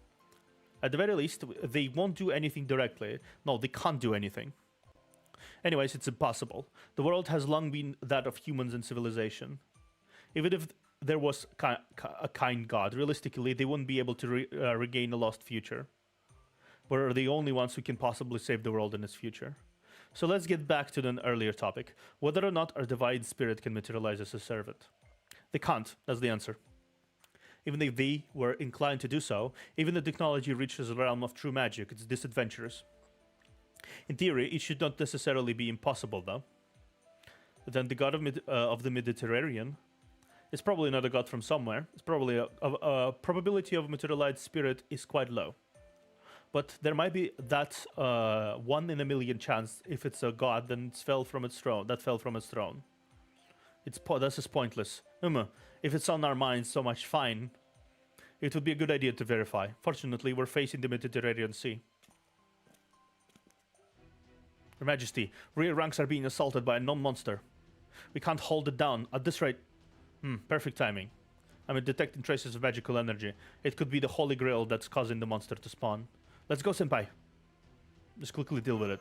At the very least, they won't do anything directly. No, they can't do anything. Anyways, it's impossible. The world has long been that of humans and civilization. Even if there was a kind God, realistically, they wouldn't be able to regain a lost future. We're the only ones who can possibly save the world in its future. So let's get back to an earlier topic. Whether or not our divine spirit can materialize as a servant. They can't, that's the answer. Even if they were inclined to do so, even the technology reaches the realm of true magic, it's disadventurous. In theory, it should not necessarily be impossible, though. Then the god of the Mediterranean is probably not a god from somewhere. It's probably a probability of materialized spirit is quite low. But there might be that 1 in a million chance if it's a god, then it fell from its throne. That fell from its throne. That's just pointless. If it's on our minds so much, fine. It would be a good idea to verify. Fortunately, we're facing the Mediterranean Sea. Your Majesty, rear ranks are being assaulted by a non-monster. We can't hold it down. At this rate... perfect timing. I'm detecting traces of magical energy. It could be the Holy Grail that's causing the monster to spawn. Let's go, Senpai. Just quickly deal with it.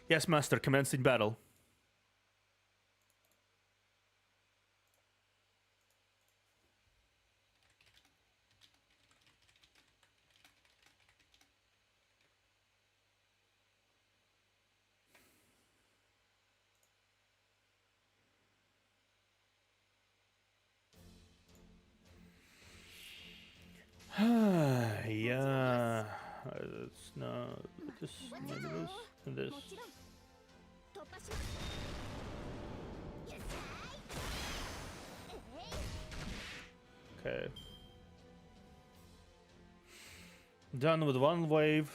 Yes, Master. Commencing battle. Yeah. It's not this, maybe this, and this. Okay. Done with one wave.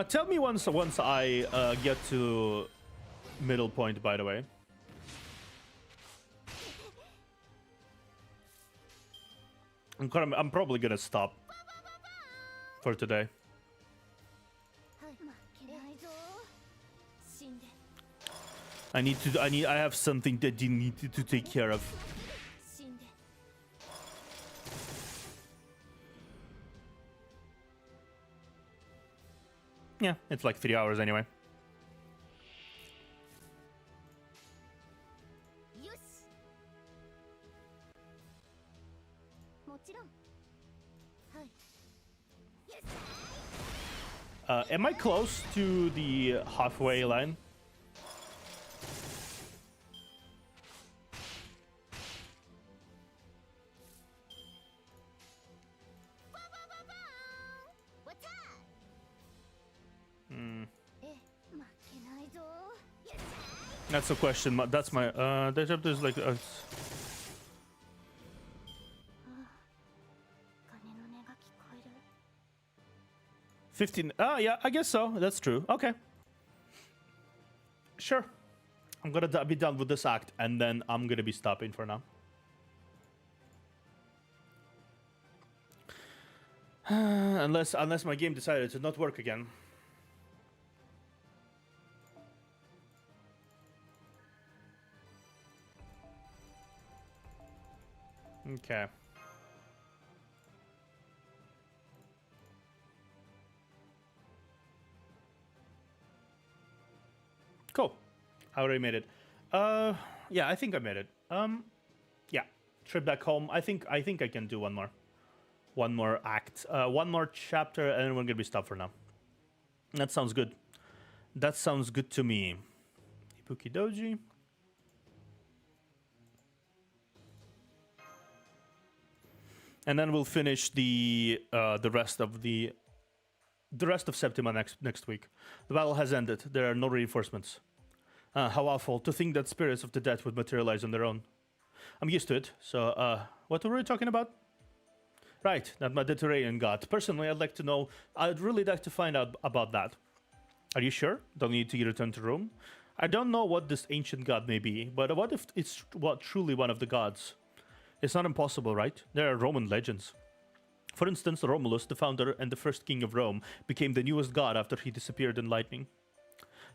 Tell me once I get to middle point, by the way. I'm probably gonna stop for today. I have something that you need to take care of. Yeah, it's like 3 hours anyway. Am I close to the halfway line? That's a question. That's my there's like 15. Oh yeah, I guess so. That's true. Okay. Sure. I'm gonna be done with this act, and then I'm gonna be stopping for now. unless my game decided to not work again. Okay. Cool. I already made it. Yeah, I think I made it. Yeah. Trip back home. I think I can do one more act, one more chapter, and then we're gonna be stopped for now. That sounds good. That sounds good to me. Ibuki Doji. And then we'll finish the rest of Septem next week. The battle has ended. There are no reinforcements. How awful to think that spirits of the dead would materialize on their own. I'm used to it. So, what were we talking about? Right, that Mediterranean god. Personally, I'd really like to find out about that. Are you sure? Don't need to return to Rome? I don't know what this ancient god may be, but what if it's truly one of the gods? It's not impossible, right? There are Roman legends. For instance, Romulus, the founder and the first king of Rome, became the newest god after he disappeared in lightning.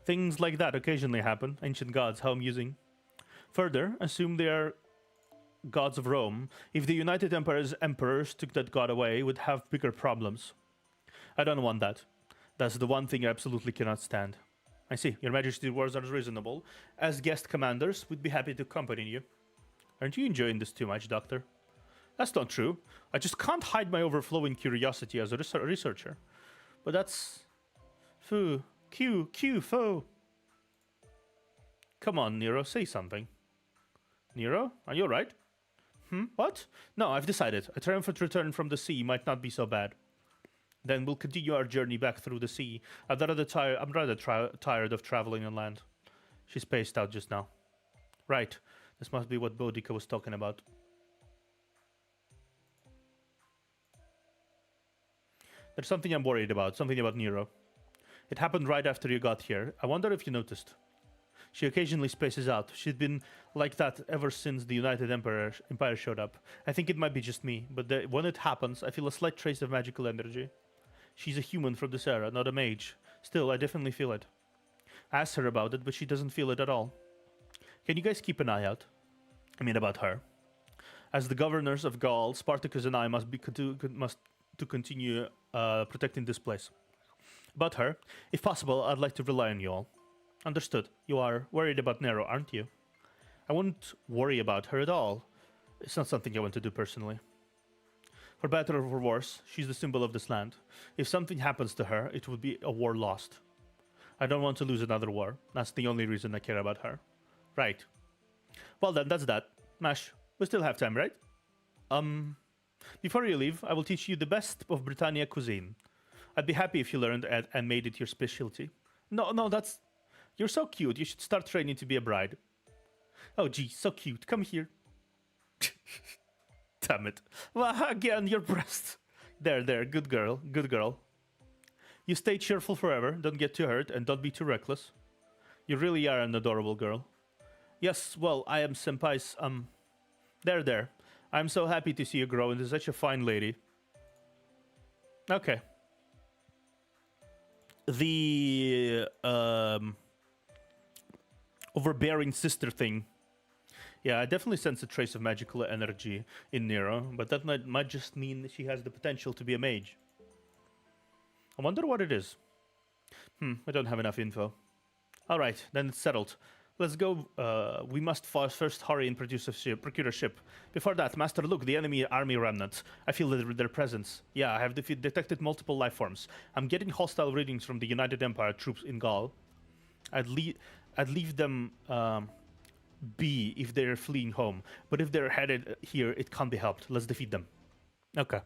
Things like that occasionally happen. Ancient gods, how amusing. Further, assume they are gods of Rome. If the United Emperors took that god away, would have bigger problems. I don't want that. That's the one thing I absolutely cannot stand. I see. Your Majesty's words are reasonable. As guest commanders, we'd be happy to accompany you. Aren't you enjoying this too much, Doctor? That's not true. I just can't hide my overflowing curiosity as a researcher. But that's... Foo. Foo. Come on, Nero, say something. Nero, are you alright? What? No, I've decided. A triumphant return from the sea might not be so bad. Then we'll continue our journey back through the sea. I'm rather tired of traveling on land. She spaced out just now. Right. This must be what Boudica was talking about. There's something I'm worried about. Something about Nero. It happened right after you got here. I wonder if you noticed. She occasionally spaces out. She's been like that ever since the United Empire showed up. I think it might be just me, but when it happens, I feel a slight trace of magical energy. She's a human from this era, not a mage. Still, I definitely feel it. I asked her about it, but she doesn't feel it at all. Can you guys keep an eye out? I mean, about her. As the governors of Gaul, Spartacus and I must continue protecting this place. About her, if possible, I'd like to rely on you all. Understood. You are worried about Nero, aren't you? I wouldn't worry about her at all. It's not something I want to do personally. For better or for worse, she's the symbol of this land. If something happens to her, it would be a war lost. I don't want to lose another war. That's the only reason I care about her. Right. Well then, that's that. Mash, we still have time, right? Before you leave, I will teach you the best of Britannia cuisine. I'd be happy if you learned and made it your specialty. No, that's... You're so cute. You should start training to be a bride. Oh, gee, so cute. Come here. Damn it. Well, again, your breast. There. Good girl. You stay cheerful forever. Don't get too hurt and don't be too reckless. You really are an adorable girl. Yes, well, I am Senpai's, There. I'm so happy to see you grow into such a fine lady. Okay. The, overbearing sister thing. Yeah, I definitely sense a trace of magical energy in Nero, but that might just mean she has the potential to be a mage. I wonder what it is. I don't have enough info. Alright, then it's settled. Let's go. We must first hurry and procure a ship. Before that, Master, look, the enemy army remnants. I feel their presence. Yeah, I have detected multiple life forms. I'm getting hostile readings from the United Empire troops in Gaul. I'd leave them be if they're fleeing home. But if they're headed here, it can't be helped. Let's defeat them. Okay.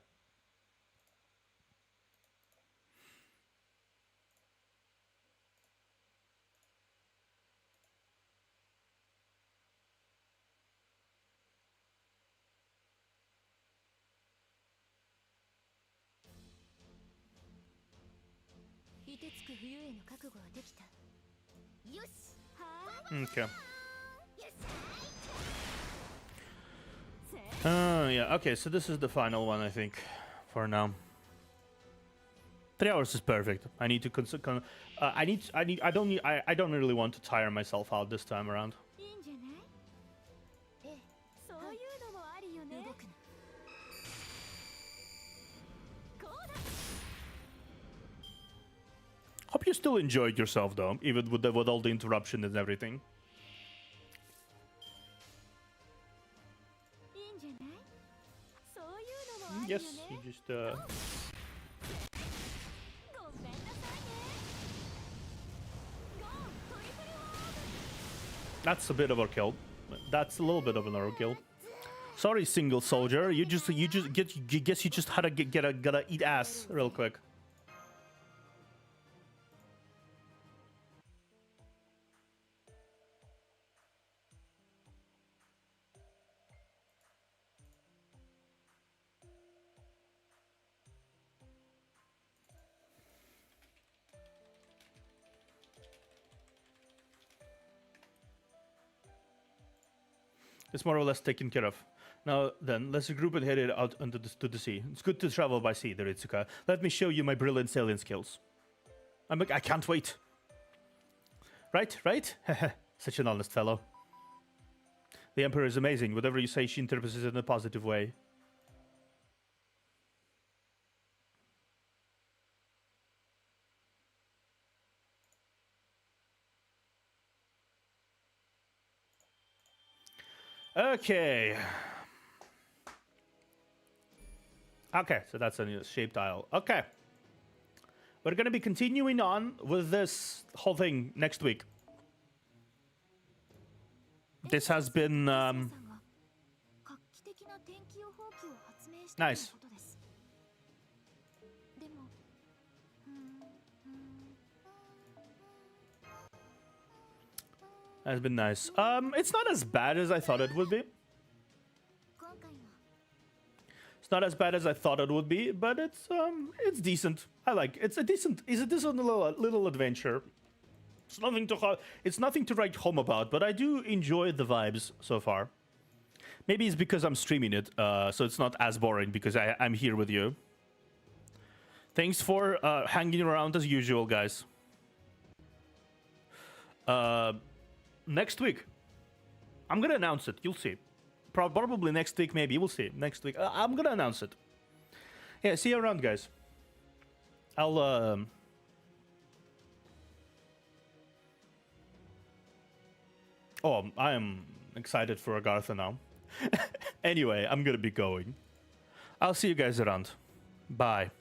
Okay. Yeah. Okay. So this is the final one, I think, for now. 3 hours is perfect. I need to I don't really want to tire myself out this time around. Hope you still enjoyed yourself, though, even with all the interruption and everything. Yes, you just That's a bit of a kill. That's a little bit of an overkill. Sorry, single soldier. You just had to gotta eat ass real quick. It's more or less taken care of. Now then, let's regroup and head it out to the sea. It's good to travel by sea, the Ritsuka. Let me show you my brilliant sailing skills. I can't wait. Right? Such an honest fellow. The Emperor is amazing. Whatever you say, she interprets it in a positive way. Okay. Okay, so that's a new shaped tile. Okay. We're going to be continuing on with this whole thing next week. This has been nice. Has been nice. It's not as bad as I thought it would be. It's not as bad as I thought it would be, but it's decent. I like it. It's a decent little adventure. It's nothing to write home about, but I do enjoy the vibes so far. Maybe it's because I'm streaming it, so it's not as boring because I'm here with you. Thanks for hanging around as usual, guys. Next week, I'm gonna announce it. You'll see. Probably next week, maybe. We'll see. Next week, I'm gonna announce it. Yeah, see you around, guys. I'll Oh, I am excited for Agartha now. Anyway, I'm gonna be going. I'll see you guys around. Bye.